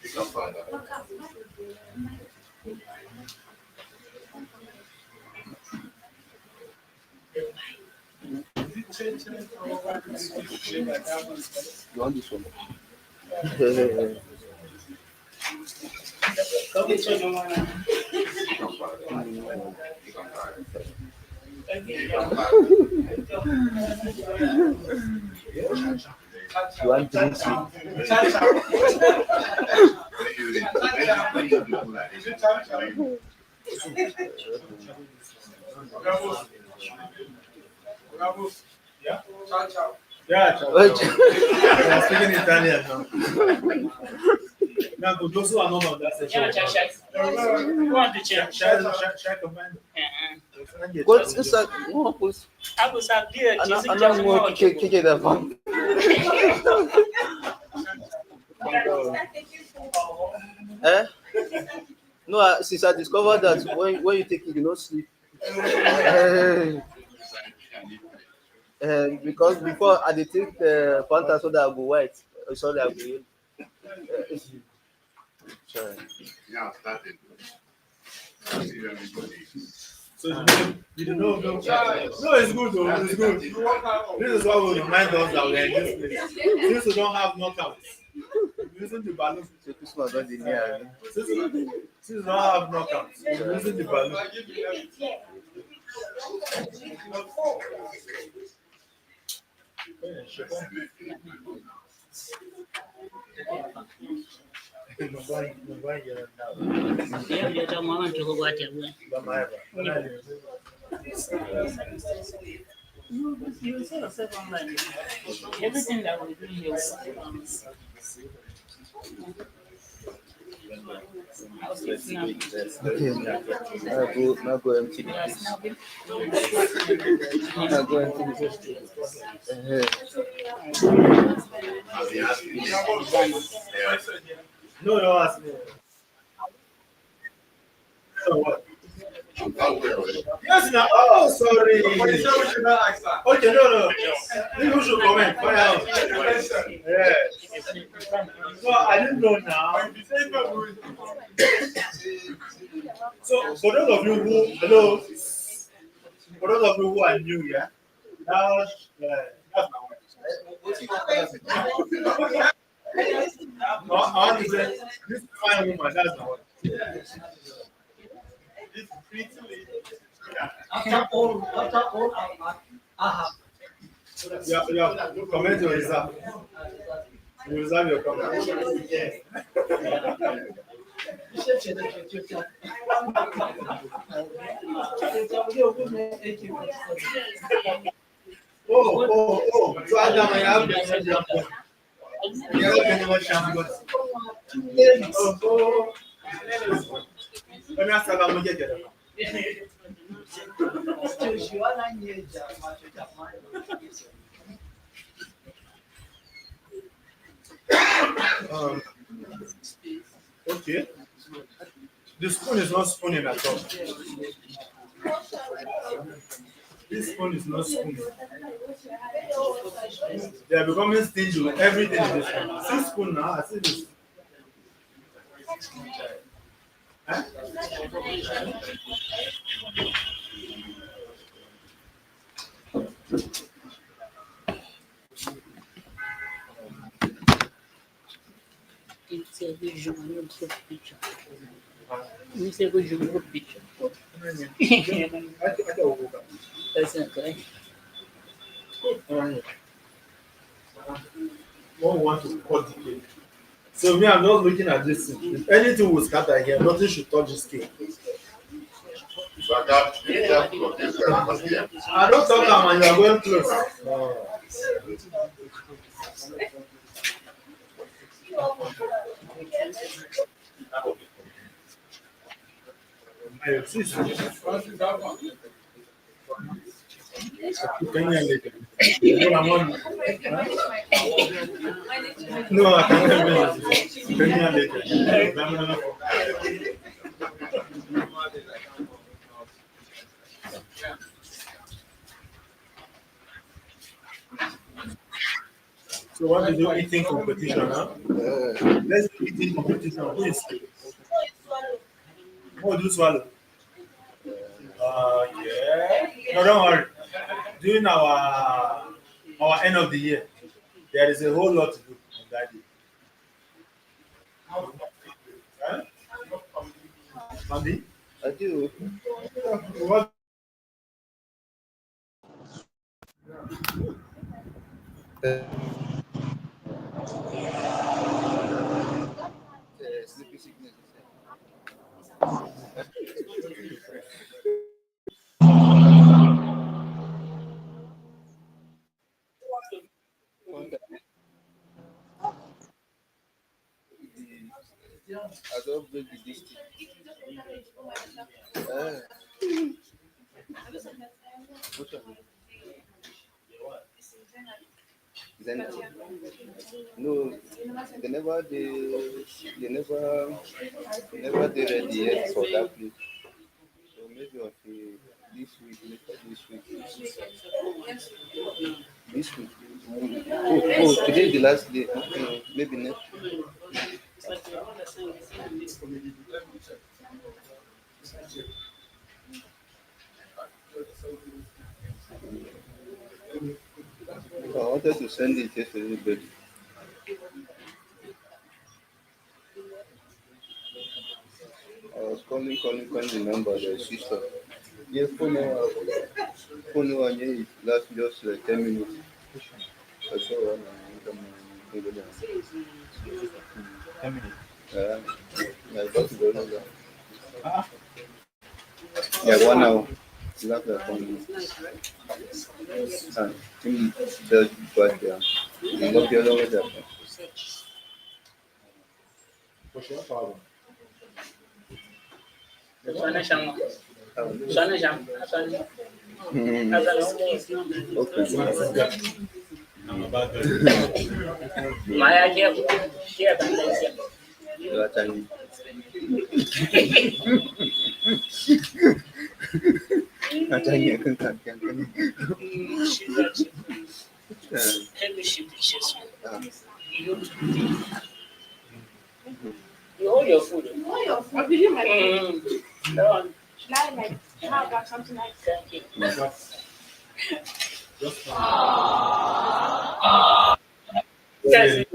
Speaker 8: Become father.
Speaker 2: You want this one? You want drinks?
Speaker 7: Yeah? Yeah, ciao.
Speaker 2: What?
Speaker 7: I'm speaking Italian now. Now, for those who are not on that session, shall I command?
Speaker 2: What's inside? What was? Another more kick that one. Eh? No, since I discovered that when you take it, you don't sleep. And because before I did take Fanta so that I go white, sorry, I go yellow. Sorry.
Speaker 8: Yeah, started. See everybody.
Speaker 7: So you don't know. No, it's good though. It's good. This is what will remind us that we are in this place. Since we don't have knockouts, using the balloon.
Speaker 2: So Christmas not the near.
Speaker 7: Since we don't have knockouts, using the balloon.
Speaker 9: Everything that we do here is
Speaker 2: Okay. Now go empty the place. Now go empty the place.
Speaker 7: No, don't ask me. So what? Yes, now. Oh, sorry. Okay, no. Maybe we should comment. Fire out. Yeah. So I didn't know now. So for those of you who for those of you who are new, yeah, now that's my wife. I want to say this fine woman, that's my wife.
Speaker 5: After all, I have.
Speaker 7: Yeah, comment your reserve. You reserve your comment. Oh. So I have the okay. The spoon is not spooning at all. This spoon is not spooning. They are becoming stingy with everything in this one. See spoon now, I see this. Huh?
Speaker 9: it's a visual picture. It's a visual picture. That's not correct.
Speaker 7: One want to cut the cake. So me, I'm not looking at this thing. If anything will scatter here, nothing should touch this cake.
Speaker 8: So that
Speaker 7: I don't talk am and you are going close. No, I can't. So what is your eating competition, huh? Let's do eating competition, please. What do you swallow? Yeah. No, don't worry. During our end of the year, there is a whole lot to do on that day. Huh? Monday?
Speaker 2: I do.
Speaker 7: What?
Speaker 2: Sleepy sickness. I don't break the distance. Which one? Then no, they never did ready yet for that place. So maybe okay, this week, later this week. Oh, today is the last day. Okay, maybe next. I wanted to send it yesterday, but I was calling the number, the sister. Yeah, phone one, yeah, it lasts just like 10 minutes. I saw one. Uh, I got to go over. Yeah, 1 hour. It's not like 1 hour. And him just got there. You got the other way there.
Speaker 9: You hold your food. Hold your food. I'll give you my food. That one. Like, how about something like that? Yes.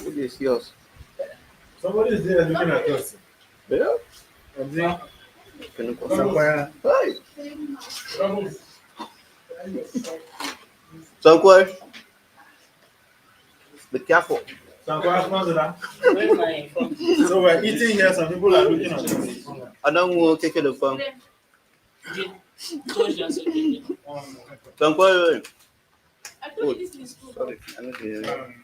Speaker 2: What is yours?
Speaker 7: Somebody is there looking at us.
Speaker 2: Yeah.
Speaker 7: And then,
Speaker 2: Can you call somewhere? Hi. Somewhere. Be careful.
Speaker 7: so we're eating here, some people are looking at us.
Speaker 2: I don't want to take the phone. Somewhere.
Speaker 6: I told you this is school.
Speaker 2: Sorry, I'm not here.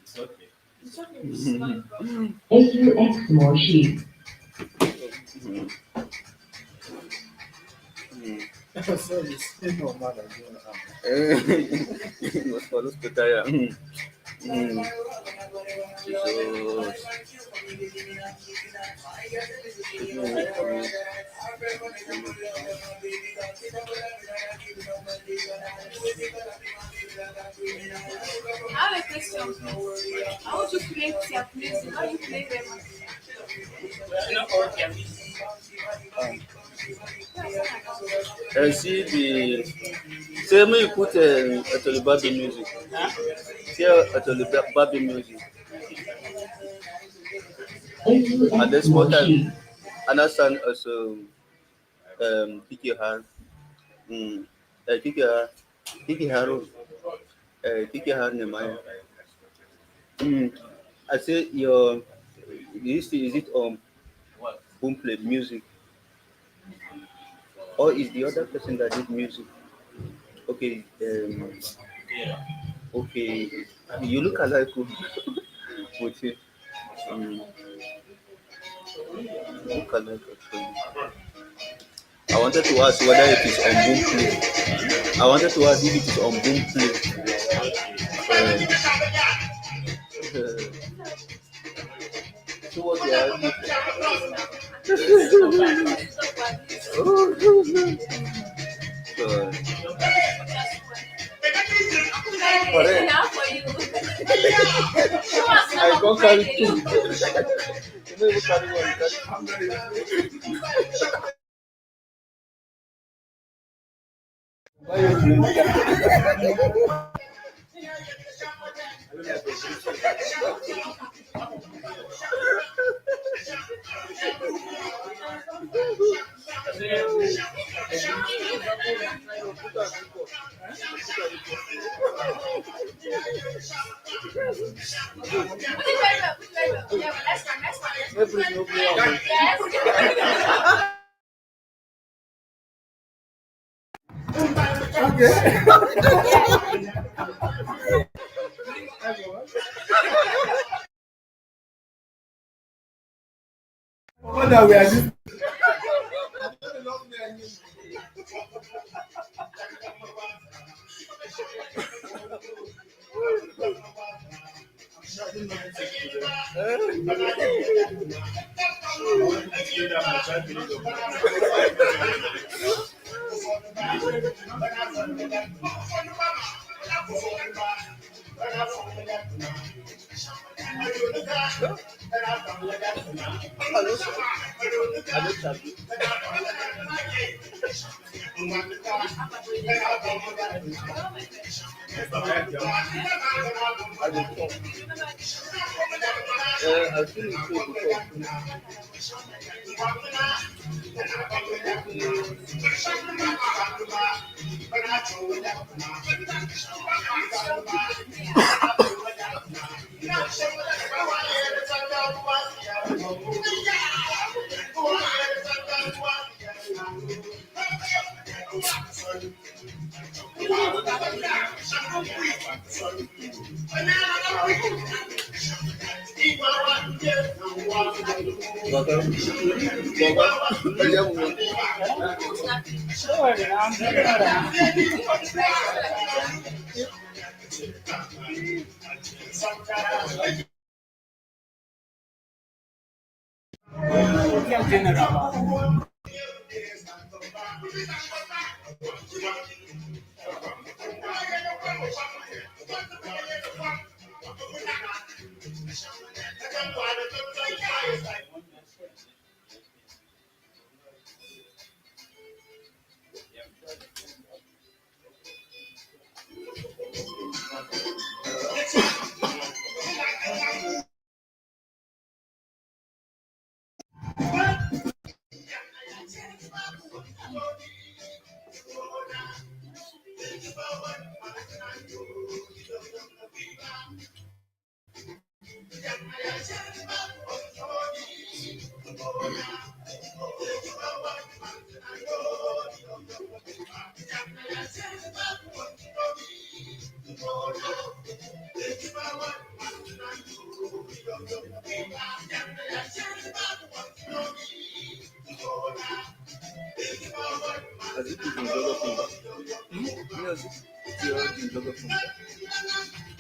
Speaker 7: It's okay.
Speaker 6: It's okay. This is not a problem.
Speaker 4: AUX more sheep.
Speaker 7: So you see no matter.
Speaker 2: Was for this petaya. Jesus.
Speaker 6: I have a question, please. I want to play Tyap music. How you play them?
Speaker 2: And see the same you put a Tolibabi music. Here a Tolibabi music. And this
Speaker 4: AUX more
Speaker 2: more time,
Speaker 4: sheep.
Speaker 2: understand also Kiki Har, Kiki Haru, Kiki Har Nemaya. I say your is it boom play music or is the other person that did music? Okay, okay, you look alike with it. Look alike actually. I wanted to ask whether it is on boom play. I wanted to ask if it is on boom play. So what you are asking for? Correct. I don't carry two. You know you carry one.
Speaker 1: What that we are just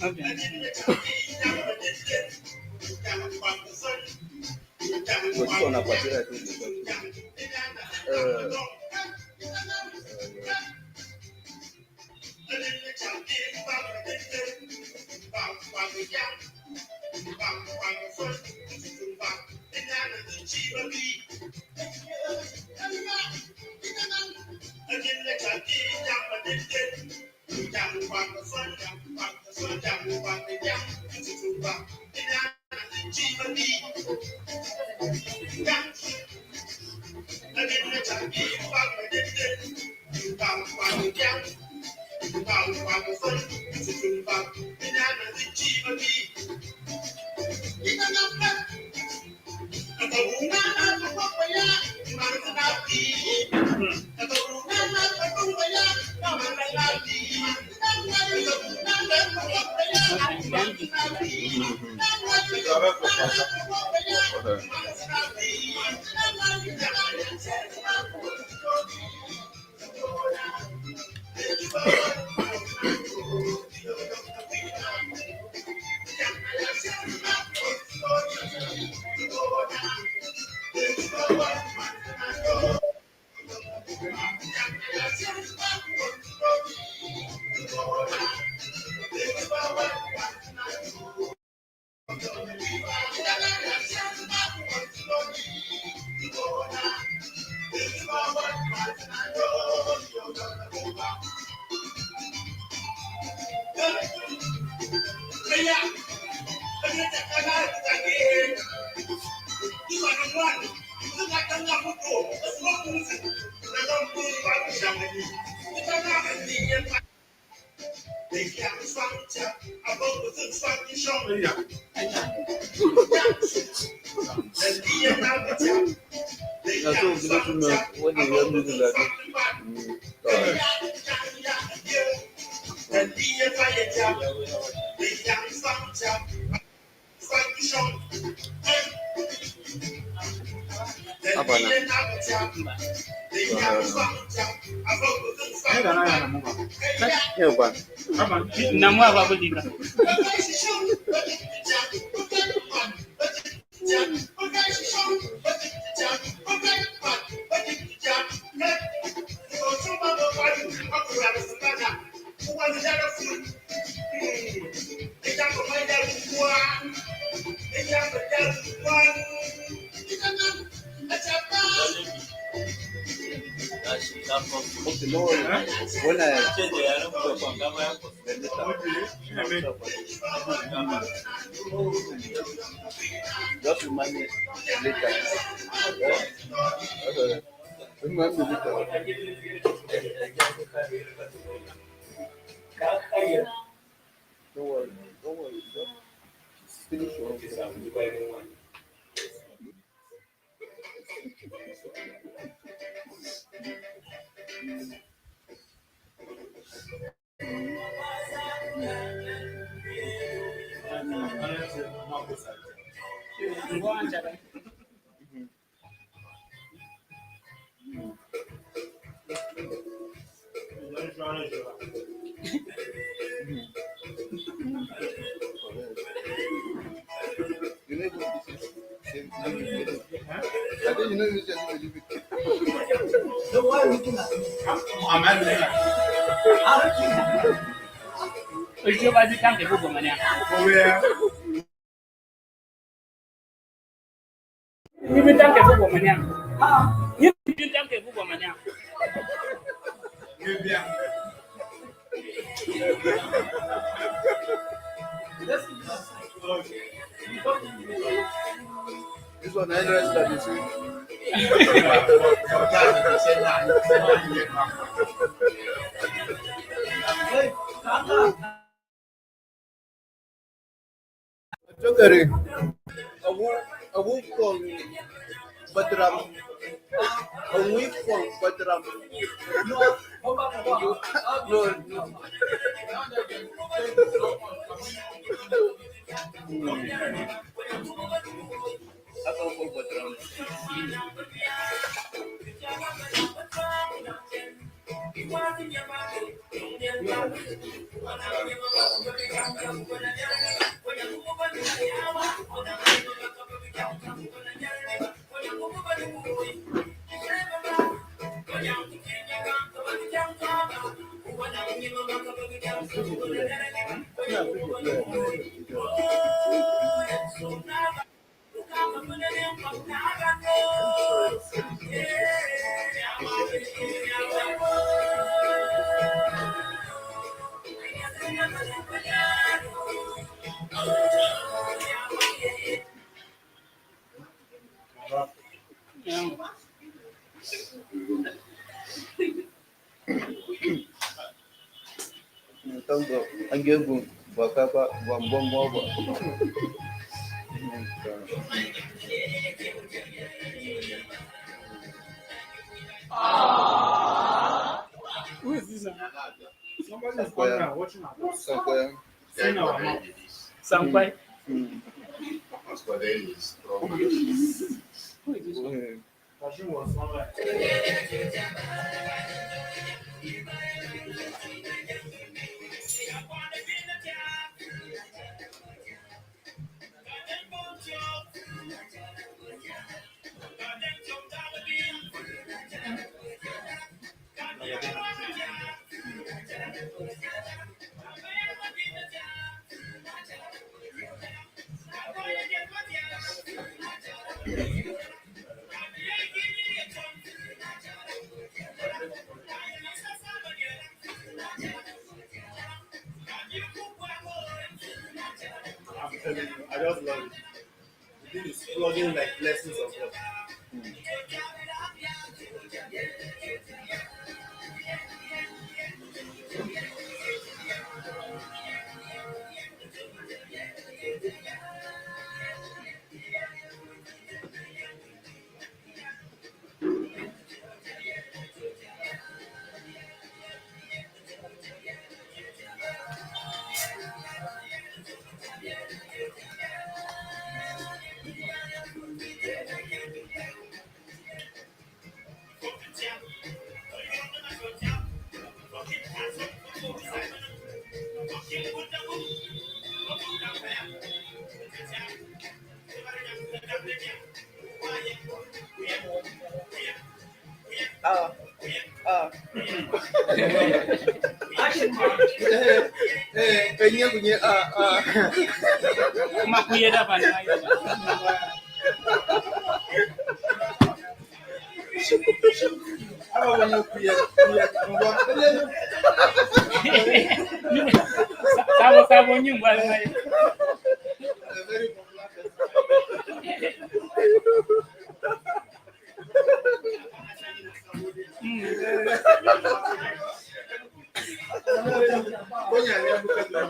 Speaker 2: I think it's before. When you hear music like this,
Speaker 9: Namu apa begitu?
Speaker 2: okay, no worry. When I just remind me later. Okay. Remind me later. Don't worry. Don't worry. Just finish your own. You know this is same. I think you know this is a little bit.
Speaker 9: Ojo ba di kan ke bugo mania. Ni bi tan ke bugo mania. Ni bi tan ke bugo mania.
Speaker 2: This one I know that you see. Jokeri, a week from Batram, a week from Batram. No. That's all for Batram. Tango, angegu, bakapa, wambombo.
Speaker 9: Who is this?
Speaker 7: Somebody is calling and watching our house.
Speaker 9: Sampai.
Speaker 7: Kashim was online. telling you, I just love it. The thing is plugging like lessons of God.
Speaker 2: Ah, ah.
Speaker 5: Action mark.
Speaker 2: Penye punya
Speaker 9: Makuya dapat na ngayon.
Speaker 7: Apa punya kuya
Speaker 9: Sabo-sabo yung bala ngayon.
Speaker 2: very popular
Speaker 7: punya dia bukan dulu.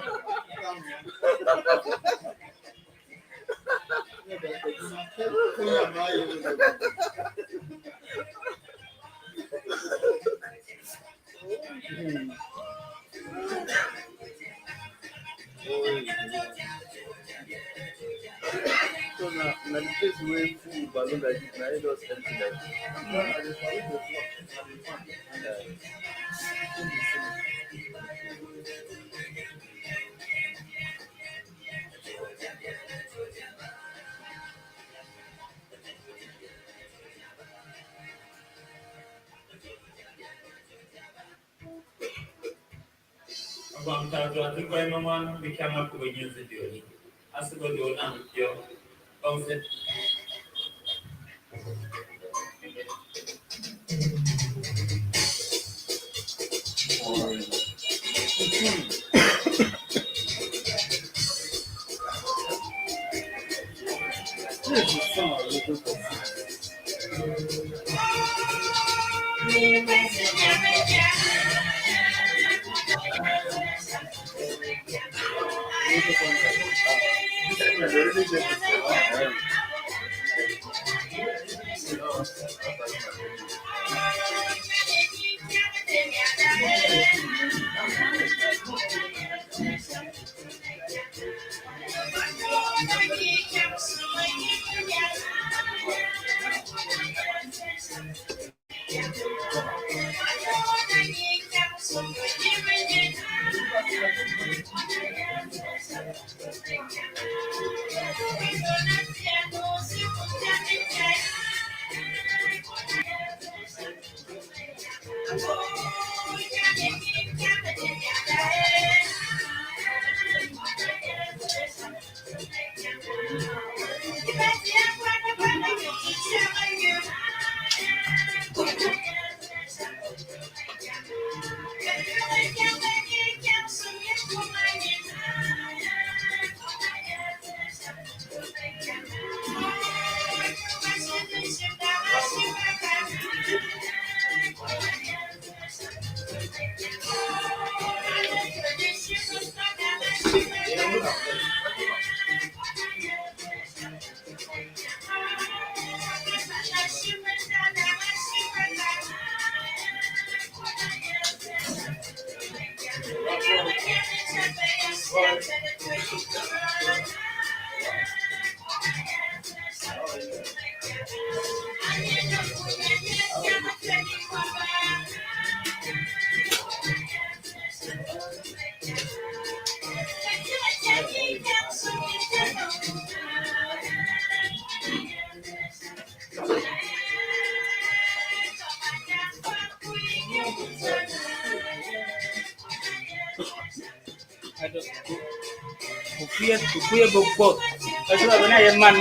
Speaker 7: Punya bayi.
Speaker 2: So now, the place where full balloon like this, now it just empty like this.
Speaker 3: Abang tahu tu kau memang bikin aku begini sendiri. Asal kau dia nak dia, kau set.
Speaker 9: Kuya bukbok. Kasi wala na yan man.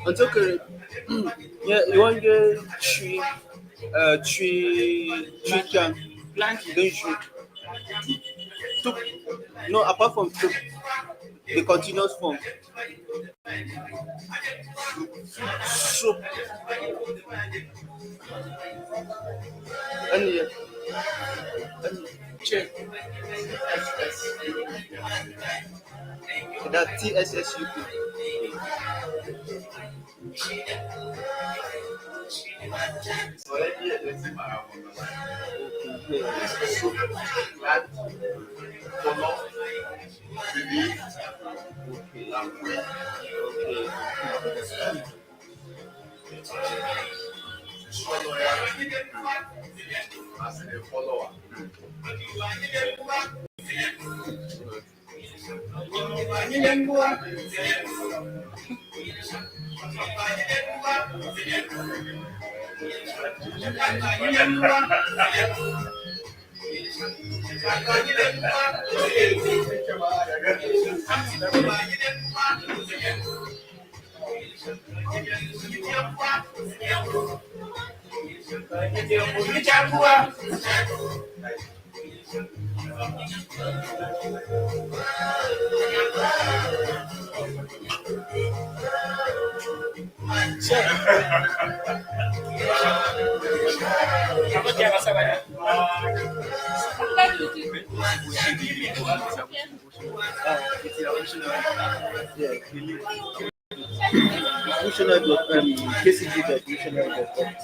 Speaker 2: It's okay. Yeah, you want the tree can plant. Don't you? Took, no, apart from took, The continuous form.
Speaker 7: Soup.
Speaker 2: And
Speaker 7: Check.
Speaker 2: that TSSUP.
Speaker 8: As a follower.
Speaker 2: KCG.missionary.com.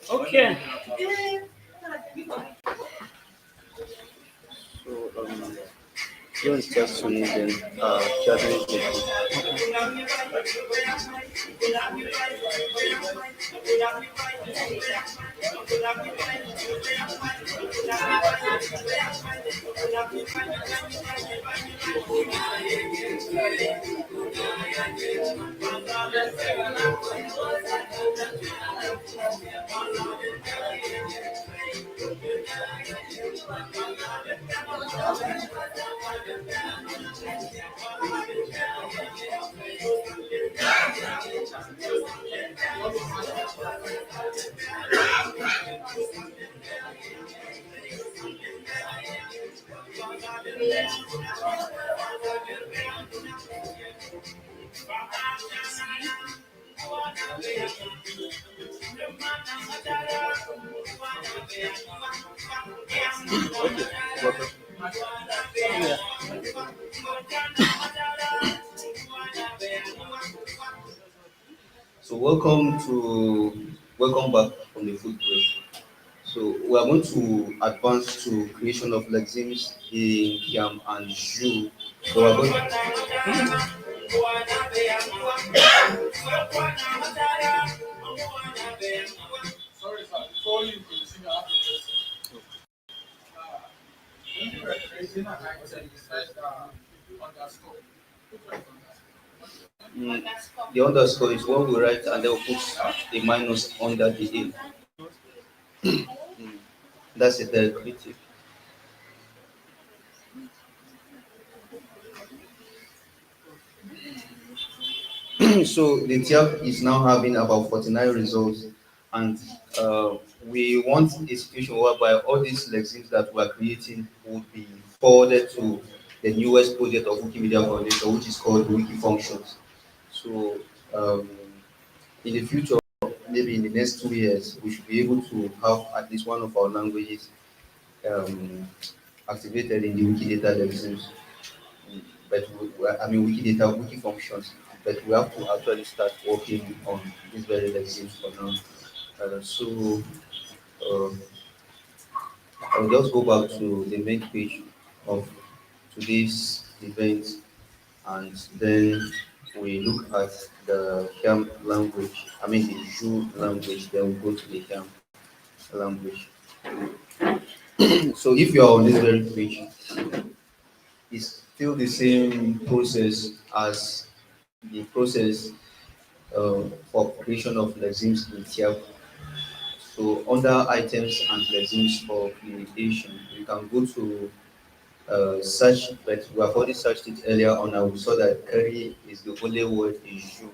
Speaker 9: Okay.
Speaker 2: So, don't just to move in, gathering people. So welcome back from the food break. So we are going to advance to creation of legumes in yam and jus. So we are going
Speaker 1: Sorry, sir. Before you continue, I have to just when you were creating an item, you said underscore.
Speaker 2: the underscore is what we write and then we put a minus under the A. That's a derivative. So the Tyap is now having about 49 results, and we want a situation whereby all these lexemes that we are creating would be forwarded to the newest project of Wikimedia Foundation, which is called Wiki Functions. So um, in the future, maybe in the next 2 years, we should be able to have at least one of our languages um, activated in the Wikidata lexemes. But I mean Wikidata, Wiki Functions, but we have to actually start working on these very lexemes for now. So um, I'll just go back to the main page of today's event, and then we look at the Ham language, I mean the Zhu language, then we go to the Ham language. So if you are on this very page, it's still the same process as the process for creation of lexemes in TIAP. So under items and lexemes for creation, you can go to search, but we have already searched it earlier on, and we saw that curry is the only word issue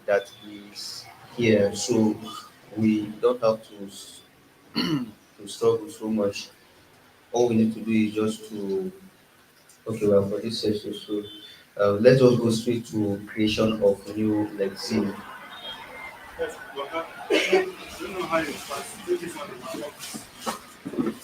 Speaker 2: that is here. So we don't have to struggle so much. All we need to do is just to, okay, well, for this session, so let's just go straight to creation of new lexeme.
Speaker 7: Yes, but I don't know how you start. Do this on the laptop.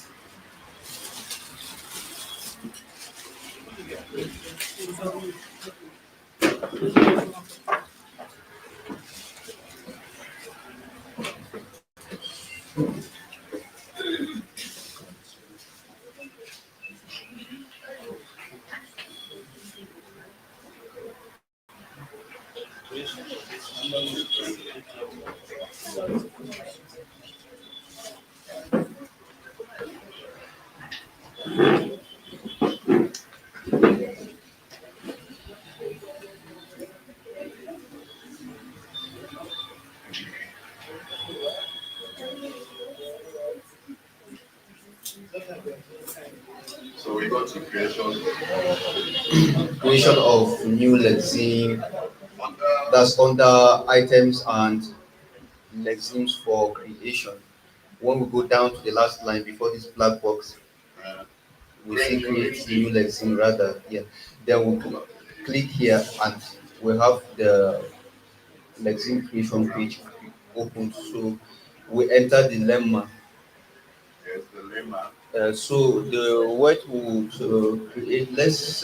Speaker 8: So we got to creation
Speaker 2: Creation of new lexeme,
Speaker 8: under
Speaker 2: that's under items and lexemes for creation. When we go down to the last line before this black box,
Speaker 8: uh,
Speaker 2: we see create new lexeme rather. Yeah. Then we click here and we have the lexeme creation page open. So we enter the lemma.
Speaker 8: yes, the lemma.
Speaker 2: So the word will create, let's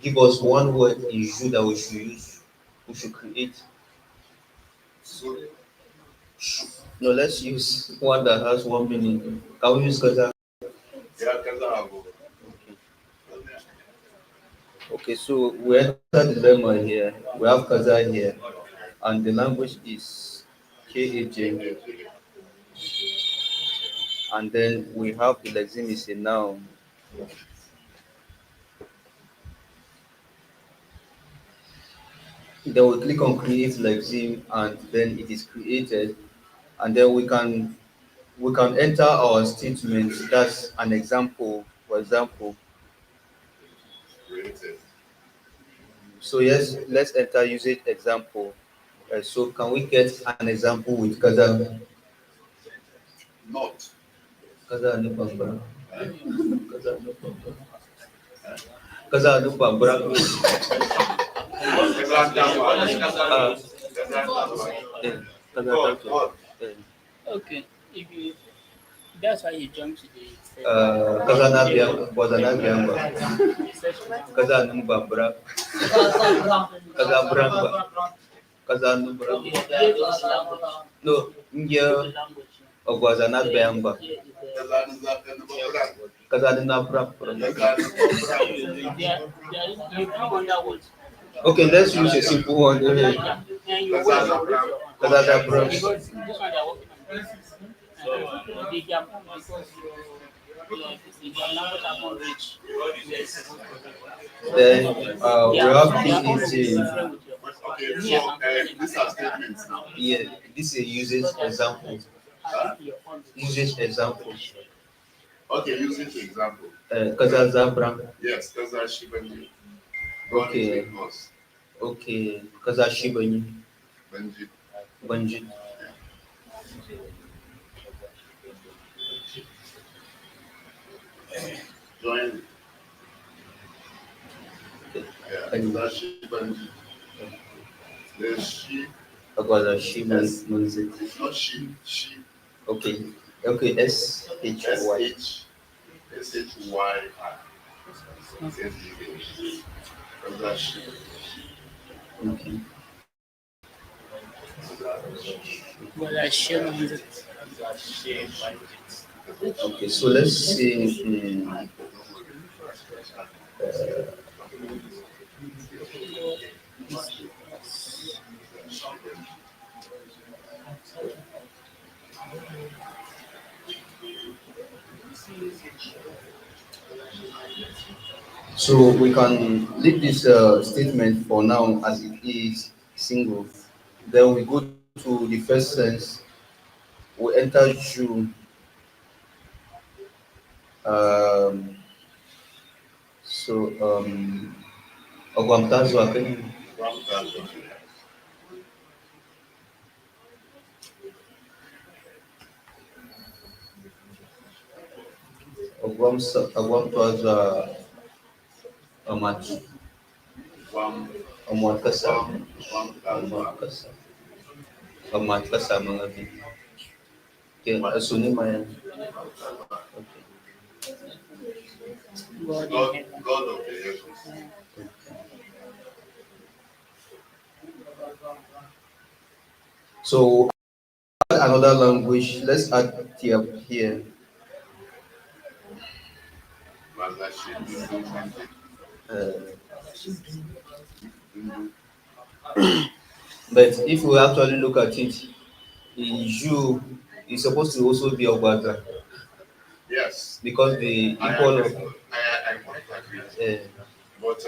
Speaker 2: give us one word in Ju that we should use, we should create.
Speaker 8: So
Speaker 2: No, let's use one that has one meaning. Can we use Kaza?
Speaker 8: yeah, Kaza.
Speaker 2: Okay, so we enter the lemma here. We have Kaza here, and the language is KAJ, and then we have the lexeme is a noun. Then we click on create lexeme, and then it is created, and then we can enter our statement. That's an example, for example.
Speaker 8: Created.
Speaker 2: So yes, let's enter usage example. So can we get an example with Kaza?
Speaker 8: Not.
Speaker 2: Kaza no pambra.
Speaker 8: Uh,
Speaker 2: Kaza no pambra. Kaza no pambra.
Speaker 8: Kaza Dama.
Speaker 2: Ah,
Speaker 8: Kaza Dama.
Speaker 2: eh, Kaza
Speaker 8: God,
Speaker 2: Dama.
Speaker 8: God.
Speaker 2: Eh,
Speaker 9: Okay, if you that's why you jump to the
Speaker 2: Kaza na biang, Kaza na biang ba?
Speaker 9: search
Speaker 2: Kaza no pambra. Kaza bramba. Kaza no bramba. No,
Speaker 9: the
Speaker 2: ngia
Speaker 9: language.
Speaker 2: ogwaza na biang ba.
Speaker 9: Here is
Speaker 8: Kaza Dama.
Speaker 2: Kaza na bramba.
Speaker 9: you bring on that word.
Speaker 2: Okay, let's use a simple one.
Speaker 9: Yeah, and you wait for it.
Speaker 2: Kaza na bramba.
Speaker 9: Because this one they are working on this. The jam because the language are more rich.
Speaker 2: Then we have
Speaker 9: They are almost
Speaker 2: PET.
Speaker 9: different with your
Speaker 8: Okay, so these are statements now.
Speaker 2: Yeah, this is a usage example. Usage example.
Speaker 8: Okay, usage example.
Speaker 2: Kaza Zabra.
Speaker 8: Yes, Kaza Shibani.
Speaker 2: Okay.
Speaker 8: Us.
Speaker 2: Okay, Kazashi Banyi.
Speaker 8: Benji.
Speaker 2: Banji.
Speaker 8: Join. Yeah, Kazashi Benji. There's she.
Speaker 2: Kazashi Munzi.
Speaker 8: It's not she. She.
Speaker 2: Okay. Okay, SHY.
Speaker 8: SHY. Kazashi.
Speaker 2: Okay.
Speaker 9: Well, assume
Speaker 2: Okay, so let's see. So we can leave this statement for now as it is single. Then we go to the first sense. We enter June. Um, so Ogwamtazo Aken, Ogwamtazo Amat Amatkasa Amatkasa Amatkasa mga bin. Kaya asuni maya. Okay.
Speaker 9: God in
Speaker 8: God,
Speaker 9: heaven.
Speaker 8: God of the heavens.
Speaker 2: So another language. Let's add Tyap here.
Speaker 8: Kazashi.
Speaker 2: Uh, but if we actually look at it, in you is supposed to also be Ogbaza
Speaker 8: Yes.
Speaker 2: because the
Speaker 8: I
Speaker 2: equal
Speaker 8: agree.
Speaker 2: of
Speaker 8: I quite agree.
Speaker 2: uh,
Speaker 8: But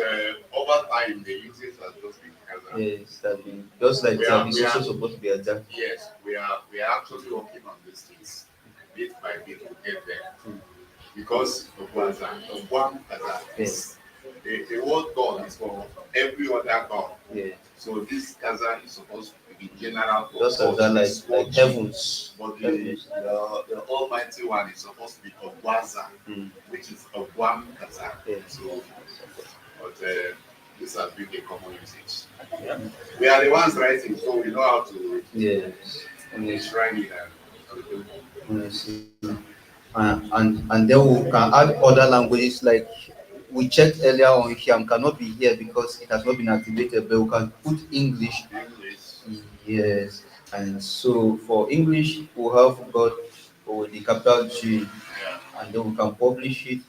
Speaker 8: over time, the usage has just been Kaza.
Speaker 2: yes, that been just like
Speaker 8: We
Speaker 2: Tyap
Speaker 8: are,
Speaker 2: is
Speaker 8: we
Speaker 2: also
Speaker 8: are,
Speaker 2: supposed to be Aja.
Speaker 8: yes, we are actually working on these things. Bit by bit, we'll get there. Because of one Kaza
Speaker 2: Yes,
Speaker 8: the word God is for every other God.
Speaker 2: yeah.
Speaker 8: So this Kaza is supposed to be general for
Speaker 2: Just
Speaker 8: all
Speaker 2: as that
Speaker 8: these
Speaker 2: like
Speaker 8: words.
Speaker 2: heavens.
Speaker 8: But
Speaker 2: Heavens.
Speaker 8: the Almighty One is supposed to be Ogwaza,
Speaker 2: Mm.
Speaker 8: which is Ogwam Kaza.
Speaker 2: Yeah.
Speaker 8: So, but this has been a common usage. Yeah. We are the ones writing, so we know how to
Speaker 2: Yes.
Speaker 8: enshrine it and
Speaker 2: Honestly. And then we can add other languages like we checked earlier on here cannot be here because it has not been activated, but we can put English.
Speaker 8: English.
Speaker 2: Yes. And so for English, we have got the capital G,
Speaker 8: Yeah.
Speaker 2: and then we can publish it.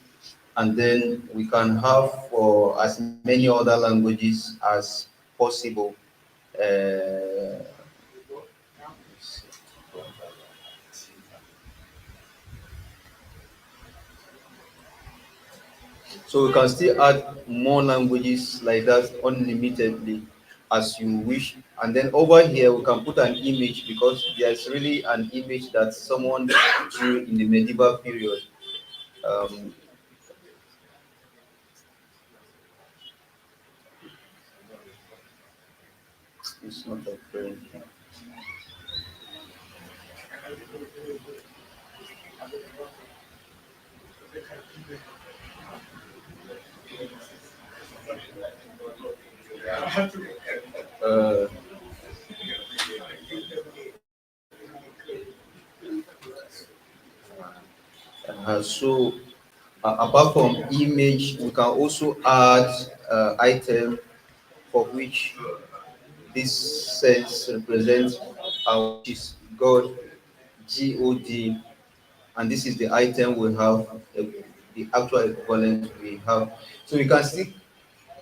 Speaker 2: And then we can have for as many other languages as possible. Uh, So we can still add more languages like that unlimitedly as you wish. And then over here we can put an image because there's really an image that someone drew in the medieval period. Um, it's not a friend. Uh, so apart from image, we can also add item for which this sense represents which is God, God, and this is the item we have, the actual equivalent we have. So you can still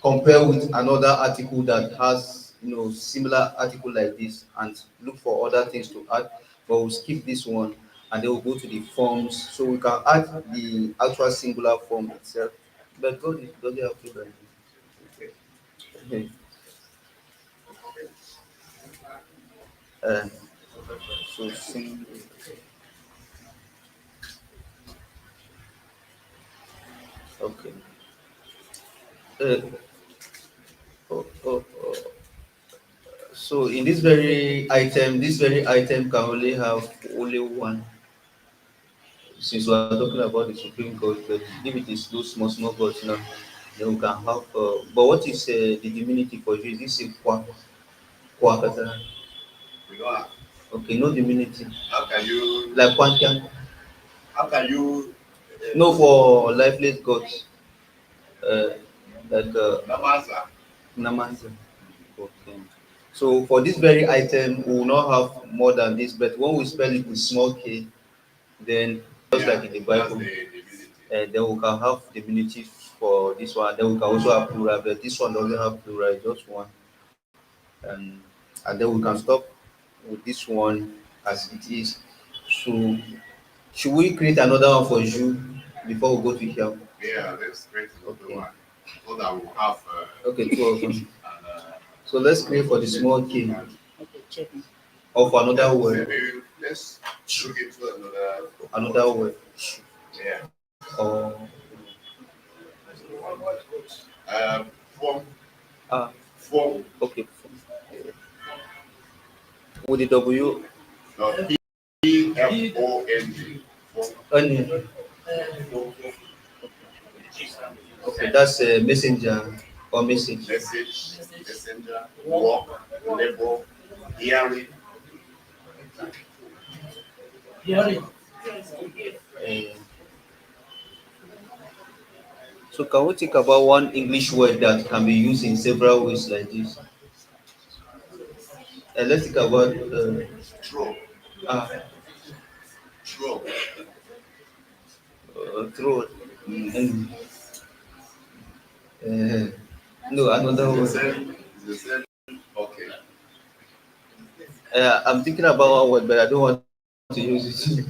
Speaker 2: compare with another article that has similar article like this and look for other things to add, but we'll skip this one and then we'll go to the forms so we can add the actual singular form itself. But God is doesn't have to like okay. uh, so okay. uh, oh, oh, oh. So in this very item can only have only one. Since we are talking about the Supreme Court, but if it is those small gods now, then we can have. But what is the divinity for you? Is this a kwa kata?
Speaker 8: We don't have.
Speaker 2: Okay, no divinity.
Speaker 8: How can you?
Speaker 2: Like Kwantian.
Speaker 8: How can you?
Speaker 2: No, for lifeless gods. Uh, like
Speaker 8: Namasa.
Speaker 2: Namanza. Okay. So for this very item, we will not have more than this, but when we spell it with small k, then just like in the
Speaker 8: That's
Speaker 2: Bible,
Speaker 8: the divinity.
Speaker 2: then we can have diminutive for this one. Then we can also have plural, but this one doesn't have plural, it's just one. And and then we can stop with this one as it is. So should we create another one for you before we go to here?
Speaker 8: Yeah, let's create another
Speaker 2: Okay.
Speaker 8: one so that we'll have
Speaker 2: Okay, two of them.
Speaker 8: and,
Speaker 2: So let's create for the small k
Speaker 9: Okay, check.
Speaker 2: of another word.
Speaker 8: maybe let's look into
Speaker 2: Another word.
Speaker 8: yeah.
Speaker 2: Or
Speaker 8: Form
Speaker 2: ah
Speaker 8: form
Speaker 2: okay. With the W
Speaker 8: no PFONG form
Speaker 2: onion. Okay, that's a messenger or message.
Speaker 8: message messenger work labor hearing
Speaker 5: Hearing.
Speaker 2: Uh, so can we think about one English word that can be used in several ways like this? Let's think about
Speaker 8: throw
Speaker 2: ah
Speaker 8: throw.
Speaker 2: throat. And, uh, no, another
Speaker 8: It's the
Speaker 2: word.
Speaker 8: same it's the same okay.
Speaker 2: I'm thinking about one word, but I don't want to use it.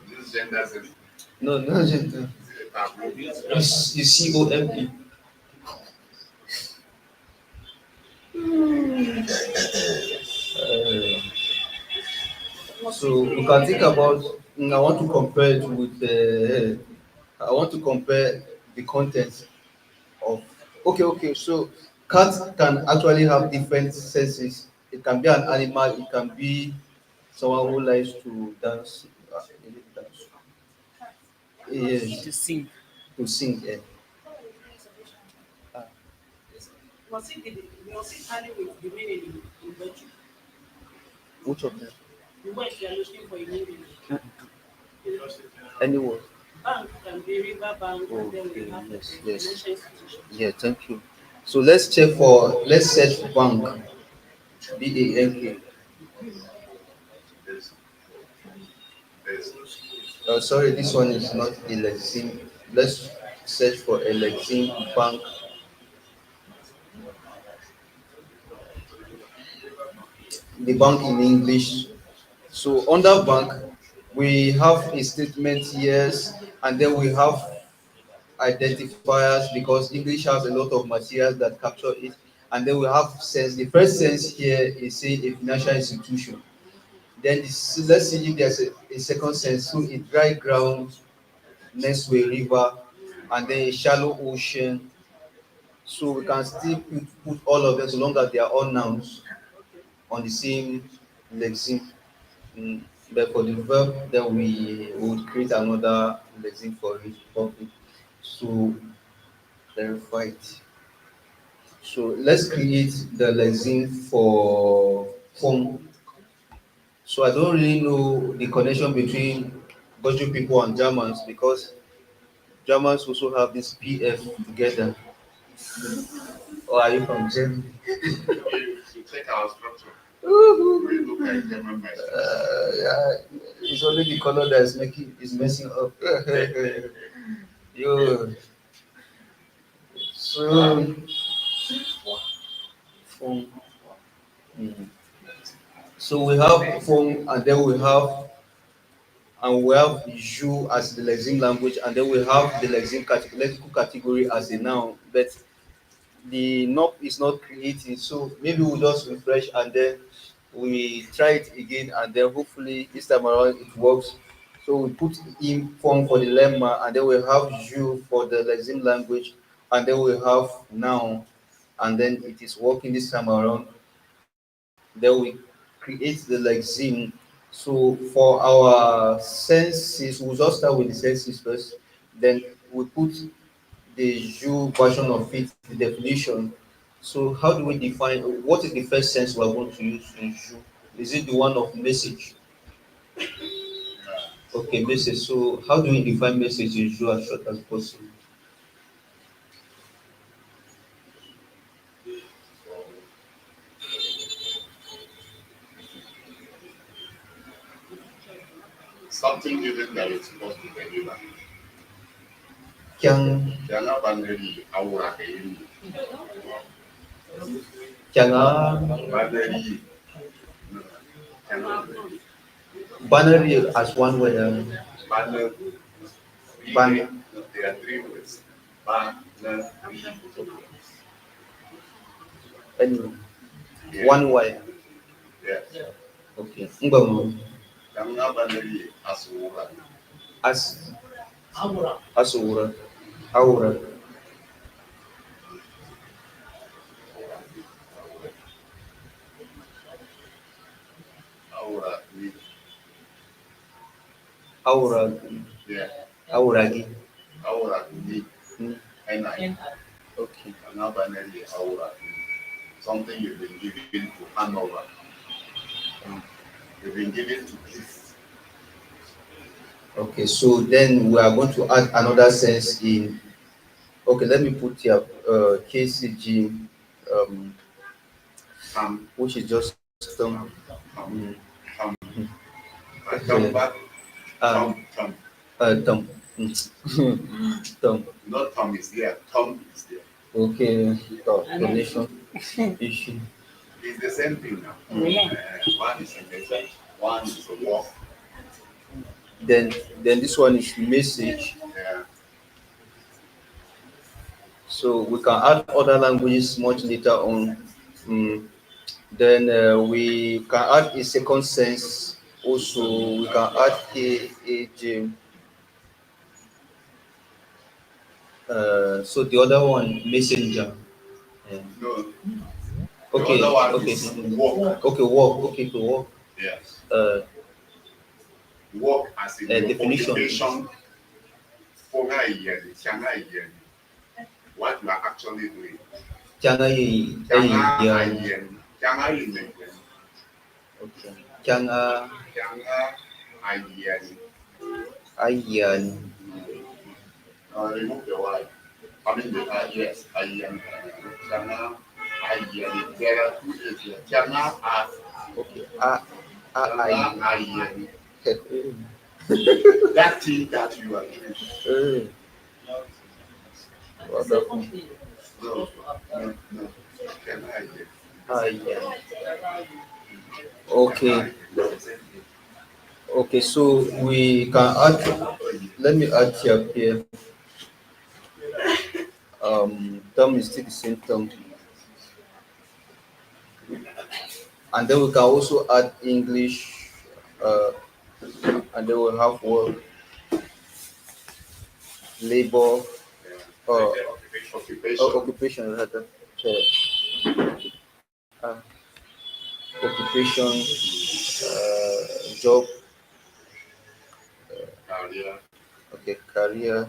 Speaker 8: This gender sensitive
Speaker 2: No, no, gentle.
Speaker 8: taboo.
Speaker 2: It's COME. Uh, so we can think about. I want to compare it with. I want to compare the content of. Okay, okay. So cats can actually have different senses. It can be an animal. It can be someone who likes to dance. Is it dance? Yes,
Speaker 9: To sing.
Speaker 2: to sing.
Speaker 9: Was it having with the meaning in virtue?
Speaker 2: Which of them?
Speaker 9: The word you are looking for in meaning.
Speaker 2: Any word?
Speaker 9: Bank can be river bank and then we
Speaker 2: Okay.
Speaker 9: have
Speaker 2: Yes. Yes.
Speaker 9: financial institution.
Speaker 2: Yeah. Thank you. So let's check for. Let's search for bank. BANK.
Speaker 8: There's there's
Speaker 2: Sorry, this one is not Elexim. Let's search for Elexim Bank. The bank in English. So under bank, we have a statement yes, and then we have identifiers because English has a lot of materials that capture it, and then we have sense. The first sense here is say a financial institution. Then let's see if there's a second sense. So a dry ground next to a river, and then a shallow ocean. So we can still put all of them so long as they are all nouns on the same lexeme. Mm, but for the verb, then we would create another lexeme for it probably. So verify it. So let's create the lexeme for form. So I don't really know the connection between Belgian people and Germans because Germans also have this PF together. Or are you from Germany?
Speaker 8: you check our structure. We look like German by structure.
Speaker 2: Yeah, it's only the color that is messing up. You so phone. Mm. So we have phone, and we have you as the lexeme language, and then we have the lexical category as a noun. But the NOP is not creating, so maybe we'll just refresh and then we try it again, and then hopefully this time around it works. So we put in form for the lemma, and then we have you for the lexeme language, and then we have noun and then it is working this time around. Then we create the lexeme. So for our senses, we'll just start with the senses first. Then we put the Jew version of it, the definition. So how do we define what is the first sense we're going to use in Jew? Is it the one of message? Okay, message. So how do we define message in Jew as short as possible?
Speaker 8: Something given that is supposed to deliver.
Speaker 2: Kyang
Speaker 8: Jangan bandari awak ini.
Speaker 2: kyanga
Speaker 8: Bandari. Jangan
Speaker 2: binary as one word.
Speaker 8: banner.
Speaker 2: Ban-
Speaker 8: There are three words. Banner.
Speaker 2: Anyway,
Speaker 8: Yeah.
Speaker 2: one word.
Speaker 8: Yeah.
Speaker 2: Okay. Ngbamu.
Speaker 8: Jangan bandari asura.
Speaker 2: As
Speaker 5: Amura.
Speaker 2: asura. Aura.
Speaker 8: Aura ni.
Speaker 2: Aura.
Speaker 8: Yeah.
Speaker 2: Auragi.
Speaker 8: Aura ni.
Speaker 2: Mm.
Speaker 8: NI.
Speaker 2: Okay.
Speaker 8: Jangan bandari aura. Something you've been given to hand over. You've been given to give.
Speaker 2: Okay. So then we are going to add another sense in. Okay. Let me put here KCG, which is just
Speaker 8: Come.
Speaker 2: mm,
Speaker 8: Come back.
Speaker 2: uh,
Speaker 8: Come.
Speaker 2: Tom. Tom.
Speaker 8: Not Tom is there. Tom is there.
Speaker 2: Okay. Donation issue.
Speaker 8: It's the same thing now.
Speaker 9: Yeah.
Speaker 8: One is a message, one is a walk.
Speaker 2: Then this one is message.
Speaker 8: Yeah.
Speaker 2: So we can add other languages much later on. Mm. Then we can add a second sense. Also, we can add a so the other one messenger. Yeah.
Speaker 8: No.
Speaker 2: Okay.
Speaker 8: The other one
Speaker 2: Okay.
Speaker 8: is walk.
Speaker 2: Okay. Walk. Okay. To walk.
Speaker 8: Yes.
Speaker 2: Uh,
Speaker 8: Walk as in your
Speaker 2: definition.
Speaker 8: occupation. What you are actually doing.
Speaker 2: Changa
Speaker 8: Jangan
Speaker 2: yeah.
Speaker 8: ayen. Jangan ayen.
Speaker 2: Okay. Changa
Speaker 8: Jangan ayen.
Speaker 2: ayan.
Speaker 8: Remove the Y. I mean the yes, ayen. Jangan ayen. There are two A's here. Jangan as.
Speaker 2: Okay.
Speaker 8: Jangan ayen. That thing that you are doing.
Speaker 2: Wonderful.
Speaker 8: No. Jangan ayen.
Speaker 2: Ayan. Okay. Okay. So we can add. Let me add here. Term is still the same term. And then we can also add English, and then we'll have work, labor, occupation rather, uh, occupation, job,
Speaker 8: Career.
Speaker 2: okay, career,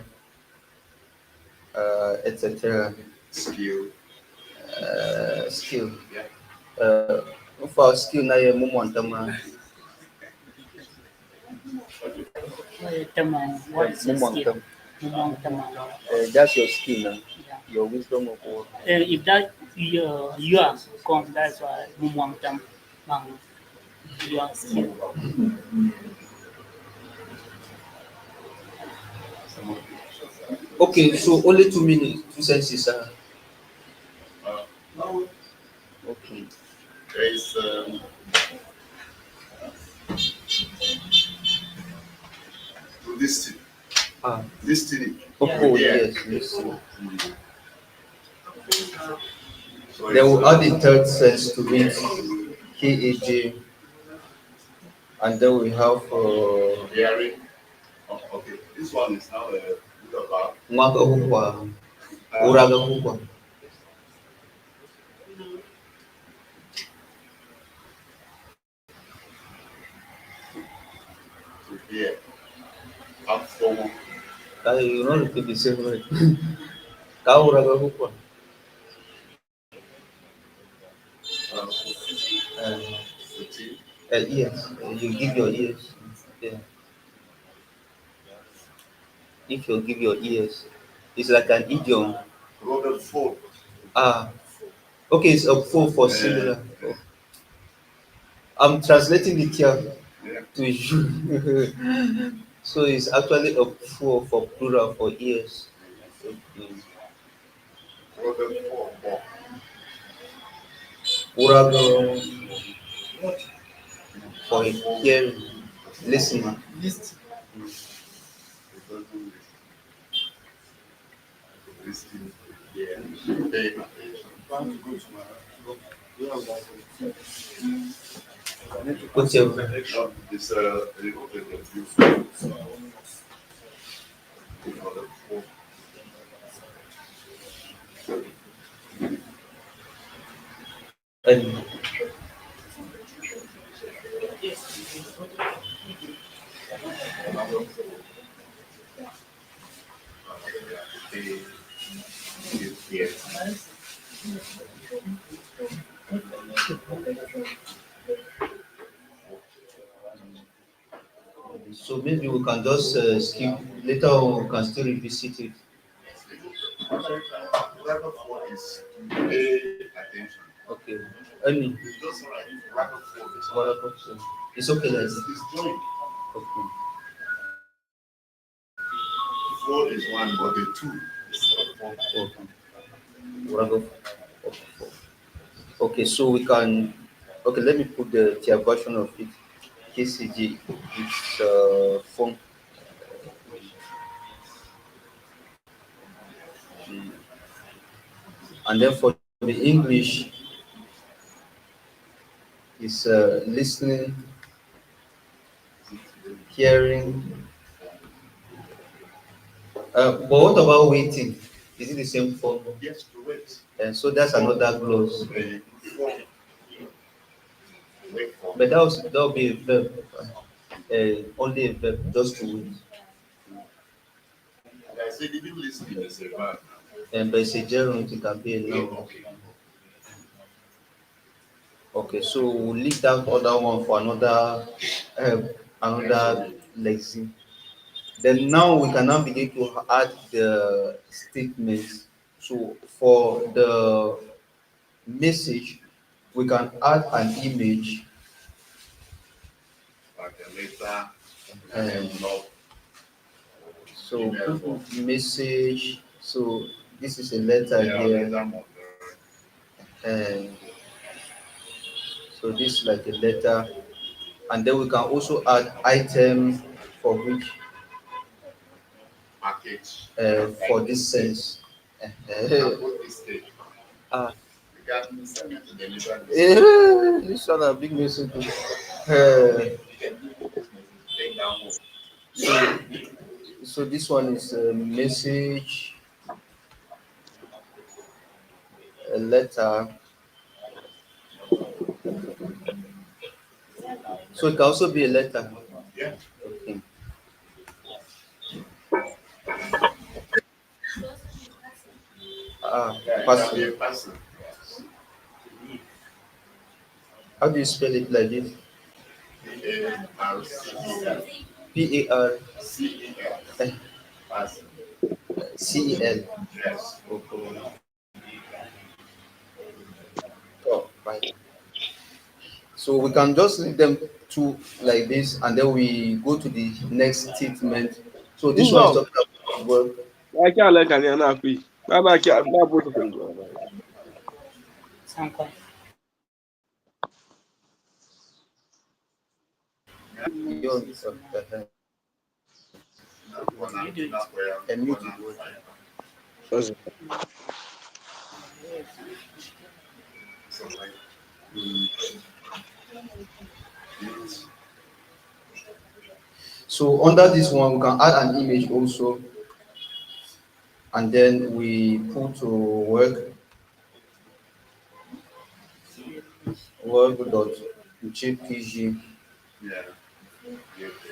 Speaker 2: etc.
Speaker 8: Skill.
Speaker 2: Skill.
Speaker 8: Yeah.
Speaker 2: For skill na yung mumwantama.
Speaker 9: What is your skill?
Speaker 2: That's your skill, your wisdom of war.
Speaker 9: If that you are come, that's why mumwangtam mang your skill.
Speaker 2: Okay, so only 2 minutes, 2 senses.
Speaker 8: Now
Speaker 2: Okay.
Speaker 8: there is to listen. Listening.
Speaker 2: Oh,
Speaker 8: Yeah.
Speaker 2: yes.
Speaker 8: So
Speaker 2: Then we'll
Speaker 8: it's,
Speaker 2: add the third sense to it, KAJ, and then we have
Speaker 8: hearing. Oh, okay. This one is now a bit about
Speaker 2: Mwaka Hukwa, Uraga Hukwa.
Speaker 8: Yeah. After
Speaker 2: You not repeat the same word. Kauraga hukwa. Uh, Yes, you give your ears. Yeah. If you give your ears, it's like an idiom.
Speaker 8: Robert Ford.
Speaker 2: Ah, okay, it's a full for singular. Oh. I'm translating it here
Speaker 8: Yeah.
Speaker 2: to you. So it's actually a full for plural for ears. Mm.
Speaker 8: Robert Ford.
Speaker 2: Urago for hearing, listening.
Speaker 5: List.
Speaker 8: Listening. Yeah. Paying attention.
Speaker 2: What's your
Speaker 8: It's a little bit of useful. Robert Ford.
Speaker 2: and
Speaker 8: Yeah.
Speaker 2: so maybe we can just skip later on. We can still revisit it.
Speaker 8: Robert Ford is pay attention.
Speaker 2: Okay. Any
Speaker 8: It's just alright. Robert Ford is
Speaker 2: what about it's okay like this.
Speaker 8: It's joint.
Speaker 2: Okay.
Speaker 8: Four is one, but the two is four.
Speaker 2: Okay. What about okay. Okay, so we can okay, let me put the tier version of it. KCG it's phone. Mm. And then for the English is listening, hearing. But what about waiting? Is it the same form?
Speaker 8: Yes, to wait.
Speaker 2: So that's another clause.
Speaker 8: Four. Wait for.
Speaker 2: But that will be a verb. Only a verb, just to wait.
Speaker 8: I said, even listening is a verb.
Speaker 2: And but it's a gerund, it can be a
Speaker 8: Yeah,
Speaker 2: noun.
Speaker 8: okay.
Speaker 2: Okay, so we'll leave that other one for uh, another lesson. Then now we can now begin to add the statements. So for the message, we can add an image.
Speaker 8: Like a letter, an
Speaker 2: And
Speaker 8: envelope,
Speaker 2: so
Speaker 8: email,
Speaker 2: put message. So this is a letter
Speaker 8: yeah,
Speaker 2: here,
Speaker 8: letter number.
Speaker 2: and so this is like a letter. And then we can also add item for which
Speaker 8: Package.
Speaker 2: for this sense.
Speaker 8: And put this thing.
Speaker 2: Ah,
Speaker 8: You can send it to the letter.
Speaker 2: this one a big message. Uh,
Speaker 8: Take down home.
Speaker 2: so, so this one is a message, a letter. So it can also be a letter.
Speaker 8: Yeah.
Speaker 2: Okay. Ah,
Speaker 8: Yeah, it can be a
Speaker 2: person.
Speaker 8: person.
Speaker 2: How do you spell it like this?
Speaker 8: P-A-R-C-E-L.
Speaker 2: P-A-R-C-E-L.
Speaker 8: C-E-L. Person. Yes.
Speaker 2: Okay. Oh, right. So we can just leave them two like this, and then we go to the next statement. So this one is
Speaker 10: No,
Speaker 2: talking about work.
Speaker 10: I can't like an happy. I can't. That both of them.
Speaker 9: Sanka.
Speaker 2: Beyond and muted word.
Speaker 10: That's
Speaker 2: So under this one, we can add an image also, and then we put to work dot jpg.
Speaker 8: Yeah.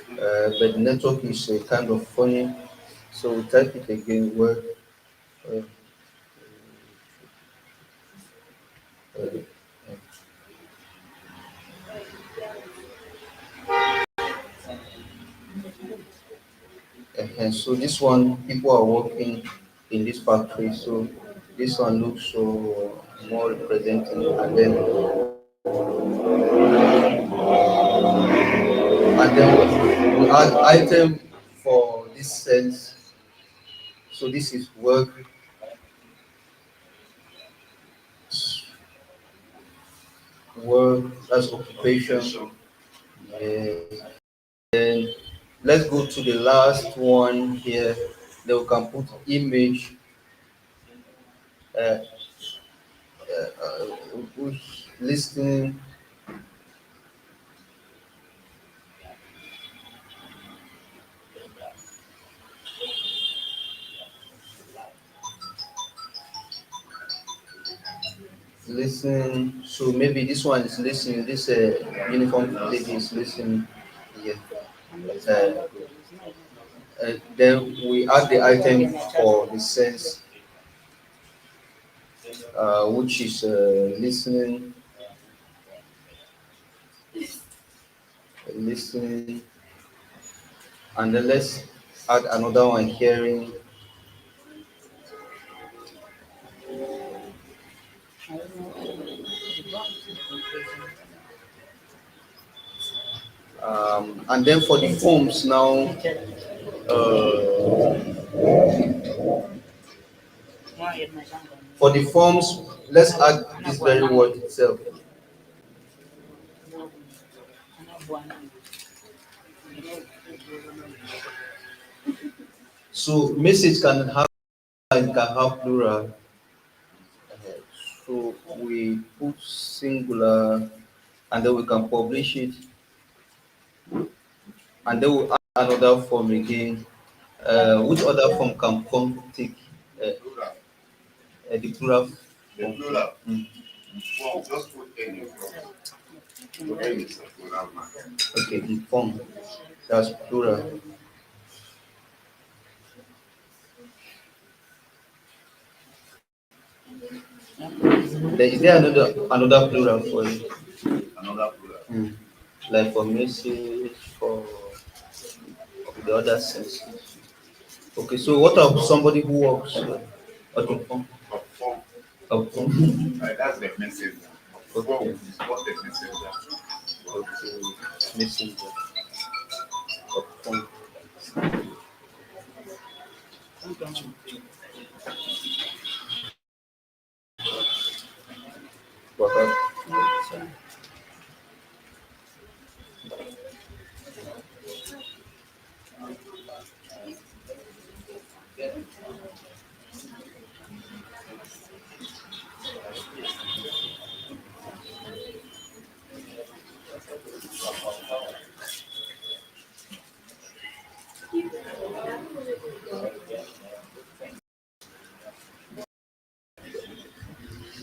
Speaker 2: but the network is kind of funny. So we type it again. Word. Uh, uh, and so this one, people are working in this factory. So this one looks so more representing, and then we add item for this sense. So this is work, work, that's occupation. Yes. Then let's go to the last one here. Then we can put image, uh, listening. Listen. So maybe this one is listening. This uniform lady is listening. Yeah. Uh, then we add the item for the sense, which is listening, listening, and then let's add another one, hearing. And then for the forms now, uh, for the forms, let's add this very word itself. So message can have plural. So we put singular, and then we can publish it, and then we add another form again. Which other form can form take the plural?
Speaker 8: The plural.
Speaker 2: Mm.
Speaker 8: Well, just put any from. Then it's a plural man.
Speaker 2: Okay, inform. That's plural. There is there another plural for it?
Speaker 8: Another plural.
Speaker 2: Like for message, for the other senses. Okay, so what of somebody who works? Okay,
Speaker 8: Perform.
Speaker 2: Perform.
Speaker 8: That's the messenger. Perform is what the messenger.
Speaker 2: Okay, messenger. Perform. Perhaps.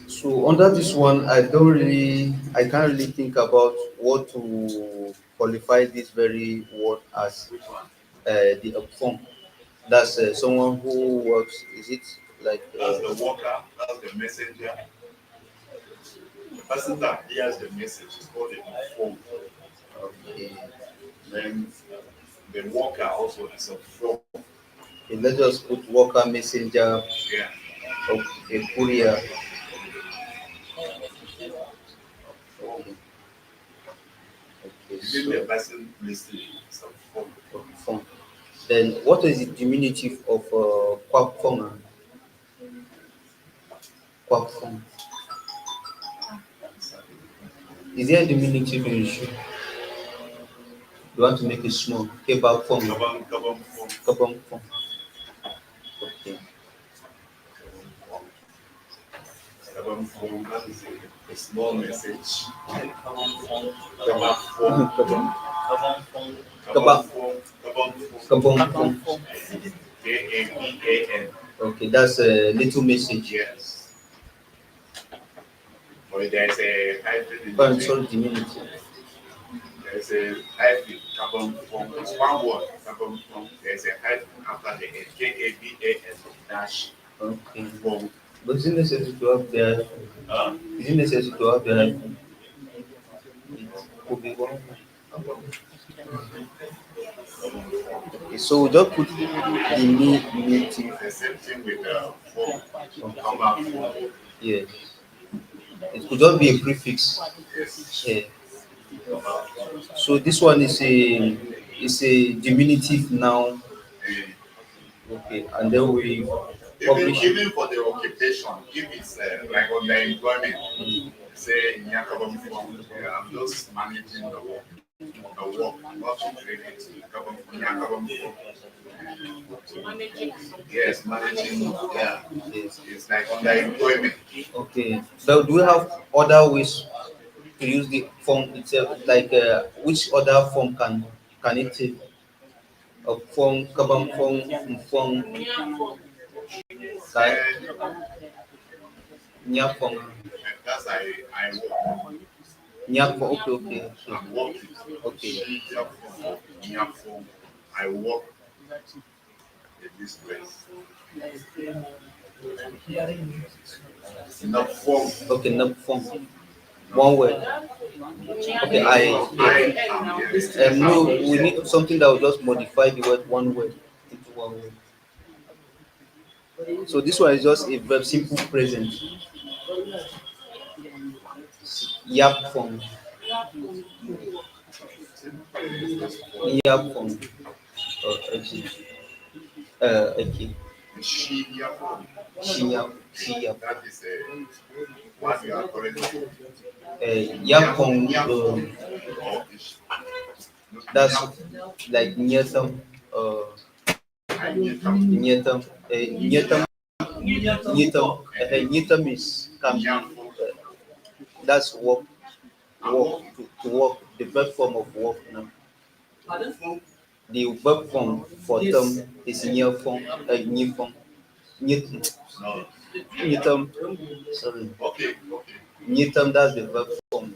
Speaker 2: So under this one, I can't really think about what to qualify this very word as. The form. That's someone who works. Is it like?
Speaker 8: That's the worker. That's the messenger. The person that hears the message is called a form.
Speaker 2: Okay.
Speaker 8: Then the worker also is a form.
Speaker 2: Okay, let's just put worker, messenger,
Speaker 8: Yeah.
Speaker 2: okay, courier. Okay. Okay.
Speaker 8: Even the person listening is a form.
Speaker 2: Form. Then what is the diminutive of quack form? Quack form. Is there a diminutive in issue? You want to make it small? Kebab form.
Speaker 8: Kabam form.
Speaker 2: Kabam form. Okay.
Speaker 8: Kabam form. That is a small message.
Speaker 3: Common form.
Speaker 8: Kabam form.
Speaker 2: Kabam.
Speaker 3: Common form.
Speaker 8: Kabam form.
Speaker 2: Kabam form.
Speaker 8: Kaban.
Speaker 2: Okay, that's a little message.
Speaker 8: Yes. But there's a hyphen in
Speaker 2: Oh,
Speaker 8: between.
Speaker 2: sorry, diminutive.
Speaker 8: There's There's a hyphen, carbon form. It's one word, carbon form. There's a hyphen after the N, KABAS dash
Speaker 2: Okay.
Speaker 8: form.
Speaker 2: But is it necessary to have the
Speaker 8: Huh?
Speaker 2: is it necessary to have the it could be one. Okay, so we just put the native.
Speaker 8: The same thing with form. Come back form.
Speaker 2: Yes. It could just be a prefix.
Speaker 8: Yes.
Speaker 2: Yeah. So this one is a diminutive noun. Okay, and then we publish it.
Speaker 8: Even for the occupation, if it's like on the employment, say in Yakabam form, I'm just managing the work, not related to Yakabam form. Yes, managing, yeah, it's like on the employment.
Speaker 2: Okay. So do we have other ways to use the form itself? Like which other form can it take? A form, kabam form, like
Speaker 8: And
Speaker 2: nya form,
Speaker 8: that's I work.
Speaker 2: nya form. Okay, okay, okay.
Speaker 8: I'm working.
Speaker 2: Okay.
Speaker 8: I work in this place. Not form.
Speaker 2: Okay, no form. One word. Okay, no, we need something that will just modify the word one word into one word. So this one is just a verb, simple present. Yap form. Yap form. Okay. Okay.
Speaker 8: She
Speaker 2: She yap. She yap.
Speaker 8: that is what you are currently
Speaker 2: Yap form.
Speaker 8: or is
Speaker 2: That's like near term. Near term. Near term. Near term. Near term is can be. That's work. Work to work. The verb form of work. No? The verb form for term is near form. Near form. Near,
Speaker 8: no.
Speaker 2: near term. Sorry.
Speaker 8: Okay.
Speaker 2: Near term. That's the verb form.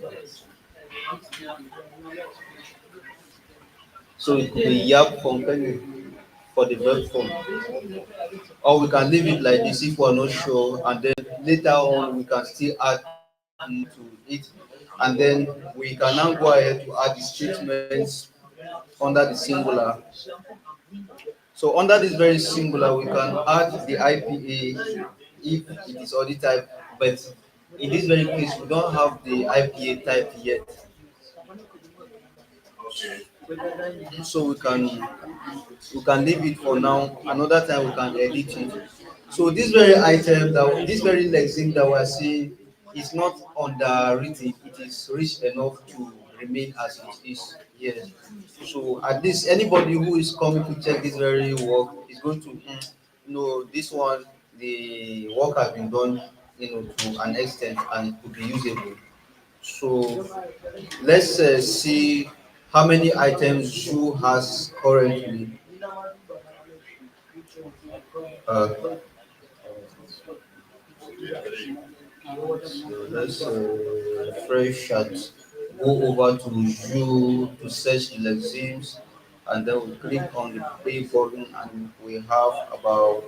Speaker 2: So it could be yap form for the verb form. Or we can leave it like this if we're not sure, and then later on we can still add to it, and then we can now go ahead to add the statements under the singular. So under this very singular, we can add the IPA if it is already typed, but in this very case, we don't have the IPA typed yet. So we can leave it for now. Another time we can edit it. So this very item this very lexeme that we're seeing is not underwritten. It is rich enough to remain as it is here. So at least anybody who is coming to check this very work is going to know this one. The work has been done, to an extent and could be usable. So let's see how many items Shu has currently. Uh, so let's refresh and go over to Shu to search the lexemes, and then we click on the play button, and we have about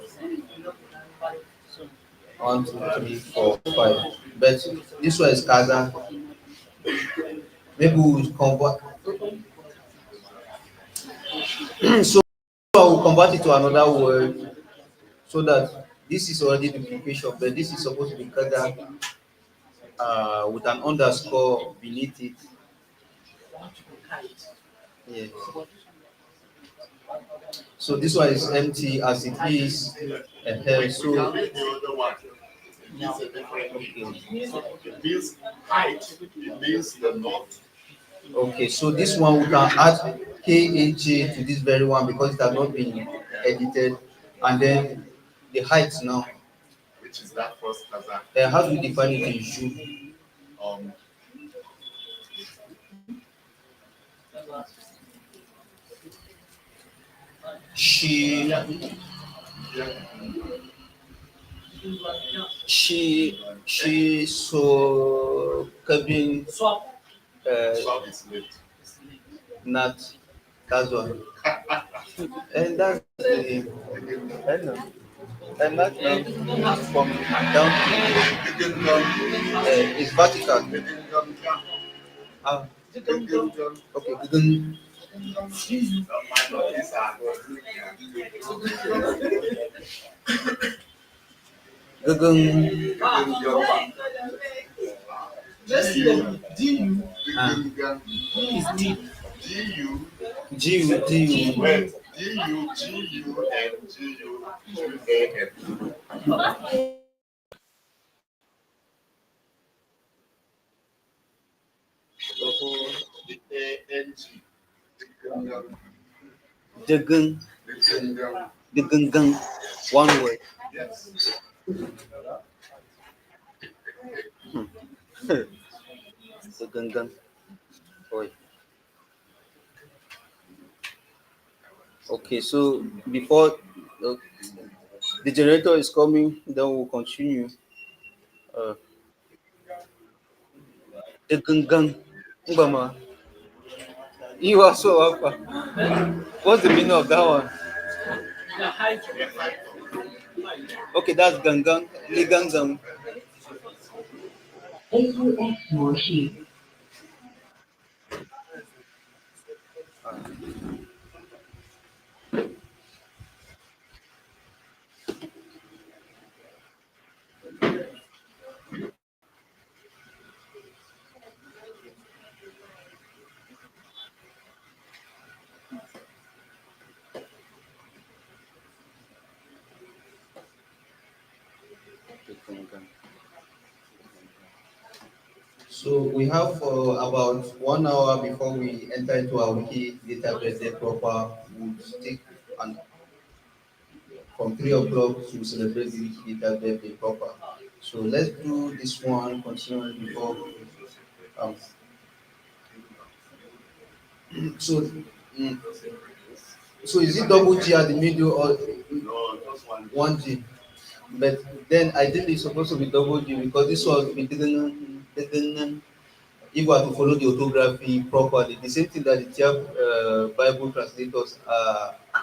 Speaker 2: 1, 2, 3, 4, 5. But this one is Kaza. Maybe we'll convert. So I will convert it to another word so that this is already duplication, but this is supposed to be Kaza with an underscore beneath it. Yes. So this one is empty as it is. So
Speaker 8: The other one. It means height. It means the north.
Speaker 2: okay, so this one we can add KAJ to this very one because it has not been edited, and then the height now.
Speaker 8: Which is that first Kazakh.
Speaker 2: How do we define it in Shu?
Speaker 8: Um,
Speaker 2: She so Kevin
Speaker 8: Swap is late.
Speaker 2: not that's one. And that's the I know. And not now from down it's vertical. Ah, okay. Gugung.
Speaker 5: Let's see them.
Speaker 2: Ah.
Speaker 5: Is deep.
Speaker 2: G.
Speaker 8: Wait, DUGUNGUAN. DANG.
Speaker 2: Gugung. Gugung. One word.
Speaker 8: Yes.
Speaker 2: Gugung. Oi. Okay, so before the generator is coming, then we'll continue. Gugung. Mbama. You also Alpha. What's the meaning of that one?
Speaker 5: The height.
Speaker 2: Okay, that's Gangang. Ligangang.
Speaker 4: AUX worksheet.
Speaker 2: So we have about 1 hour before we enter into our wiki database day proper. We'll stick and from 3 o'clock to celebrate the wiki database day proper. So let's do this one continually before. Um, so, mm, so is it double G at the middle or
Speaker 8: No, just one.
Speaker 2: one G? But then ideally it's supposed to be double G because this was we didn't if we are to follow the orthography properly, the same thing that the Tyap Bible translators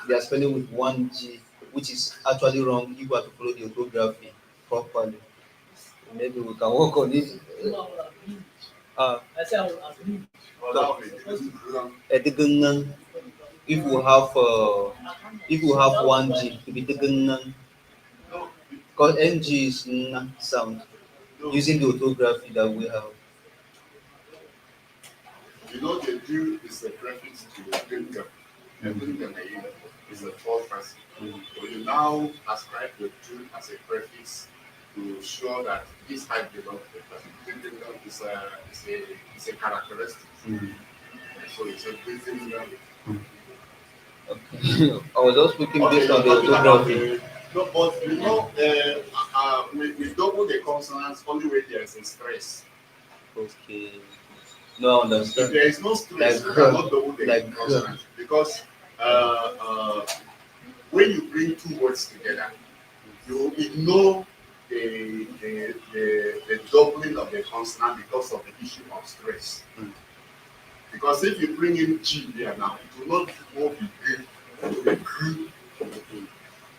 Speaker 2: they are spelling with one G, which is actually wrong if we are to follow the orthography properly. Maybe we can work on it. Uh,
Speaker 5: I say I will agree.
Speaker 2: Edigungan, if we have one G to be digungan, because NG is n sound using the orthography that we have.
Speaker 8: You know, the Jew is a prefix to the Gungam. The Gungam is a fourth person. So you now ascribe the Jew as a prefix to show that this type belongs to the person. Gungam is a characteristic. So it's a Gungam.
Speaker 2: Okay. I was just speaking based on the orthography.
Speaker 8: No, but you know, we double the consonants only when there is a stress.
Speaker 2: Okay. No, I
Speaker 8: If
Speaker 2: understand.
Speaker 8: there is no stress, you
Speaker 2: Like
Speaker 8: cannot double the
Speaker 2: like
Speaker 8: consonants because when you bring two words together, you ignore the doubling of the consonant because of the issue of stress. Because if you bring in G here now, it will not go be green, it will be green.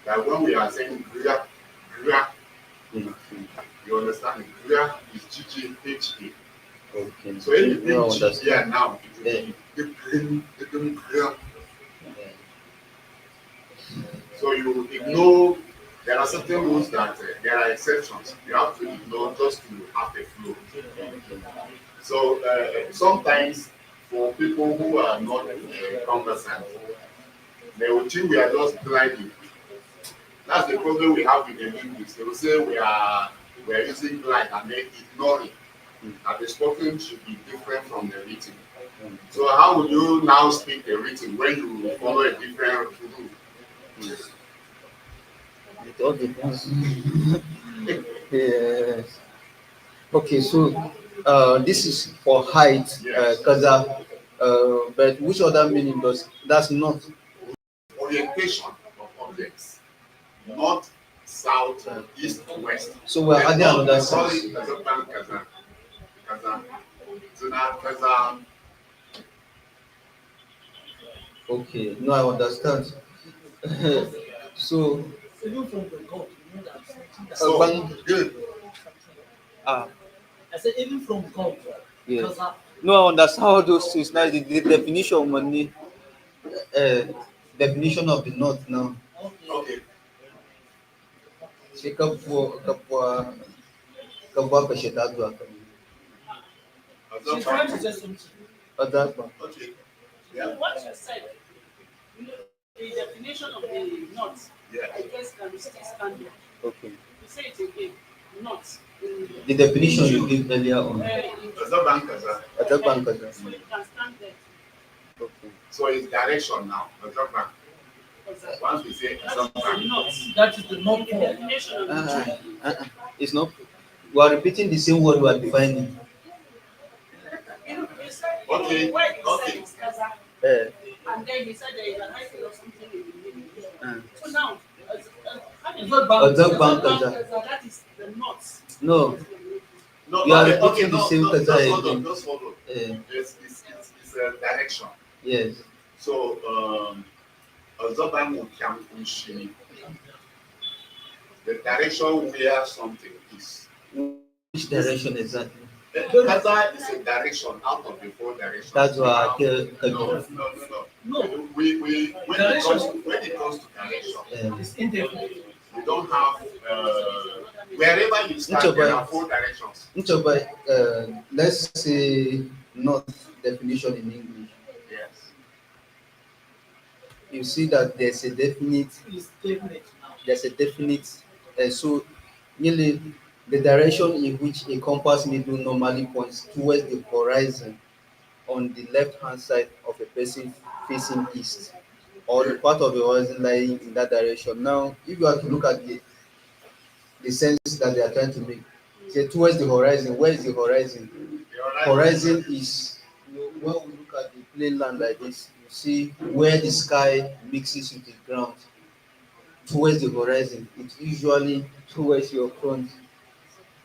Speaker 8: Like when we are saying gra, you understand? Gra is GGHA.
Speaker 2: okay.
Speaker 8: So if you bring
Speaker 2: No,
Speaker 8: G here now, it will be gra. So you ignore, there are certain rules that there are exceptions. You have to ignore just to have a flow. So sometimes for people who are not conversant, they will think we are just gliding. That's the problem we have with the linguists. They will say we are using glide and then ignore it. That the spoken should be different from the written. So how would you now speak the written when you follow a different rule?
Speaker 2: It all depends. Yes. Okay, so this is for height,
Speaker 8: Yes.
Speaker 2: but which other meaning does that's not?
Speaker 8: Orientation of objects, north, south, east, west.
Speaker 2: So we're adding another
Speaker 8: Sorry,
Speaker 2: sense. Okay, no, I understand. So,
Speaker 5: Even from the God, you know that something that
Speaker 8: So,
Speaker 2: bang,
Speaker 8: good.
Speaker 2: ah,
Speaker 5: I said even from God,
Speaker 2: yeah.
Speaker 5: because
Speaker 2: No, I understand all those things. Now, the definition of money, uh, definition of the knot now.
Speaker 5: okay,
Speaker 8: Okay.
Speaker 2: Say kapwa kashetadwa.
Speaker 5: she's trying to say something.
Speaker 2: Adagba.
Speaker 8: Okay.
Speaker 9: So what you said, you know, the definition of the knot,
Speaker 8: Yeah.
Speaker 9: I guess can still stand there.
Speaker 2: Okay.
Speaker 9: You say it again, knot.
Speaker 2: The definition you gave earlier on.
Speaker 8: Reserve Bank Kaza.
Speaker 2: Adagba and Kaza.
Speaker 9: So it can stand there.
Speaker 2: Okay.
Speaker 8: So it's direction now. Reserve Bank. Once we say Reserve Bank,
Speaker 9: Knot.
Speaker 5: That is the not
Speaker 9: The
Speaker 5: form.
Speaker 9: definition of the knot.
Speaker 2: It's not. We are repeating the same word we are defining.
Speaker 9: You said
Speaker 8: Okay,
Speaker 9: when you said
Speaker 8: okay.
Speaker 9: it's Kaza,
Speaker 2: Uh,
Speaker 9: and then you said there is an hyphen or something in the name.
Speaker 2: uh,
Speaker 9: So now, how do you
Speaker 2: Adagba and Kaza.
Speaker 9: that is the knot.
Speaker 2: No,
Speaker 8: No,
Speaker 2: we are
Speaker 8: okay,
Speaker 2: repeating
Speaker 8: okay,
Speaker 2: the
Speaker 8: no,
Speaker 2: same
Speaker 8: no,
Speaker 2: Kaza
Speaker 8: just hold on,
Speaker 2: again.
Speaker 8: just hold on.
Speaker 2: Uh,
Speaker 8: It's a direction.
Speaker 2: yes.
Speaker 8: So, Reserve Bank will come in the direction where something is.
Speaker 2: Which direction exactly?
Speaker 8: Kaza is a direction out of the four directions.
Speaker 2: That's why I
Speaker 8: No,
Speaker 2: tell
Speaker 8: no.
Speaker 5: No,
Speaker 8: We when it comes to direction,
Speaker 5: it's indefinite.
Speaker 8: we don't have wherever you start, there are four directions.
Speaker 2: Let's say not definition in English.
Speaker 8: Yes.
Speaker 2: You see that there's a definite,
Speaker 5: It's definite now.
Speaker 2: so nearly the direction in which a compass needle normally points towards the horizon on the left hand side of a person facing east, or the part of the horizon lying in that direction. Now, if you are to look at the sense that they are trying to make, say towards the horizon, where is the horizon? Horizon is, when we look at the plain land like this, you see where the sky mixes with the ground. Towards the horizon, it's usually towards your front.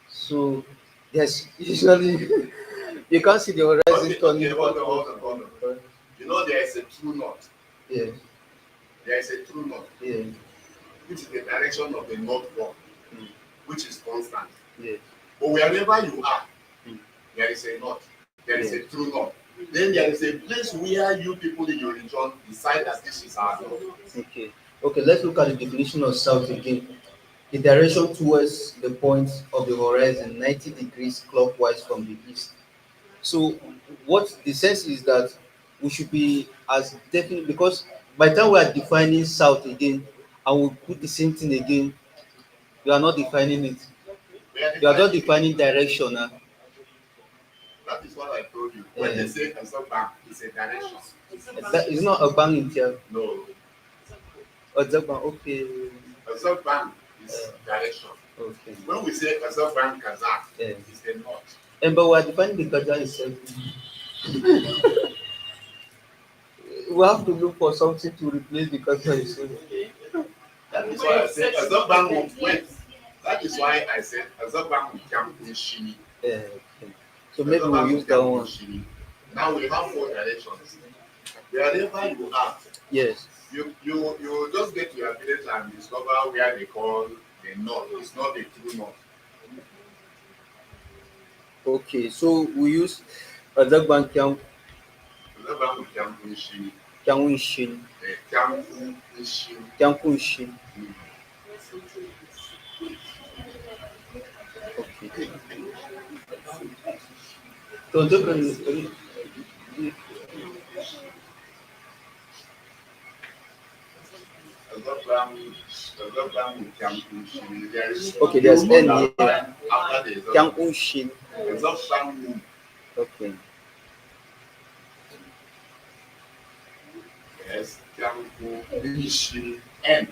Speaker 2: So yes, usually you can't see the horizon turning
Speaker 8: Hold
Speaker 2: backwards.
Speaker 8: on. You know there is a true north.
Speaker 2: Yes,
Speaker 8: There is a true north,
Speaker 2: yes,
Speaker 8: which is the direction of the north pole,
Speaker 2: Mm.
Speaker 8: which is constant.
Speaker 2: yes.
Speaker 8: But wherever you are,
Speaker 2: Mm.
Speaker 8: there is a north. There is
Speaker 2: Yeah.
Speaker 8: a true north. Then there is a place where you people in your region decide that this is our north.
Speaker 2: Okay. Okay, let's look at the definition of south again. The direction towards the point of the horizon 90 degrees clockwise from the east. So what the sense is that we should be as definite, because by the time we are defining south again and we put the same thing again, you are not defining it. You are just defining direction.
Speaker 8: That is what I told you. When they say Kasab Bank, it's a direction.
Speaker 2: That is not a bank in here.
Speaker 8: No,
Speaker 2: Okay.
Speaker 8: Kasab Bank is direction.
Speaker 2: Okay.
Speaker 8: When we say Kasab Bank Kazakh,
Speaker 2: Yeah.
Speaker 8: it's the north.
Speaker 2: And but we are defining the Kaja itself. We have to look for something to replace the Kaja itself.
Speaker 8: That is why I said Kasab Bank will wait. That is why I said Kasab Bank will come in Shini.
Speaker 2: Yeah. Okay. So maybe we'll use that one.
Speaker 8: Now we have four directions. Wherever you are,
Speaker 2: Yes.
Speaker 8: you just get to your village and discover where they call the north. It's not the true north.
Speaker 2: Okay. So we use Azagban
Speaker 8: Kasab Bank will come in Shini.
Speaker 2: Kyanshin.
Speaker 8: Come in Shini.
Speaker 2: Kyankunshin. Okay. So okay, there's N here. Kyanshin. Okay.
Speaker 8: Yes, N.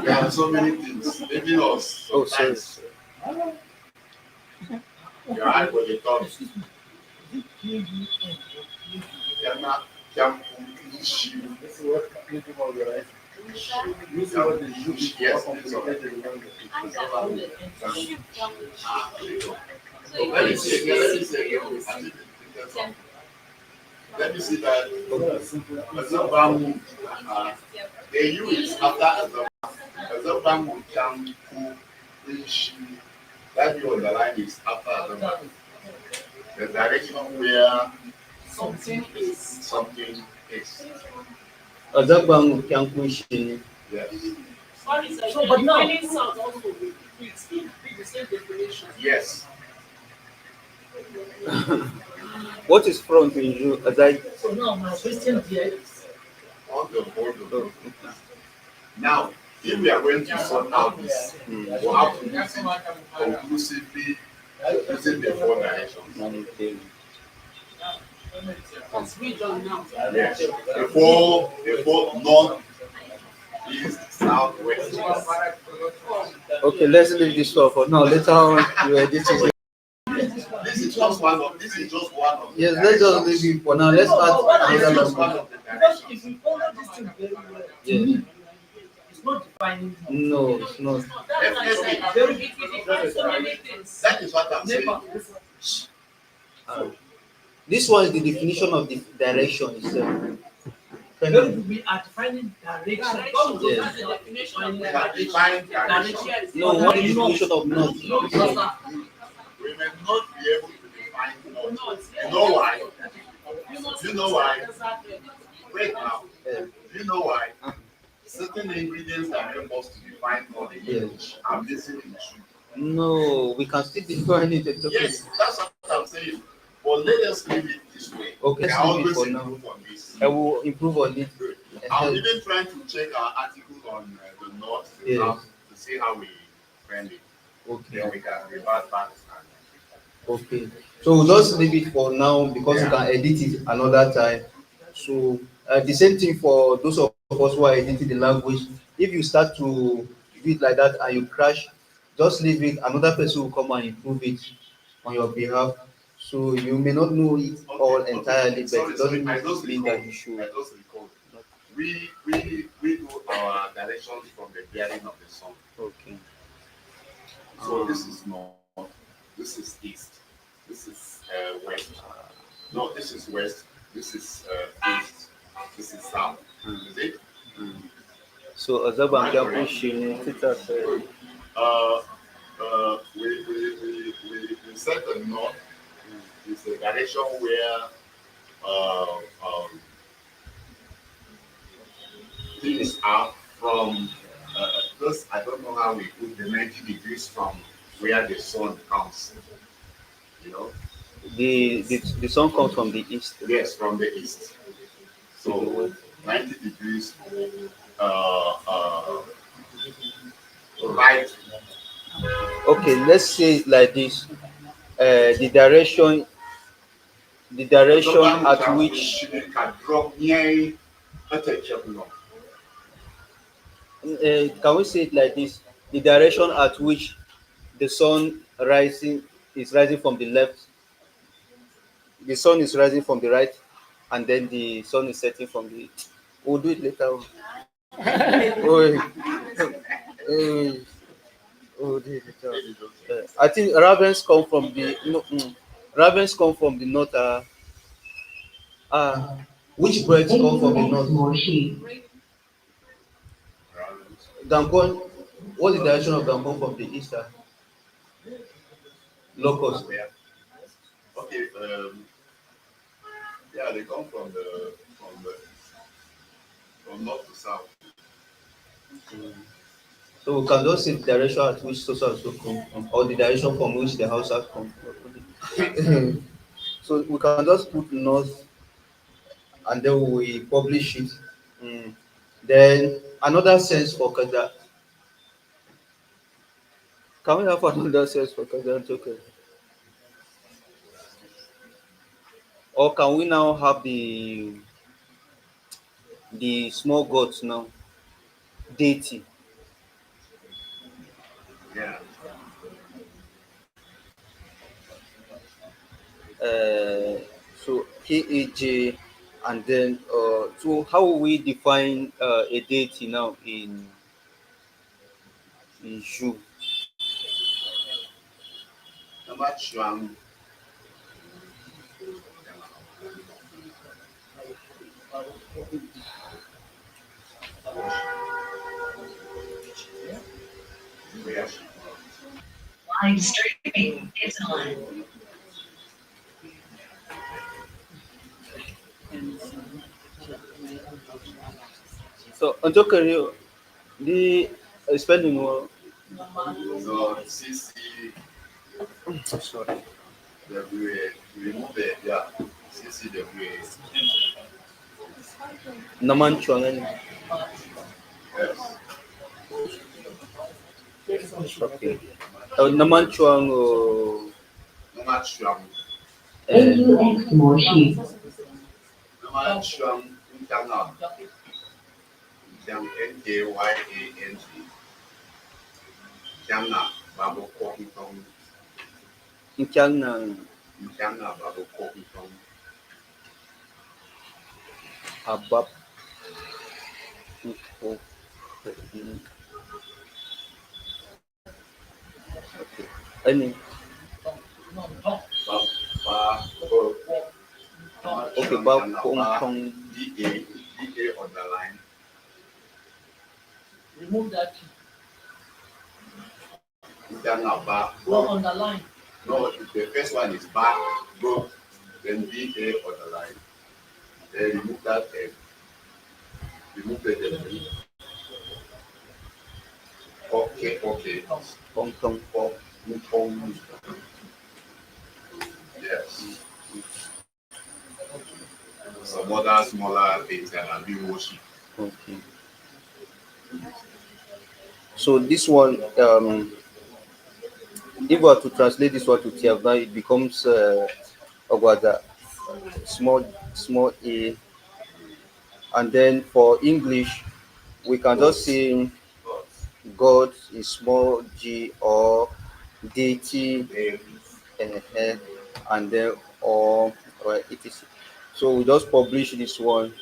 Speaker 8: There are so many things. Maybe us.
Speaker 2: Oh, sorry.
Speaker 8: Sometimes your eye for the top.
Speaker 7: This is what people organize. This is what they do.
Speaker 8: Yes, let me see again. let me see that. Azabangu, they use after Azabangu can which that you on the line is after Azabangu. The direction where something is.
Speaker 2: Azabang Kyankushin.
Speaker 8: Yes.
Speaker 9: Sorry, sir.
Speaker 5: So, but now-
Speaker 9: Defining sound also be the same definition.
Speaker 8: Yes.
Speaker 2: What is front in you? As I
Speaker 5: So now my question here is,
Speaker 8: On the board. Now, if we are going to sort out this, we have to use it conclusively using the four directions.
Speaker 9: Because we don't know.
Speaker 8: Yes. Before north, east, south, west.
Speaker 2: Okay, let's leave this one for now. Later on, you edit it.
Speaker 8: This is just one of. This is just one of.
Speaker 2: Yes, let's just leave it for now. Let's add
Speaker 8: This
Speaker 2: another
Speaker 8: is just one
Speaker 2: language.
Speaker 8: of the
Speaker 5: because
Speaker 8: directions.
Speaker 5: if you follow this thing very well,
Speaker 2: Yeah.
Speaker 5: it's not defining.
Speaker 2: No, it's not.
Speaker 8: Definitely.
Speaker 5: Very
Speaker 9: It defines so many things.
Speaker 8: That is what I'm saying.
Speaker 5: Never.
Speaker 2: This one is the definition of the direction itself.
Speaker 5: Very good. We are defining direction. God
Speaker 2: Yes.
Speaker 9: That's the definition of
Speaker 8: We can define direction.
Speaker 2: No, what is the definition of north?
Speaker 5: No, brother.
Speaker 8: We may not be able to define north. You know why? You know why? Wait now.
Speaker 2: Yeah.
Speaker 8: You know why? Certain ingredients that help us to define north in English are missing in soup.
Speaker 2: No, we can still define it. It's okay.
Speaker 8: Yes, that's what I'm saying. But let us leave it this way.
Speaker 2: Okay,
Speaker 8: We
Speaker 2: let's
Speaker 8: are
Speaker 2: leave it
Speaker 8: always
Speaker 2: for now.
Speaker 8: improve on this.
Speaker 2: I will improve on it.
Speaker 8: Good. I'm even trying to check our articles on the north to,
Speaker 2: Yes.
Speaker 8: to see how we friend it. Then
Speaker 2: Okay.
Speaker 8: we can revert back.
Speaker 2: Okay. So we'll just leave it for now because you can edit it another time. So the same thing for those of us who are editing the language. If you start to do it like that and you crash, just leave it. Another person will come and improve it on your behalf. So you may not know it all entirely, but
Speaker 8: Sorry,
Speaker 2: it
Speaker 8: sorry,
Speaker 2: doesn't
Speaker 8: I just
Speaker 2: mean
Speaker 8: recall.
Speaker 2: that you should.
Speaker 8: I just recall. We do our directions from the bearing of the sun.
Speaker 2: Okay.
Speaker 8: So this is north, this is east, this is west. No, this is west, this is east, this is south. Is it?
Speaker 2: So Azabang Kyankushin,
Speaker 8: We said the north is the direction where things are from. Because I don't know how we put the 90 degrees from where the sun comes. You know.
Speaker 2: the sun comes from the east.
Speaker 8: Yes, from the east. So 90 degrees. Right.
Speaker 2: Okay, let's say it like this. The direction at which can we say it like this? The direction at which the sun is rising from the left. The sun is rising from the right, and then the sun is setting from the. We'll do it later on. Oh, oh, oh, do it later on. I think ravens come from the no, ravens come from the north. Which birds come from the north?
Speaker 4: More sheep.
Speaker 2: Gambon. What's the direction of Gambon from the east? Locust.
Speaker 8: Okay. Yeah, they come from north to south.
Speaker 2: So we can just say the direction at which so come from, or the direction from which the house has come from. So we can just put north and then we publish it. Then another sense for Kaza. Can we have another sense for Kaza? Okay. Or can we now have the small gods now? Deity.
Speaker 8: Yeah.
Speaker 2: So KAJ, and then so how will we define a deity now in Shu?
Speaker 4: Live streaming is on.
Speaker 2: So, untuk career, di spelling mo,
Speaker 8: So CC
Speaker 2: sorry,
Speaker 8: WA, remove the yeah. CCWA.
Speaker 2: naman chuangan.
Speaker 8: Yes.
Speaker 2: Okay. Naman chuang
Speaker 8: No match from
Speaker 4: AUX Moshi.
Speaker 8: no match from internal. Then NKYANG. Jana Babu Koki Tong.
Speaker 2: ikyang ng
Speaker 8: Jana Babu Koki Tong.
Speaker 2: habap ko. Okay. Ano? Okay, ba kung
Speaker 8: DA on the line.
Speaker 5: Remove that key.
Speaker 8: Jana Ba.
Speaker 5: Go on the line.
Speaker 8: No, the first one is back, go, then DA on the line. Then remove that N. Remove the W. Okay.
Speaker 2: kung tong
Speaker 8: Yes. Some other smaller things that are being worship.
Speaker 2: okay. So this one, if we are to translate this one to Tyap, now it becomes Ogwada, small a, and then for English we can just say God is small g or deity, and then or it is. So we just publish this one.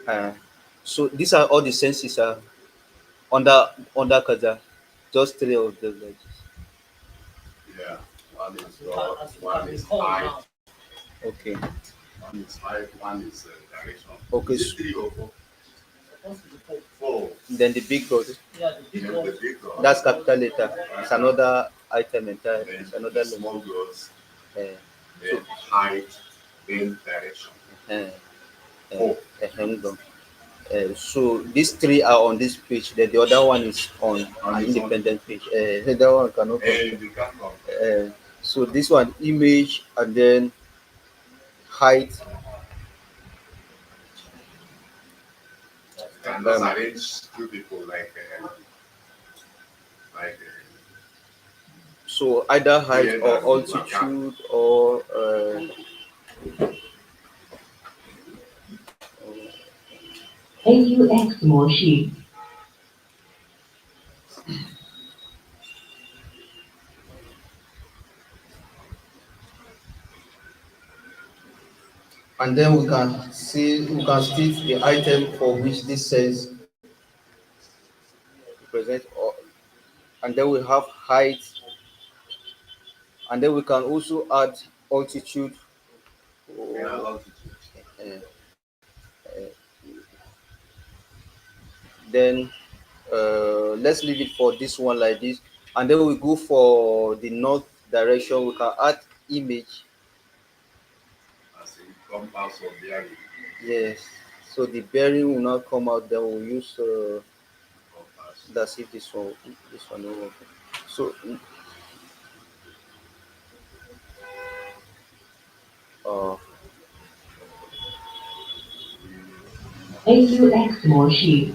Speaker 2: Uh, so these are all the senses are under Kaza, just three of them like this.
Speaker 8: Yeah. One is God, one is height,
Speaker 2: Okay.
Speaker 8: one is height, one is direction.
Speaker 2: Okay.
Speaker 8: Is it three or four? Four.
Speaker 2: Then the big God,
Speaker 5: Yeah, the big
Speaker 8: Then
Speaker 5: one.
Speaker 8: the big God.
Speaker 2: that's capital letter. It's another item entirely.
Speaker 8: Then
Speaker 2: It's another
Speaker 8: the small gods,
Speaker 2: uh,
Speaker 8: then height, then direction.
Speaker 2: uh,
Speaker 8: Four.
Speaker 2: Hang on. So these three are on this page. Then the other one is on an independent page. That one cannot.
Speaker 8: And you can come.
Speaker 2: So this one image and then height.
Speaker 8: Can just arrange two people like
Speaker 2: So either height
Speaker 8: Yeah,
Speaker 2: or
Speaker 8: that's
Speaker 2: altitude or
Speaker 4: AUX Moshi.
Speaker 2: and then we can state the item for which this says represent, or and then we have height, and then we can also add altitude. Uh, then let's leave it for this one like this, and then we go for the north direction. We can add image.
Speaker 8: as in compass or bearing.
Speaker 2: Yes, so the bearing will not come out. Then we'll use
Speaker 8: Compass.
Speaker 2: that's if this one will work. So uh,
Speaker 4: AUX Moshi.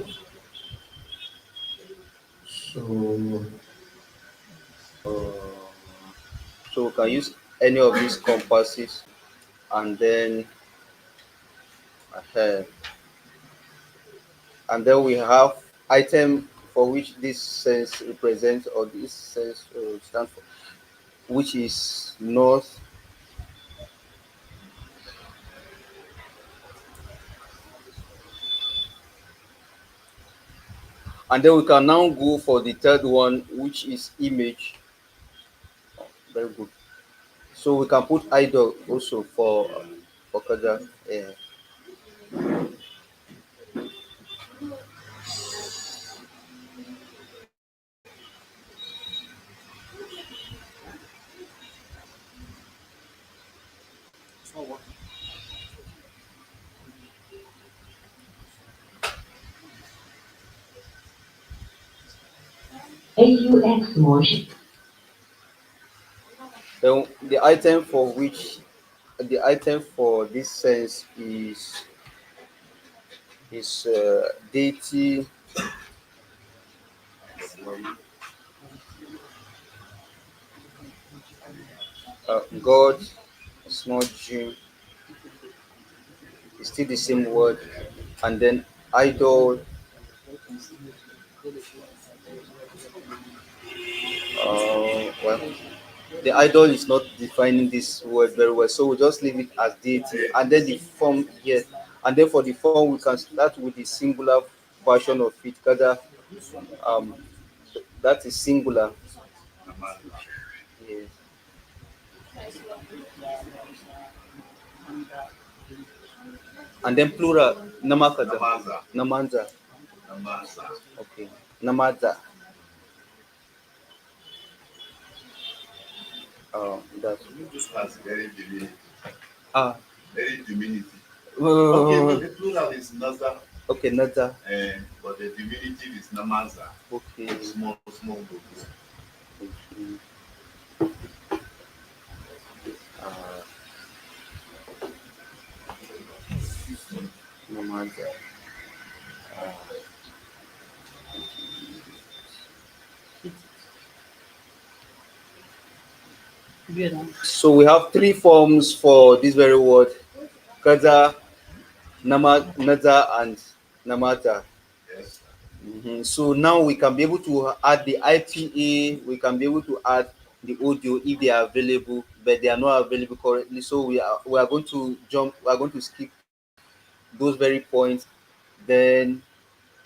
Speaker 2: so uh, so we can use any of these compasses, and then uh, and then we have item for which this sense represents, or this sense stands for, which is north. And then we can now go for the third one, which is image. Very good. So we can put idol also for Kaja. Yeah.
Speaker 7: It's not working.
Speaker 4: AUX motion.
Speaker 2: Then the item for this sense is deity, God, small g, it's still the same word, and then idol. Well, the idol is not defining this word very well, so we'll just leave it as deity, and then the form here, and then for the form we can start with the singular version of it. Kada, um, that is singular. Yes. And then plural, namakada, namanza. Okay, namaza. That's
Speaker 8: That's very diminutive.
Speaker 2: ah.
Speaker 8: Very diminutive. Okay,
Speaker 2: Okay,
Speaker 8: no, the plural is Naza,
Speaker 2: okay, nada.
Speaker 8: but the diminutive is Namaza.
Speaker 2: Okay.
Speaker 8: Small group.
Speaker 2: Okay. Uh, namaza. Uh, so we have three forms for this very word: kaza, nada, and namata.
Speaker 8: Yes.
Speaker 2: So now we can be able to add the IPA, we can be able to add the audio if they are available, but they are not available currently. So we are going to skip those very points. Then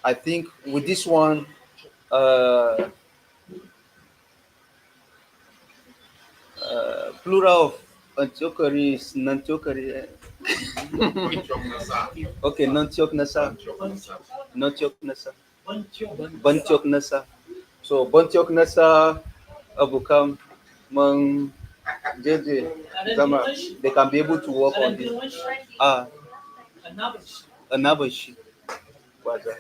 Speaker 2: I think with this one, uh, plural of Antiochary is Nantiokari. Okay, Nantiok Nasa. Nantiok Nasa. Bantiok Nasa. So Bantiok Nasa Abukam Mang JJ Zama. They can be able to work on this. Ah, Anabashi. Waza.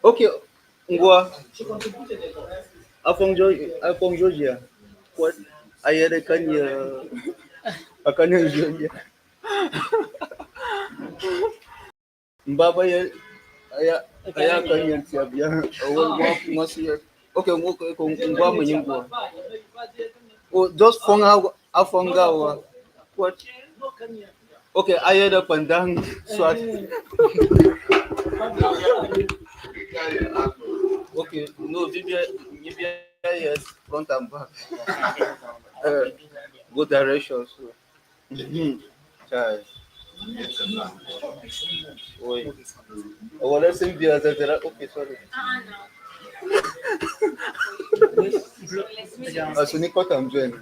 Speaker 2: Okay, Ngwa. Afong Georgia. What? Ayere Kanya. Akanya Georgia. Mbaba ya aya Kanya Tiabia. Okay, Ngwa Manyingwa. Oh, just Afonga. What? Okay, Ayere Pandang Swat. Okay, no, Libya, yes, front and back. Both directions. So. Charge. Wait. Oh, let's say the other. Okay, sorry. So Nicole, I'm joining.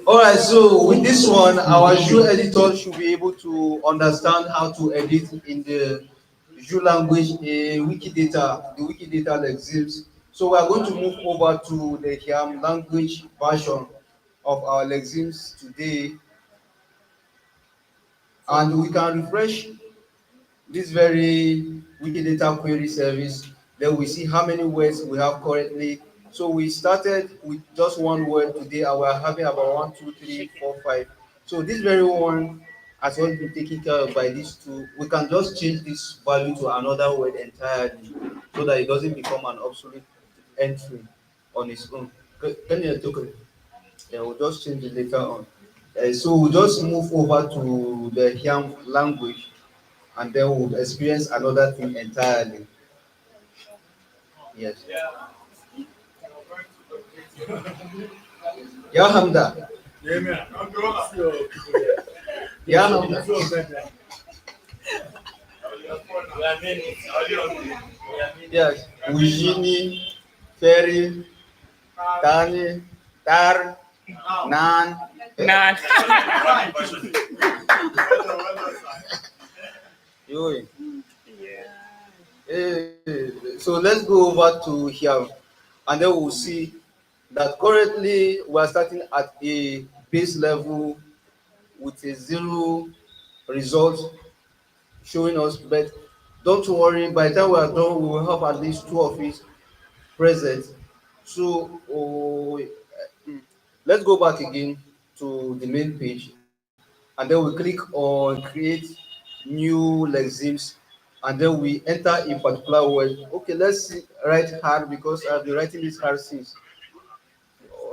Speaker 2: All right, so with this one, our Zhu editor should be able to understand how to edit in the Zhu language Wikidata, the Wikidata lexims. So we are going to move over to the Hiam language version of our lexims today, and we can refresh this very Wikidata query service. Then we see how many words we have currently. So we started with just one word today, and we're having about 1, 2, 3, 4, 5. So this very one has already been taken care of by these two. We can just change this value to another word entirely so that it doesn't become an obsolete entry on its own. Can you talk? Yeah, we'll just change it later on. So we'll just move over to the Hiam language, and then we'll experience another thing entirely. Yes. Ya Hamda. Ya Hamda.
Speaker 3: We are many. We are many.
Speaker 2: Yes. Ujini, Ferry, Tani, Tar, Nan.
Speaker 9: None.
Speaker 2: Yo.
Speaker 9: Yeah.
Speaker 2: So let's go over to here, and then we'll see that currently we are starting at a base level with a zero result showing us. But don't worry, by the time we are done, we will have at least two of it present. So let's go back again to the main page, and then we click on create new lexemes, and then we enter a particular word. Okay, let's see, write hard because I've been writing this hard since.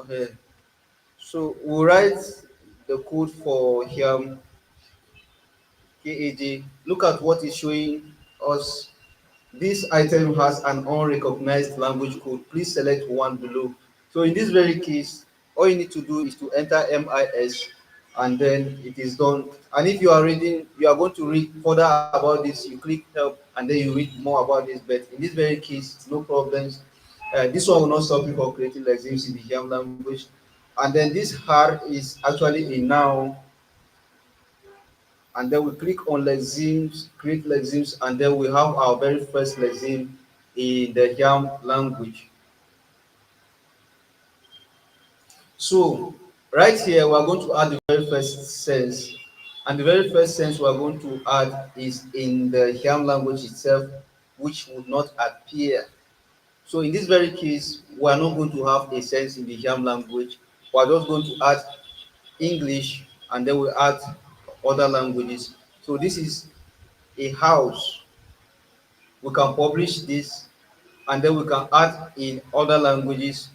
Speaker 2: Okay. So we'll write the code for here, KAJ. Look at what is showing us. This item has an unrecognized language code. Please select one below. So in this very case, all you need to do is to enter MIS, and then it is done. And if you are reading, you are going to read further about this, you click help and then you read more about this. But in this very case, no problems. This one will not stop you from creating lexemes in the Hiam language. And then this har is actually a noun, and then we click on lexemes, create lexemes, and then we have our very first lexeme in the Yam language. So right here we are going to add the very first sense, and the very first sense we are going to add is in the Yam language itself, which would not appear. So in this very case, we are not going to have a sense in the Yam language. We are just going to add English, and then we add other languages. So this is a house. We can publish this, and then we can add in other languages.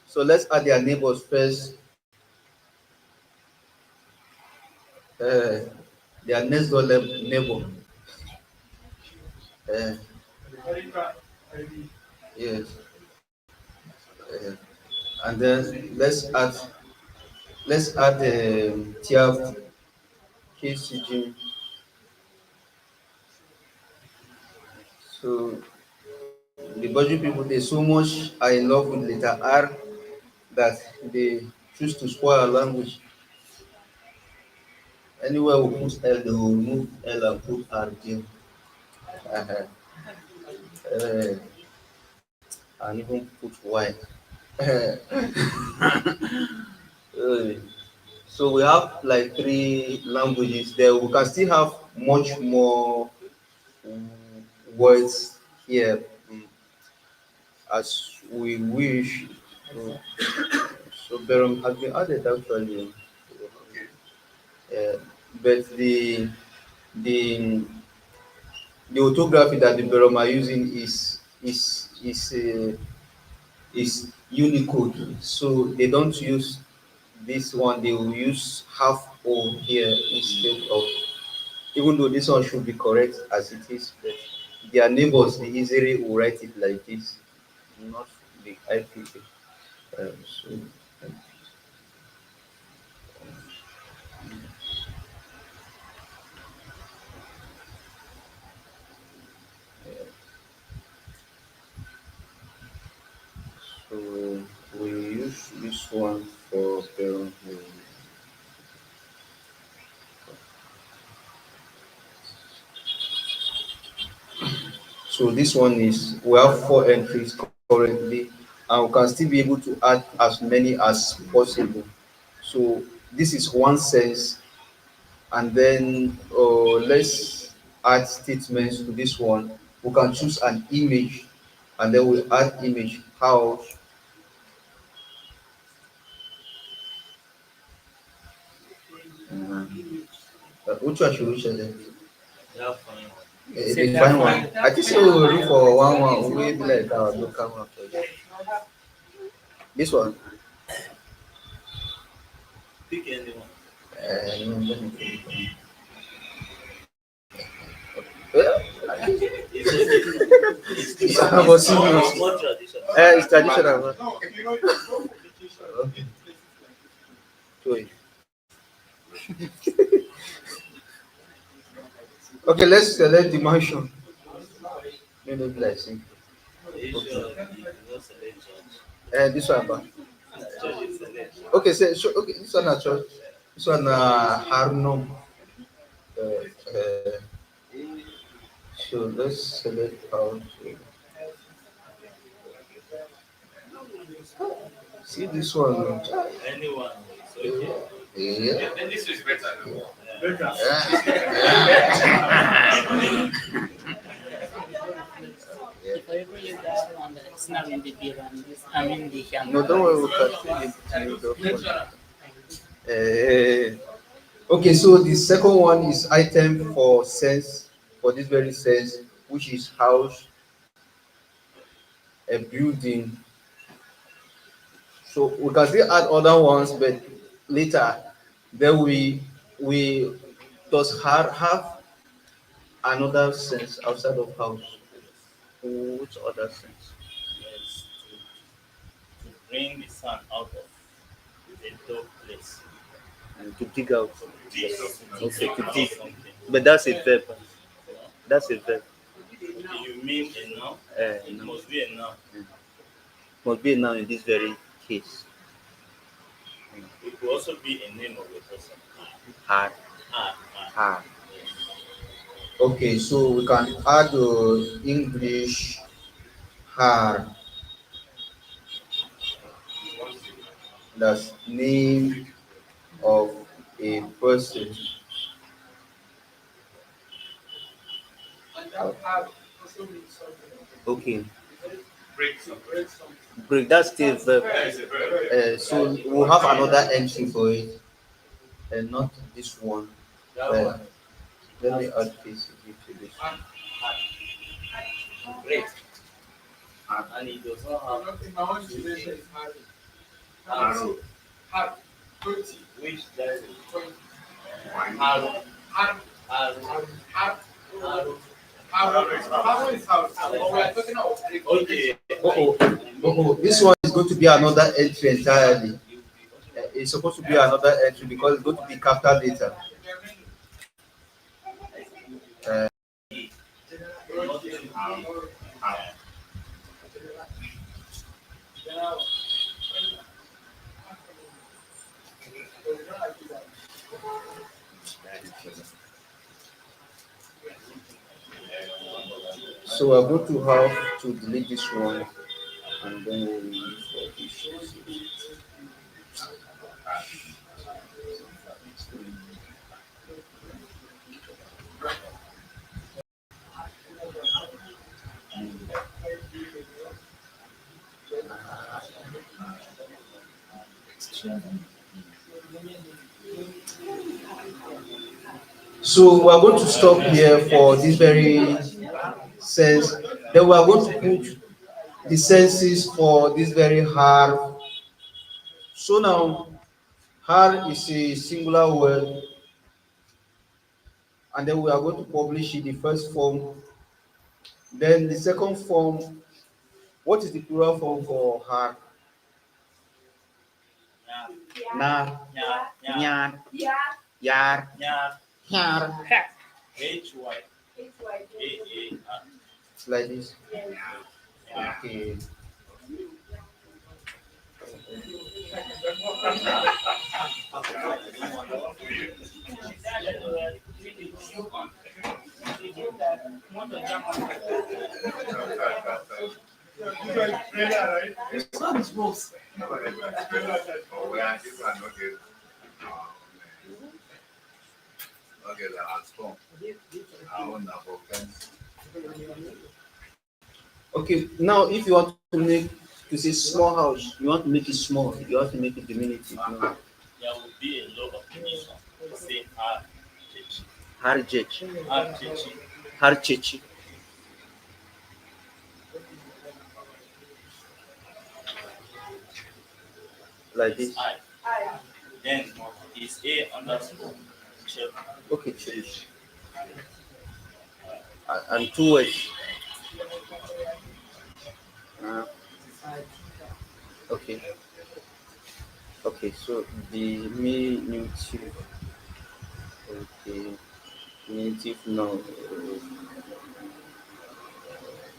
Speaker 2: So let's add their neighbors first. uh, their next door neighbor. uh, yes. uh, and then let's add Tyap KCG. So the Budgie people, they so much are in love with letter R that they choose to spoil our language. Anywhere we put L, they will remove L and put R there. Uh, uh, and even put Y. Uh, so we have like three languages there. We can still have much more mm, words here, as we wish. So, so Berum has been added actually. Uh, but the the orthography that the Berum are using is Unicode. So they don't use this one. They will use half O here instead of, even though this one should be correct as it is, but their neighbors, the easily will write it like this, not the IPK. So, so we use this one for parent. So this one is, we have four entries currently, and we can still be able to add as many as possible. So this is one sense, and then let's add statements to this one. We can choose an image, and then we add image house. Which one should we choose then?
Speaker 3: Yeah, fine.
Speaker 2: The fine one. I think so. We'll look for one way like our local one. This one.
Speaker 3: Pick anyone.
Speaker 2: No, let me think.
Speaker 3: It's okay.
Speaker 2: It's about serious.
Speaker 3: It's more traditional.
Speaker 2: It's traditional. Man.
Speaker 1: No, if you know, it's
Speaker 2: Wait. Okay, let's select the mansion. Maybe like simple.
Speaker 3: Are you
Speaker 2: Okay.
Speaker 3: sure you not select church?
Speaker 2: This one, ba?
Speaker 3: Church is select.
Speaker 2: Okay, okay, this one a church. This one Harnum. Uh, so let's select how to see this one.
Speaker 3: Anyone is okay.
Speaker 2: Yeah.
Speaker 8: Then this is better.
Speaker 9: If I ever use that one, it's not in the bill and this, I mean the
Speaker 2: No, don't worry, we can still use the phone. Okay, so the second one is item for sense, for this very sense, which is house, a building. So we can still add other ones, but later, then we does have another sense outside of house. Which other sense?
Speaker 3: Yes, to bring the sun out of the dark place.
Speaker 2: And to dig out.
Speaker 3: Yes.
Speaker 2: Okay, to
Speaker 3: Out
Speaker 2: dig.
Speaker 3: something.
Speaker 2: But that's a verb. That's a verb.
Speaker 3: Okay, you mean a noun? It
Speaker 2: No.
Speaker 3: must be a noun.
Speaker 2: Must be now in this very case.
Speaker 3: It could also be a name of a person.
Speaker 2: Hard.
Speaker 3: Ah,
Speaker 2: Hard.
Speaker 3: yes.
Speaker 2: Okay, so we can add English hard. That's name of a person. Okay,
Speaker 8: Break something.
Speaker 2: break. That's still verb.
Speaker 8: That is a verb.
Speaker 2: So we'll have another entry for it, and not this one. But let me add this to this.
Speaker 3: Great. And it does not have
Speaker 8: Arrow.
Speaker 3: which there is
Speaker 8: Wine.
Speaker 3: arrow, arrow, arrow. Okay.
Speaker 2: Oh, this one is going to be another entry entirely. It's supposed to be another entry because it's going to be capital letter. So we're going to have to delete this one and then we'll look for this. So we're going to stop here for this very sense. Then we are going to put the senses for this very hard. So now hard is a singular word, and then we are going to publish in the first form. Then the second form, what is the plural form for hard? Na, nyar, yar, yar.
Speaker 3: H-Y. A-A-R.
Speaker 2: It's like this. Okay. Okay, now if you want to say small house, you want to make it small, you want to make it diminutive. No.
Speaker 3: There will be a law of division. Say R,
Speaker 2: Harjech,
Speaker 3: R, H,
Speaker 2: harchechi. Like this.
Speaker 3: I. Then is A underscore check.
Speaker 2: Okay, change. And two words. Okay. Okay, so the diminutive. Okay. infinitive now.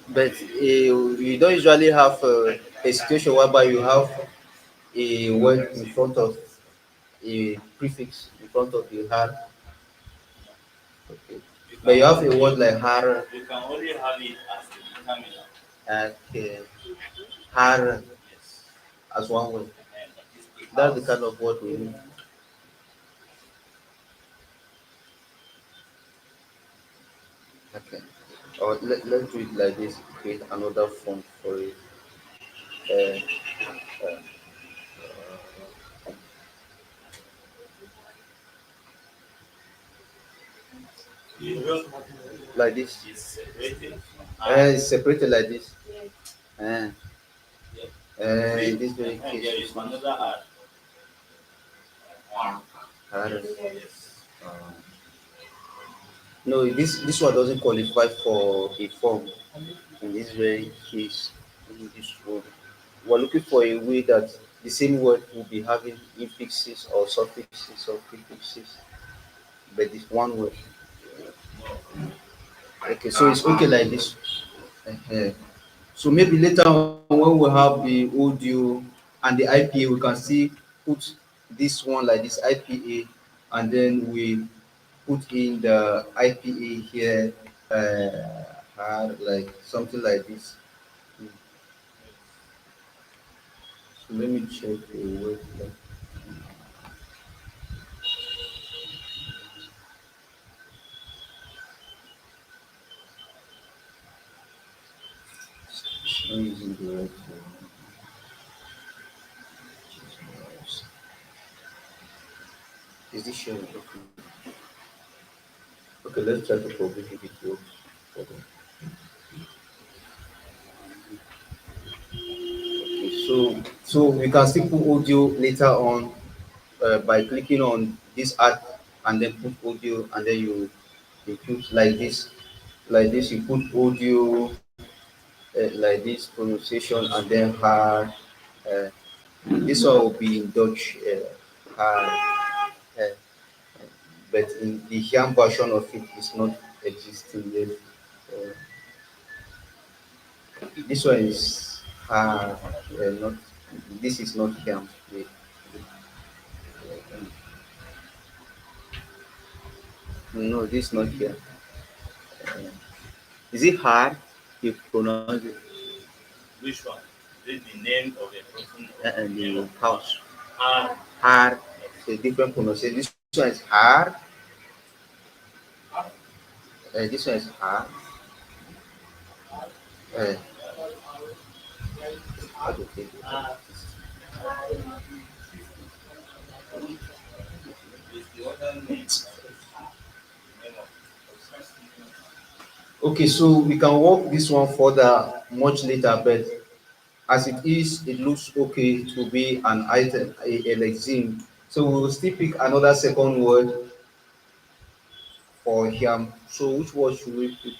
Speaker 2: But you don't usually have a situation whereby you have a word in front of a prefix in front of the har. Okay.
Speaker 3: You
Speaker 2: But
Speaker 3: can
Speaker 2: you have a
Speaker 3: only,
Speaker 2: word like har,
Speaker 3: you can only have it as a determinant.
Speaker 2: okay, har
Speaker 3: Yes.
Speaker 2: as one word.
Speaker 3: And that is the
Speaker 2: That's the
Speaker 3: house.
Speaker 2: kind of word we need. Okay. Or let's do it like this. Create another font for it. Uh, uh, like this.
Speaker 3: Is separated from R.
Speaker 2: It's separated like this. Uh,
Speaker 3: Yes.
Speaker 2: in this very
Speaker 3: And
Speaker 2: case,
Speaker 3: there is another R.
Speaker 2: har.
Speaker 3: Yes.
Speaker 2: No, this one doesn't qualify for a form in this very case. In this word, we're looking for a way that the same word will be having infixes or suffixes or prefixes, but it's one word. Okay, so it's okay like this. Uh-huh. So maybe later on when we have the audio and the IPA, we can see put this one like this IPA, and then we put in the IPA here, like something like this. So let me check the word. It's not using the right word. Is this showing? Okay. Okay, let's try to publish if it works. Okay. Okay, so we can still put audio later on by clicking on this add and then put audio, and then you put like this you put audio like this pronunciation, and then hard. Uh, this one will be in Dutch, hard, uh, but in the Hiam version of it is not existing yet. Uh, this one is hard, not. This is not Hiam. No, this is not here. Uh, is it hard? You pronounce it.
Speaker 3: Which one? Is it the name of a person or the name
Speaker 2: The
Speaker 3: of the
Speaker 2: house.
Speaker 3: R?
Speaker 2: Hard. It's a different pronunciation. This one is hard. This one is hard. Uh, okay.
Speaker 3: Is the other name of the name of the person?
Speaker 2: Okay, so we can work this one further much later, but as it is, it looks okay to be an item, a lexeme. So we will still pick another second word for him. So which word should we pick?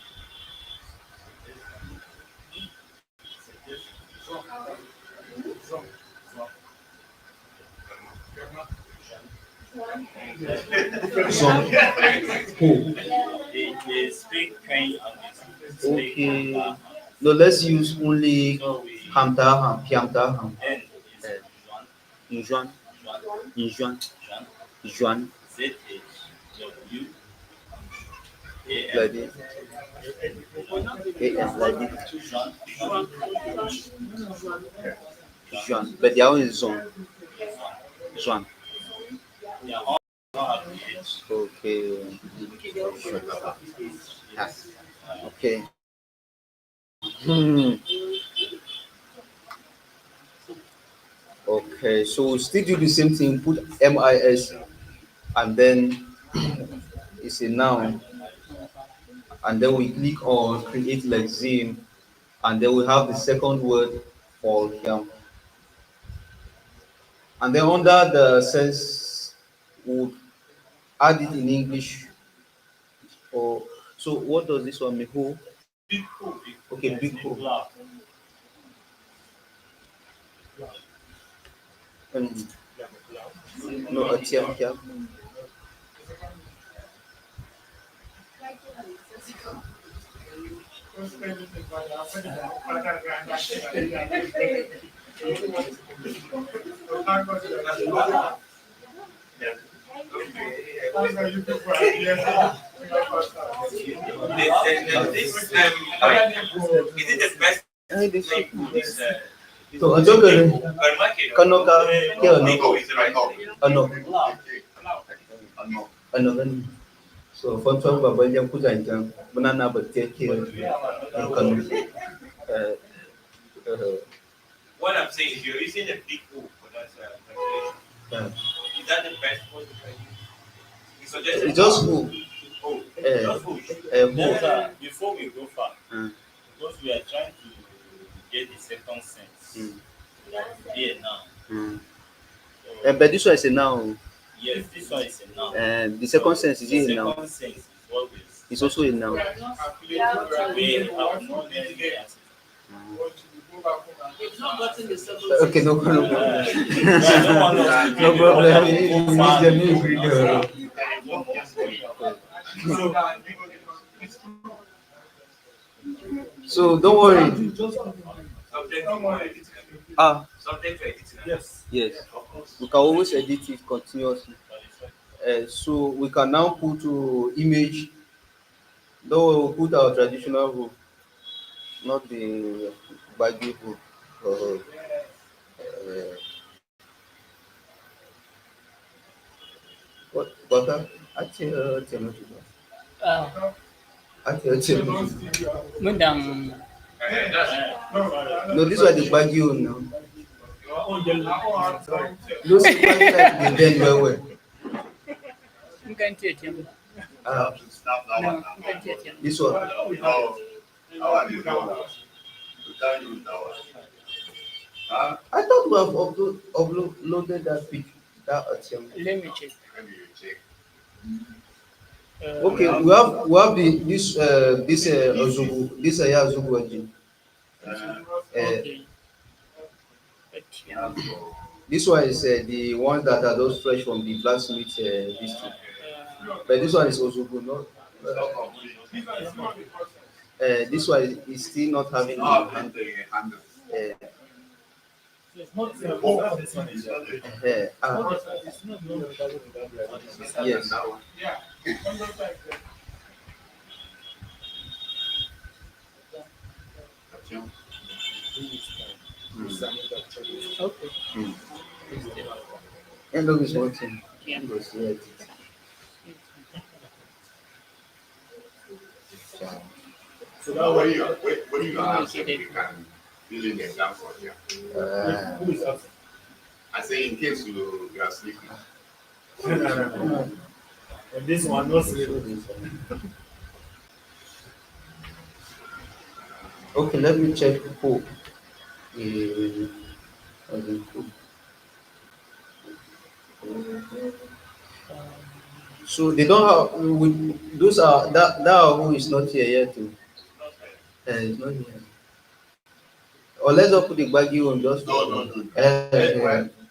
Speaker 2: Some who?
Speaker 3: They speak Kenya and they speak
Speaker 2: Okay.
Speaker 3: Kamba.
Speaker 2: No, let's use only
Speaker 3: So we
Speaker 2: Hamtaham, Piamtaham.
Speaker 3: N is
Speaker 2: Uh,
Speaker 3: Juan,
Speaker 2: Injuan,
Speaker 3: Juan,
Speaker 2: Injuan,
Speaker 3: Juan,
Speaker 2: Juan,
Speaker 3: Z H W A
Speaker 2: like
Speaker 3: M.
Speaker 2: this. AM, like this.
Speaker 3: Juan,
Speaker 2: Juan. But their own is Zon. Juan.
Speaker 3: they are all have the H.
Speaker 2: Okay. Ah, okay. Hmm. Okay, so we still do the same thing, put MIS, and then it's a noun, and then we click on create lexeme, and then we have the second word for him. And then under the sense, we would add it in English. Or so what does this one mean? Who?
Speaker 3: Big who?
Speaker 2: Okay, big who. Um, no, a tiam tiam.
Speaker 3: Is it the best thing for this?
Speaker 2: So I don't know. Kanoka,
Speaker 8: Nico is the right now.
Speaker 2: ano, ano. So for some Baba yang kuja yang banana bertiak yang kanu.
Speaker 3: What I'm saying is you're using a big O for that translation. Is that the best one? You suggested
Speaker 2: Just who?
Speaker 3: O.
Speaker 2: Just
Speaker 3: who?
Speaker 2: Who?
Speaker 3: Before we go far, because we are trying to get the second sense. Here now.
Speaker 2: But this one is a noun.
Speaker 3: Yes, this one is a noun.
Speaker 2: And the second sense is a noun.
Speaker 3: Second sense is what we.
Speaker 2: It's also a noun.
Speaker 5: We've not gotten the second.
Speaker 2: Okay, no problem. No problem. So don't worry.
Speaker 3: Subject to editing.
Speaker 2: Yes. We can always edit it continuously. So we can now put to image. Though we'll put our traditional hook, not the baggy hook. What? Butter? I tell
Speaker 9: Mundang.
Speaker 2: No, these are the baggy one now. Those baggy like the then well.
Speaker 9: You can take him.
Speaker 2: This one. I thought we have uploaded that picture.
Speaker 9: Let me check.
Speaker 2: Okay, we have this Ozubu, this Yazubu engine.
Speaker 9: Okay.
Speaker 2: This one is the one that are those fresh from the blacksmith district. But this one is Ozubu, no? This one is still not having the handle. Yes.
Speaker 9: Okay.
Speaker 2: End of this working.
Speaker 9: Yeah.
Speaker 8: So now what do you have? You can fill in the example here.
Speaker 7: Who is that?
Speaker 8: I say in case you are sleeping.
Speaker 7: And this one was
Speaker 2: Okay, let me check who. So they don't have those are that who is not here yet too. It's not here. Or let's not put the baggy one just
Speaker 8: No.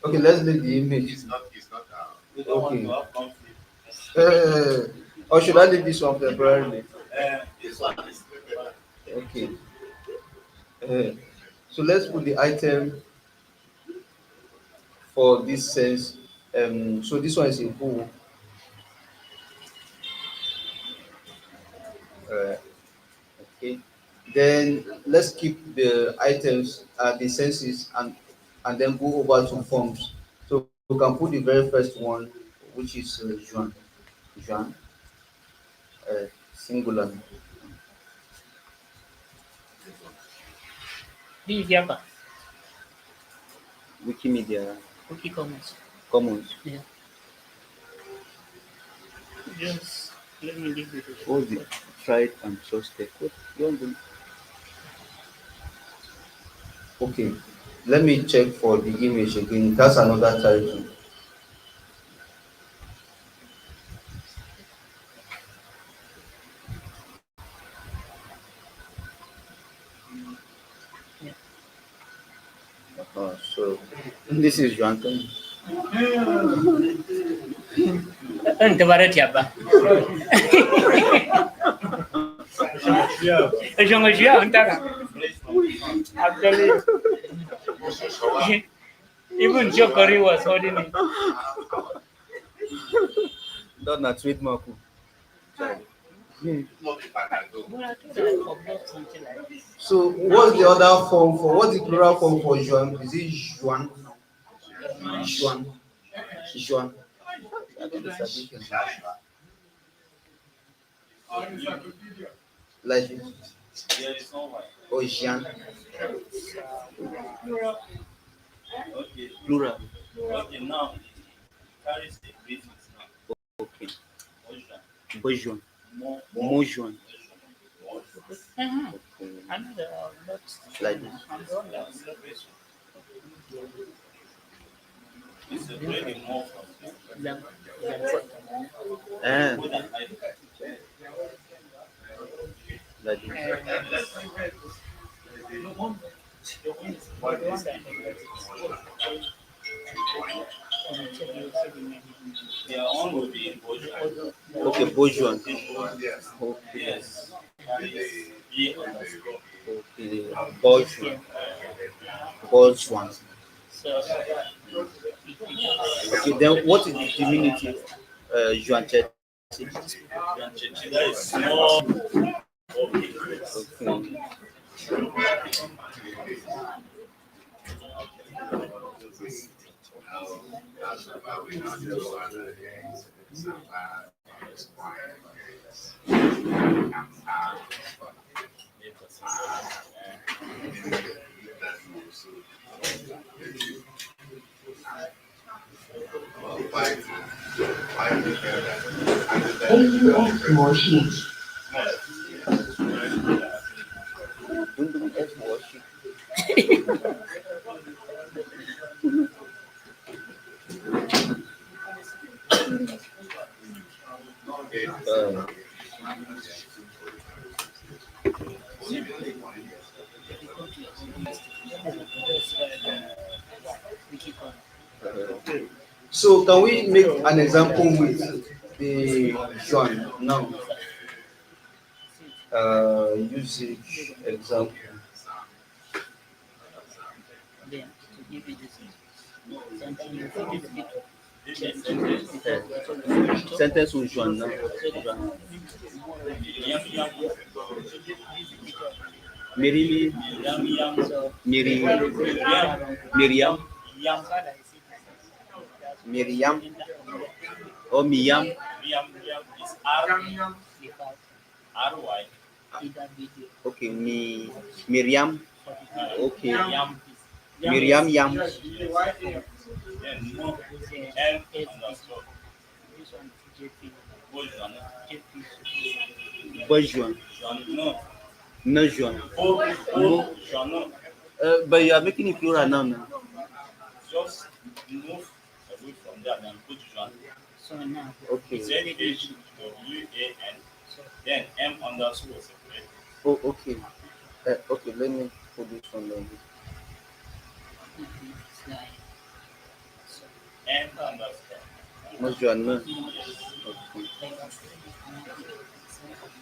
Speaker 2: okay, let's leave the image.
Speaker 8: It's not
Speaker 2: Okay. Or should I leave this one temporarily?
Speaker 8: this one is
Speaker 2: Okay. So let's put the item for this sense. So this one is a who. Okay. Then let's keep the items, the senses, and then go over to forms. So we can put the very first one, which is Juan, singular.
Speaker 9: This is Java.
Speaker 2: Wikimedia
Speaker 9: Commons.
Speaker 2: Commons.
Speaker 9: Yeah. Just let me leave it.
Speaker 2: All the tried and trusted. What? You want to- Okay, let me check for the image again. That's another title. So this is Johnson.
Speaker 9: Ente barat siapa? I'm telling you. Even Jokori was holding it.
Speaker 2: That's not trademark.
Speaker 8: Not the Panado.
Speaker 9: But I thought I forgot something like this.
Speaker 2: So what's the other form for? What's the plural form for Juan? Is it Juan? Juan. Juan. I don't understand. Like
Speaker 3: There is no one.
Speaker 2: oh Jean.
Speaker 3: Okay.
Speaker 2: Plural.
Speaker 3: Okay, now it carries a prefix now.
Speaker 2: Okay.
Speaker 3: Ocean.
Speaker 2: Bojuan.
Speaker 3: More.
Speaker 2: Mojuan.
Speaker 9: I know there are lots.
Speaker 2: Like this.
Speaker 9: I'm the one that was lots.
Speaker 3: It's a very more from
Speaker 2: Eh,
Speaker 3: more than I.
Speaker 2: like this.
Speaker 3: Their own will be in Ocean.
Speaker 2: Okay, Bojuan.
Speaker 8: Yes.
Speaker 2: Okay.
Speaker 3: Yes. Carries B underscore.
Speaker 2: Okay. Bojuan. Bojuan.
Speaker 9: So,
Speaker 2: Okay, then what is the diminutive? Juan Chet.
Speaker 3: That is small. Okay.
Speaker 2: Okay.
Speaker 4: AUX worksheet.
Speaker 2: Don't F worship. So can we make an example with the Juan now? Usage example.
Speaker 9: then to give you this, sometimes you put it a bit
Speaker 2: Sentence with Juan now. Juan. Miri, Miri, Miriam, Miriam, or Miriam.
Speaker 3: Yam is R-Y.
Speaker 2: Okay, Miriam. Okay,
Speaker 3: Yam.
Speaker 2: Miriam Yam.
Speaker 3: Then no. M underscore.
Speaker 2: Bojuan.
Speaker 3: No.
Speaker 2: No Juan.
Speaker 3: No. No.
Speaker 2: But you are making it plural now.
Speaker 3: Just move away from that and put Juan.
Speaker 9: So now,
Speaker 2: Okay.
Speaker 3: Z-H-W-A-N. Then M underscore separate.
Speaker 2: Oh, okay. Okay, let me put this one down.
Speaker 3: M underscore.
Speaker 2: No Juan, no. Okay.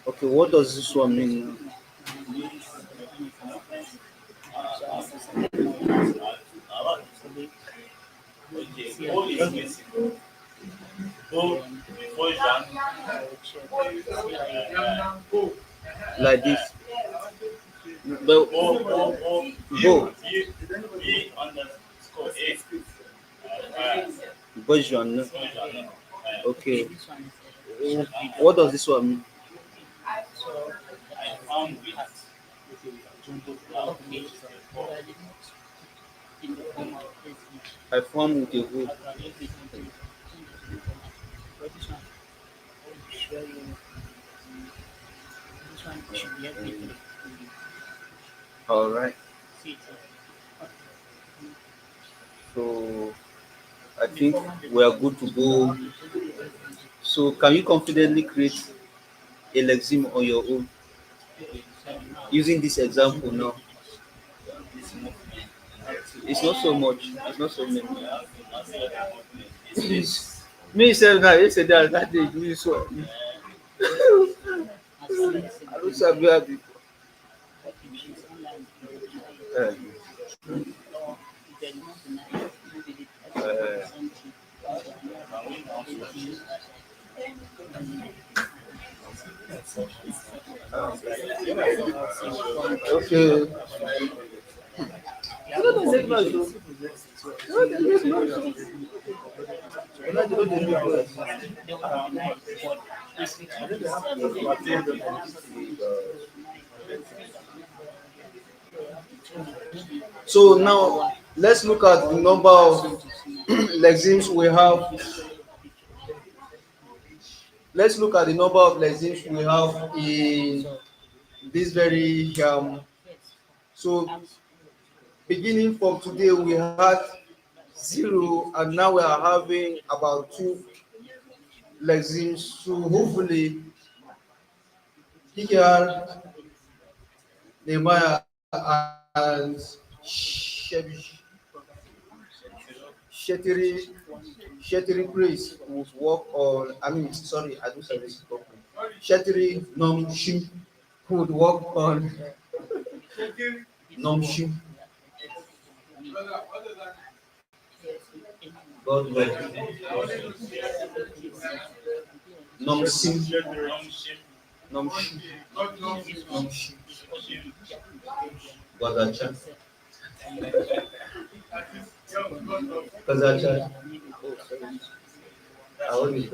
Speaker 2: Okay, what does this one mean?
Speaker 3: Okay, O is missing. O before Jean.
Speaker 2: Like this. But
Speaker 3: O.
Speaker 2: Go.
Speaker 3: B underscore A.
Speaker 2: Bojuan, no.
Speaker 3: Jean.
Speaker 2: Okay. What does this one mean?
Speaker 3: I found it.
Speaker 2: I form with a group. All right. So I think we are good to go. So can you confidently create a lexeme on your own using this example now? It's not so much. It's not so many. Me say that yesterday that day you so I don't sabi how the uh, uh, okay. No, no, make noise, oh. No, they make noise, oh. No, they don't make noise. So now let's look at the number of lexims we have. Let's look at the number of lexims we have in this very so beginning from today we had 0 and now we are having about 2 lexims. So hopefully here Nehemiah and Shetiri Praise would work on, I mean, sorry, I do service properly. Shetiri Nomshim would work on Nomshim. God bless. Nomshim. Nomshim. Nomshim. Godacha. Kazacha. I only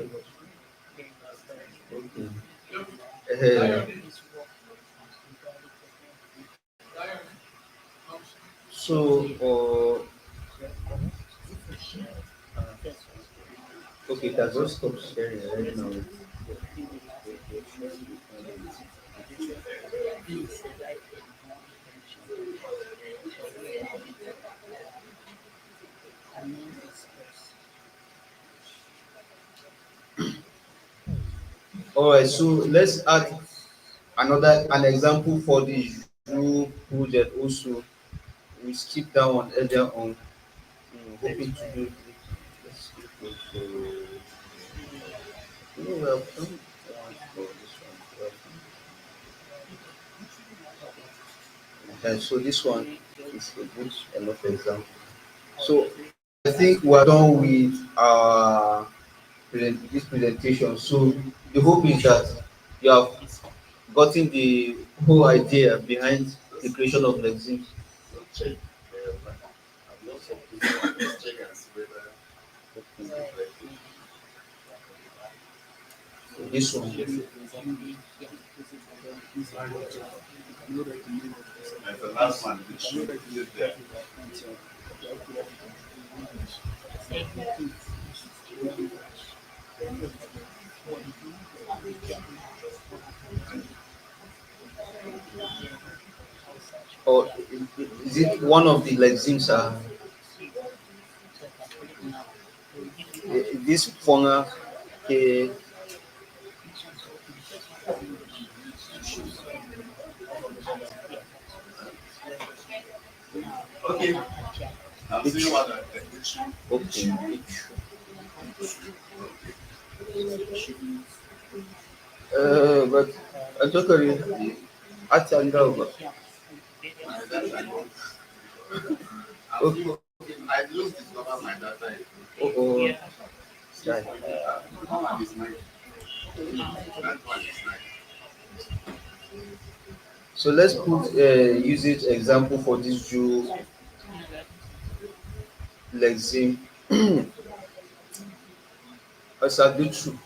Speaker 2: okay. So, okay, can just stop sharing right now. All right, so let's add an example for the Drew project also. We skip that one earlier on. Hoping to do. Let's go to. Welcome. Okay, so this one is a good enough example. So I think we are done with this presentation. So the hope is that you have gotten the whole idea behind the creation of Lexim.
Speaker 8: Check. I'm not supposed check and see whether
Speaker 2: This one.
Speaker 8: and the last one, which should be there.
Speaker 2: Or is it one of the Lexims? This Fonga.
Speaker 8: Okay. I'm seeing what I
Speaker 2: Okay. But I took a actually okay.
Speaker 8: I just discovered my data.
Speaker 2: Oh,
Speaker 8: That one is nice. That one is nice.
Speaker 2: so let's put usage example for this Jew Lexim. As I do true.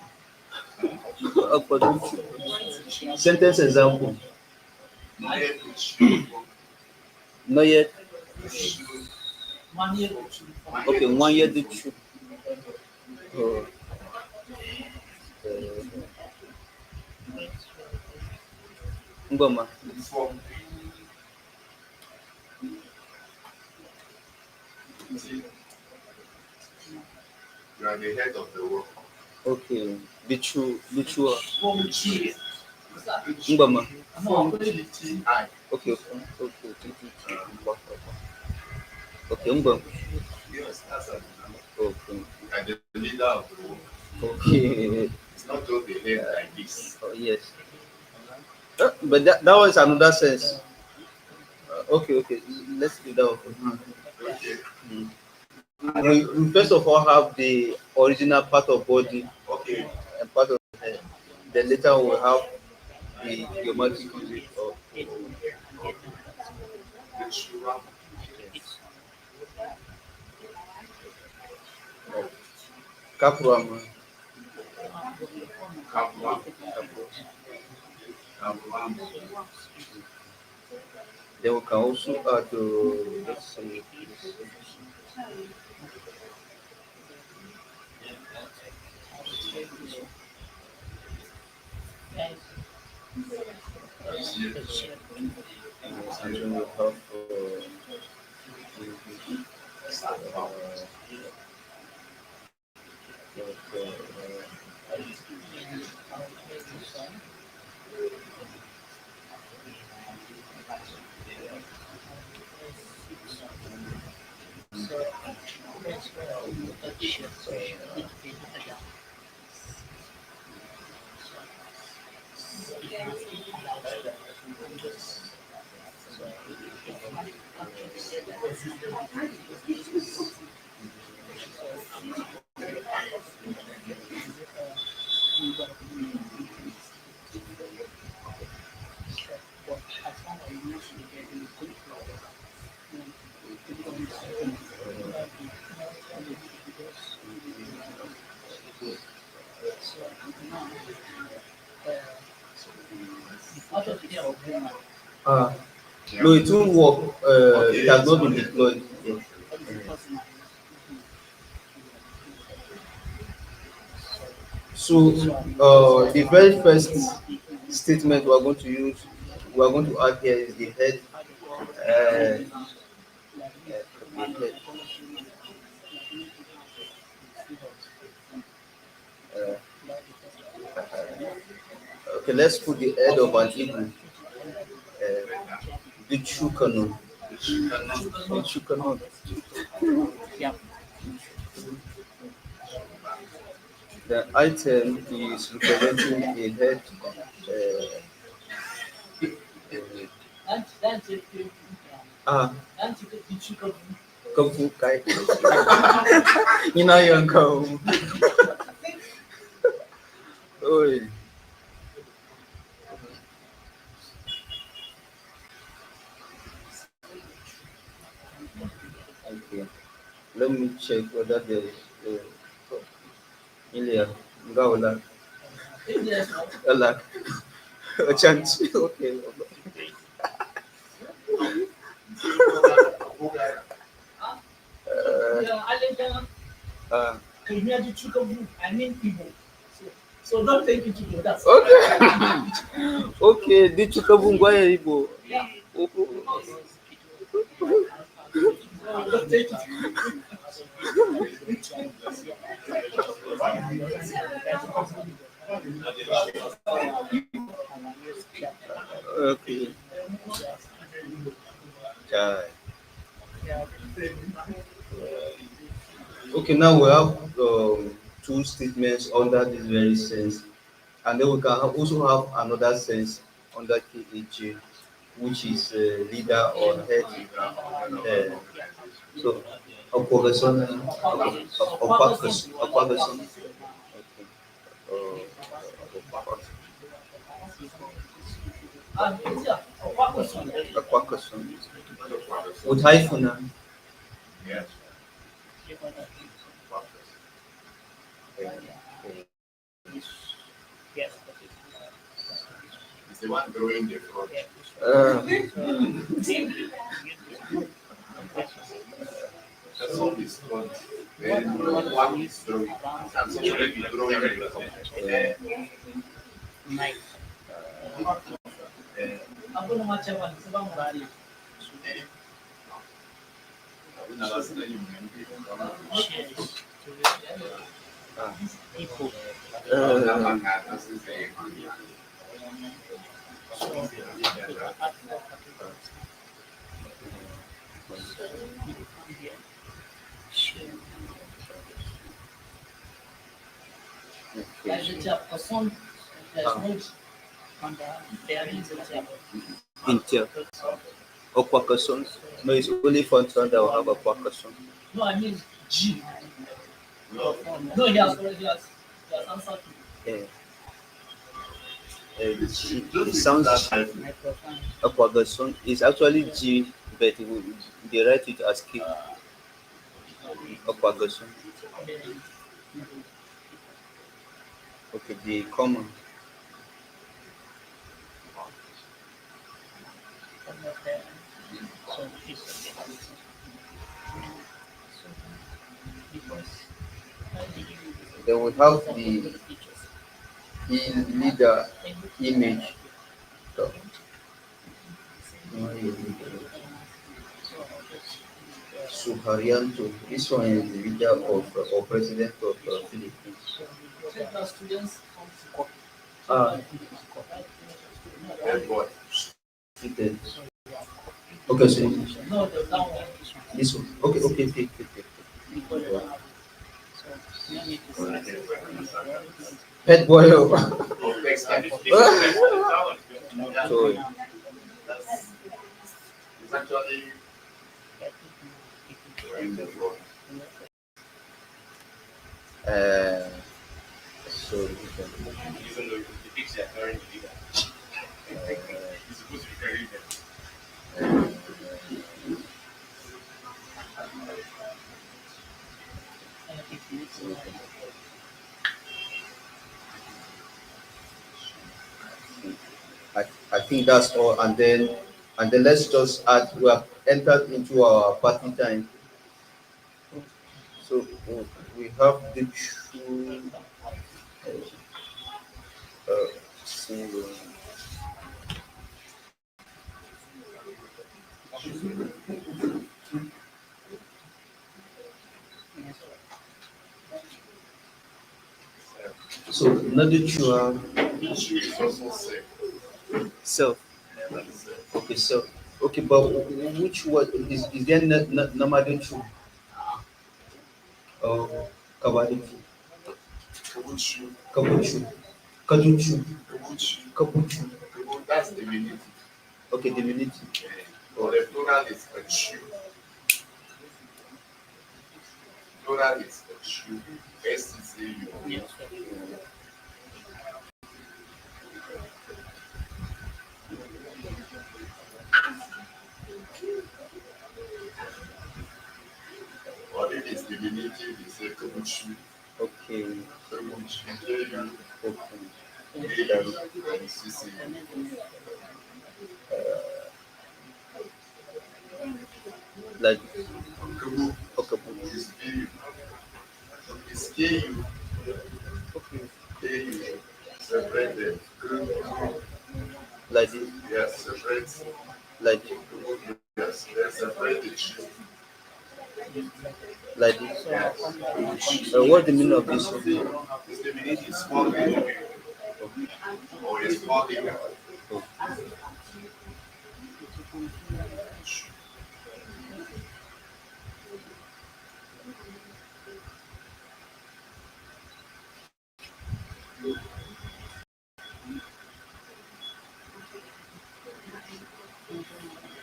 Speaker 2: Sentence example. Not yet.
Speaker 5: 1 year.
Speaker 2: Okay, 1 year the true. Oh. Ngoma.
Speaker 8: You are the head of the world.
Speaker 2: Okay, the true.
Speaker 8: I.
Speaker 2: Ngoma. Okay. Okay, Ngoma.
Speaker 8: Yes, that's a
Speaker 2: Okay.
Speaker 8: you are the leader of the world.
Speaker 2: Okay.
Speaker 8: It's not just the head like this.
Speaker 2: Oh, yes. But that was another sense. Okay. Let's do that one.
Speaker 8: Okay.
Speaker 2: Mm. We first of all have the original part of body
Speaker 8: Okay.
Speaker 2: and part of the head. Then later we'll have the geometric unit of
Speaker 8: The Shura.
Speaker 2: Capuam.
Speaker 8: Kaplan. Kaplan.
Speaker 2: Then we can also add let's say and then we have uh, no, it won't work. It has not been deployed yet. So, the very first statement we are going to add here is the head. The head. Uh, okay, let's put the head of an eagle. The true canon. The true canon. The item is representing a head. Ah, kafu kai. Ina yang kau. Oi. Okay. Let me check whether there is. Ilya, enggak ulang. Ulang. Chance. Okay. Uh,
Speaker 5: I mean people. So don't take it to go. That's
Speaker 2: okay. Okay. Di chukabungwa ya ibo.
Speaker 5: don't take it.
Speaker 2: Okay. Chai. Okay, now we have two statements under this very sense, and then we can also have another sense under KHA, which is leader or head. So, opposition, opposition. Okay. Opposition. With hyphen.
Speaker 8: Yes. It's the one growing the front. That's all is front. Then one is growing. That's already growing the front.
Speaker 5: Ako na matyawan, sa bang marali. Like the person, there's no
Speaker 2: In Tyap. Aquacusson. No, it's only Fontran that will have Aquacusson.
Speaker 5: No, I mean G. No, he has answered me.
Speaker 2: Yeah. It sounds Aquacusson. It's actually G, but they write it as K. Aquacusson. Okay, the common. Then we have the leader image. Suharyanto. This one is the leader of or president of Philippines.
Speaker 5: Check the students come to copy.
Speaker 2: Ah,
Speaker 8: Head boy.
Speaker 2: okay. Okay, so
Speaker 5: No, the that one.
Speaker 2: this one. Okay. Head boy. So
Speaker 8: It's actually in the floor.
Speaker 2: so
Speaker 3: Even though the picture are carrying the leader. He's supposed to be carrying them.
Speaker 2: I think that's all, and then let's just add. We have entered into our party time. So we have the two single. So another two
Speaker 8: Issue is also safe.
Speaker 2: self.
Speaker 8: Never the same.
Speaker 2: Okay, self. Okay, but which word is there? Namadu two. Oh, Kabadu two.
Speaker 8: Kabuchu.
Speaker 2: Kabuchu. Kaduchu.
Speaker 8: Kabuchu.
Speaker 2: Kabuchu.
Speaker 8: That's the diminutive.
Speaker 2: Okay, diminutive.
Speaker 8: Or the plural is a chew. Plural is a chew. SCU. Or if it's diminutive, it's a kabuchu.
Speaker 2: Okay.
Speaker 8: Kabuchu. KU.
Speaker 2: Okay.
Speaker 8: KU. And CC.
Speaker 2: Like
Speaker 8: Kabu.
Speaker 2: okay.
Speaker 8: Is KU. It's KU.
Speaker 2: Okay.
Speaker 8: KU. Separated.
Speaker 2: Like this.
Speaker 8: Yes, separate.
Speaker 2: Like
Speaker 8: Yes, let's separate the chew.
Speaker 2: like this.
Speaker 8: Yes.
Speaker 2: What's the meaning of this one?
Speaker 8: It's diminutive small letter. Or a small letter.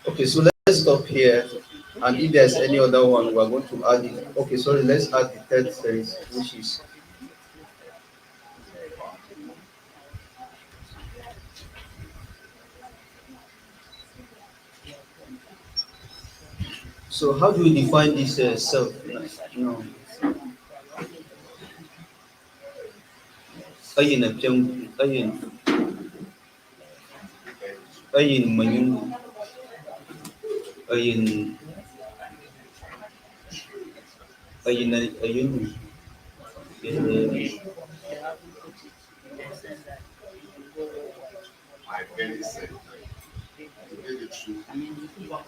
Speaker 2: Okay, so let's stop here. And if there's any other one, we're going to add it. Okay, sorry, let's add the third series, which is so. How do we define this self? No. Ayin na piyang ayin manyung ayin ayun
Speaker 8: My very said. To tell the truth. Only the truth.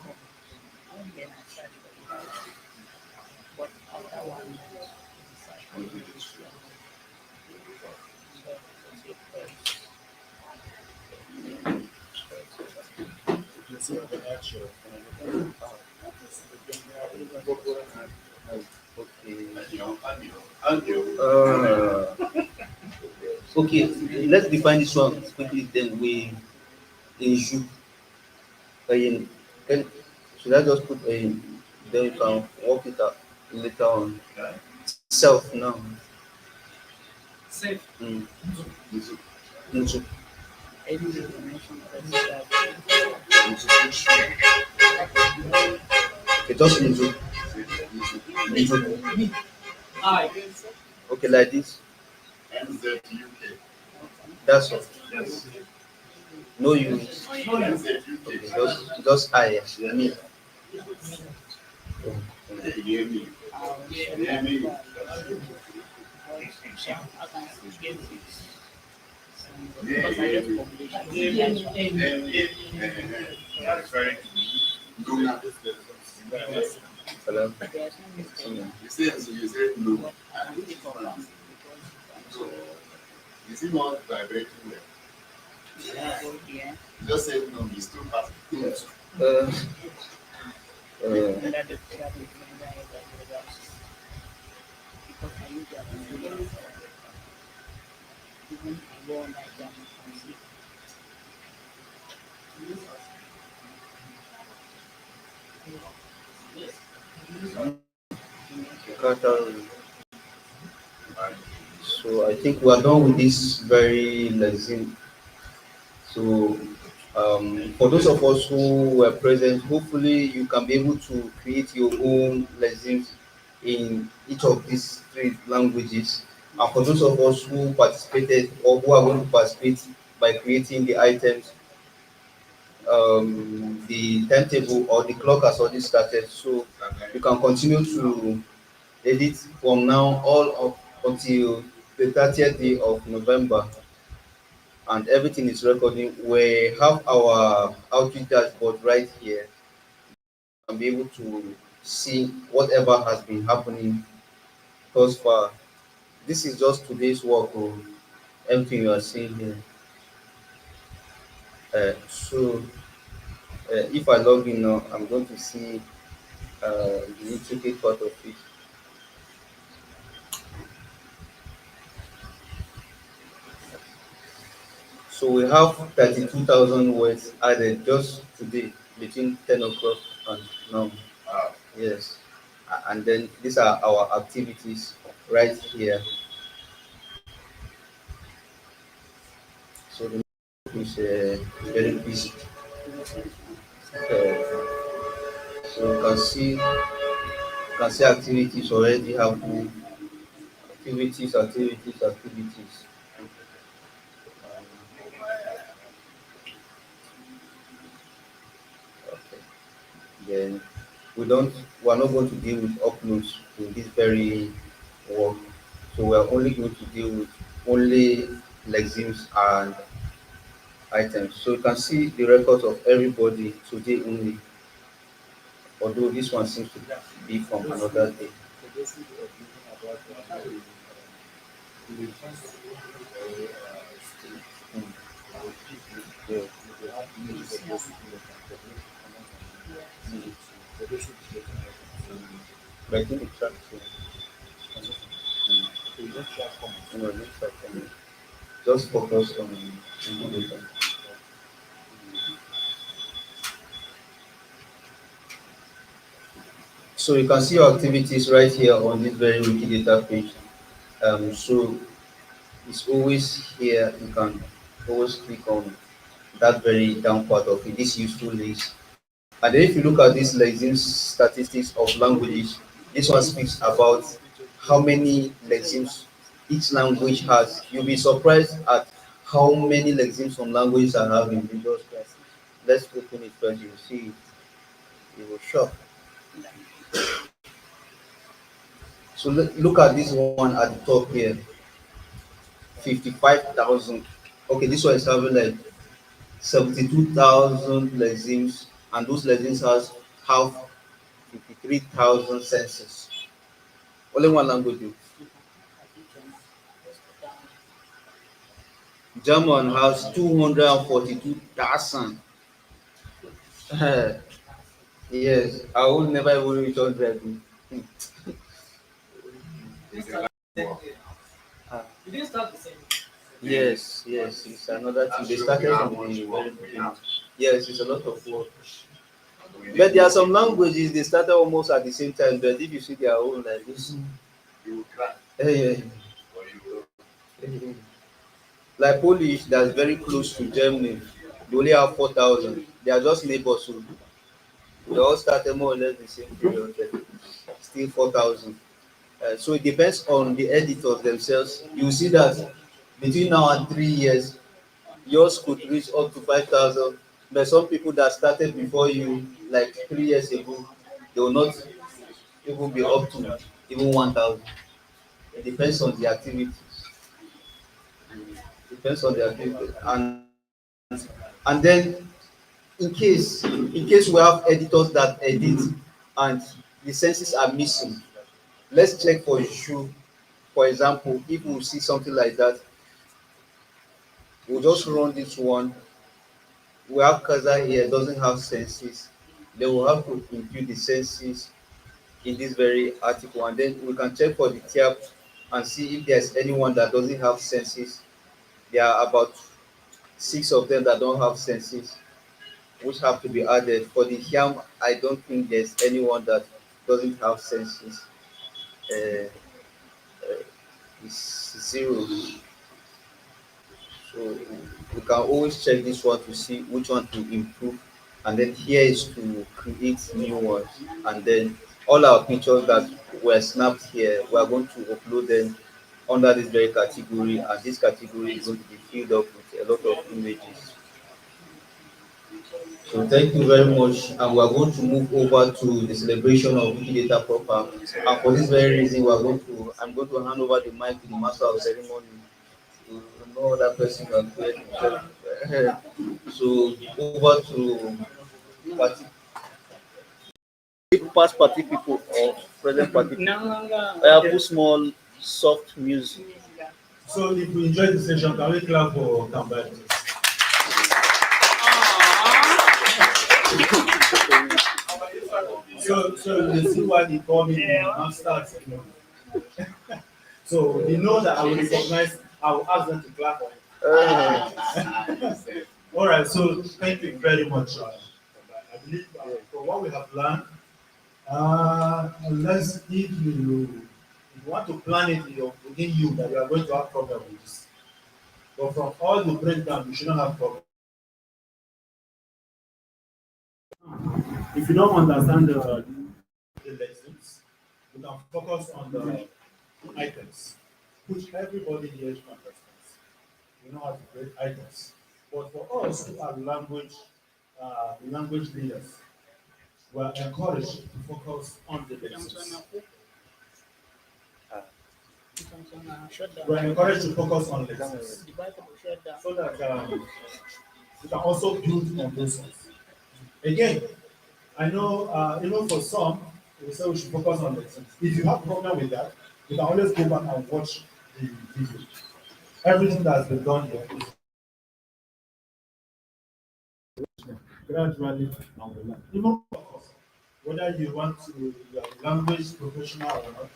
Speaker 2: okay.
Speaker 8: And you.
Speaker 2: Okay, let's define this one quickly. Then we in should in can should I just put a then you can work it out later on. Self now.
Speaker 5: Safe.
Speaker 2: Nzu. Nzu.
Speaker 9: Any information that
Speaker 2: Okay, just Nzu. Nzu.
Speaker 5: Me. I.
Speaker 2: Okay, like this.
Speaker 8: NZUK.
Speaker 2: That's all.
Speaker 8: Yes.
Speaker 2: No use.
Speaker 5: No, you.
Speaker 2: Okay, just I. Me.
Speaker 8: You hear me? You hear me? Yeah,
Speaker 9: because
Speaker 8: you
Speaker 9: I
Speaker 8: hear
Speaker 9: just
Speaker 8: me?
Speaker 9: published.
Speaker 8: That's very no.
Speaker 2: Hello.
Speaker 9: There's no mistake.
Speaker 8: You said so. You said no. So is it not vibrating well?
Speaker 9: Yeah.
Speaker 8: You just said no. You still pass it.
Speaker 2: Uh, uh,
Speaker 9: Under the Tyap Wikimedians because I use that even I go on like that and see.
Speaker 2: Qatar. So I think we are done with this very lesson. So for those of us who were present, hopefully you can be able to create your own lessons in each of these three languages. And for those of us who participated or who are going to participate by creating the items, the timetable or the clock has already started. So you can continue to edit from now all up until the 30th day of November, and everything is recording. We have our outreach dashboard right here and be able to see whatever has been happening thus far. This is just today's work of everything you are seeing here. So if I log in now, I'm going to see the intricate part of it. So we have 32,000 words added just today between 10 o'clock and now.
Speaker 8: Wow.
Speaker 2: Yes. And then these are our activities right here. So the is very busy. So you can see activities already happening. Activities. Okay. Then we're not going to deal with uploads in this very work. So we're only going to deal with only lexims and items. So you can see the records of everybody today only, although this one seems to be from another day. Mm. Yeah. Mm. But I think it tracks. No, it looks like just focus on data. So you can see your activities right here on this very Wikidata page. So it's always here. You can always click on that very down part of it, this useful list. And then if you look at these lexemes statistics of languages, this one speaks about how many lexemes each language has. You'll be surprised at how many lexemes some languages are having. You just let's open it first. You'll see it. You will shock. So look at this one at the top here, 55,000. Okay, this one is having like 72,000 lexemes, and those lexemes have 53,000 senses. Only one language. German has 242,000. Yes, I will never even reach 100.
Speaker 5: You didn't start the same.
Speaker 2: Yes, yes, it's another thing. They started from the very beginning. Yes, it's a lot of work. But there are some languages they started almost at the same time, but if you see their own like this,
Speaker 8: You will cry
Speaker 2: eh,
Speaker 8: or you will.
Speaker 2: eh, like Polish, that's very close to Germany. They only have 4,000. They are just neighbors, so they all started more or less the same period, but still 4,000. So it depends on the editors themselves. You see that between now and 3 years, yours could reach up to 5,000. But some people that started before you, like 3 years ago, they will not even be up to even 1,000. It depends on the activities. Depends on the activity. And then in case we have editors that edit and the senses are missing, let's check for issue. For example, if we see something like that, we'll just run this one. We have Kaza here doesn't have senses. Then we'll have to include the senses in this very article, and then we can check for the Tyap and see if there's anyone that doesn't have senses. There are about 6 of them that don't have senses, which have to be added. For the Hiam, I don't think there's anyone that doesn't have senses. Uh, it's zero. So we can always check this one to see which one to improve. And then here is to create new ones. And then all our pictures that were snapped here, we are going to upload them under this very category. And this category is going to be filled up with a lot of images. So thank you very much. And we are going to move over to the celebration of Wikidata proper. And for this very reason, I'm going to hand over the mic to the master of ceremony to know that person can create himself. So over to party, past party people or present party people. I have put small soft music.
Speaker 7: So if we enjoy the session, can we clap for Kamba? So you see why he called me the master. So they know that I will recognize, I will ask them to clap for him. All right, so thank you very much. I believe for what we have learned, unless if you want to plan it within you that you are going to have problem with this. But from all the breakdown, you shouldn't have problem. If you don't understand the lessons, you can focus on the items, which everybody here understands. We know how to create items. But for us who are language leaders, we are encouraged to focus on the lessons. We are encouraged to focus on lessons so that we can also build on those ones. Again, I know even for some, we say we should focus on lessons. If you have problem with that, you can always go back and watch the video. Everything that has been done here is gradually on the line. Even whether you want to be a language professional or not,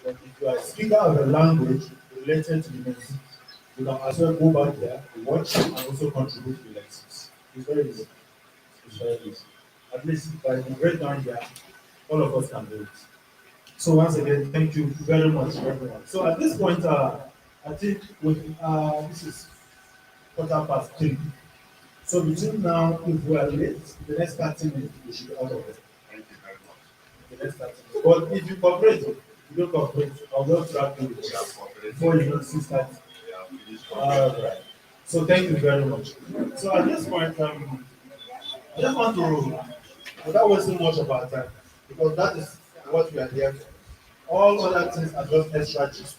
Speaker 7: but if you are a speaker of a language related to the lessons, you can as well go back there, watch, and also contribute to the lessons. It's very easy. It's very easy. At least by the breakdown here, all of us can do it. So once again, thank you very much, everyone. So at this point, I think this is 3:15. So between now, if we are late, the next 30 minutes, we should be out of it.
Speaker 8: Thank you very much.
Speaker 7: The next 30 minutes. But if you cooperate, if you don't cooperate, I'll just drag you before you know 6:30. All right. So thank you very much. So at this point, I just want to, without wasting much of our time, because that is what we are here for. All other things are just extra gist.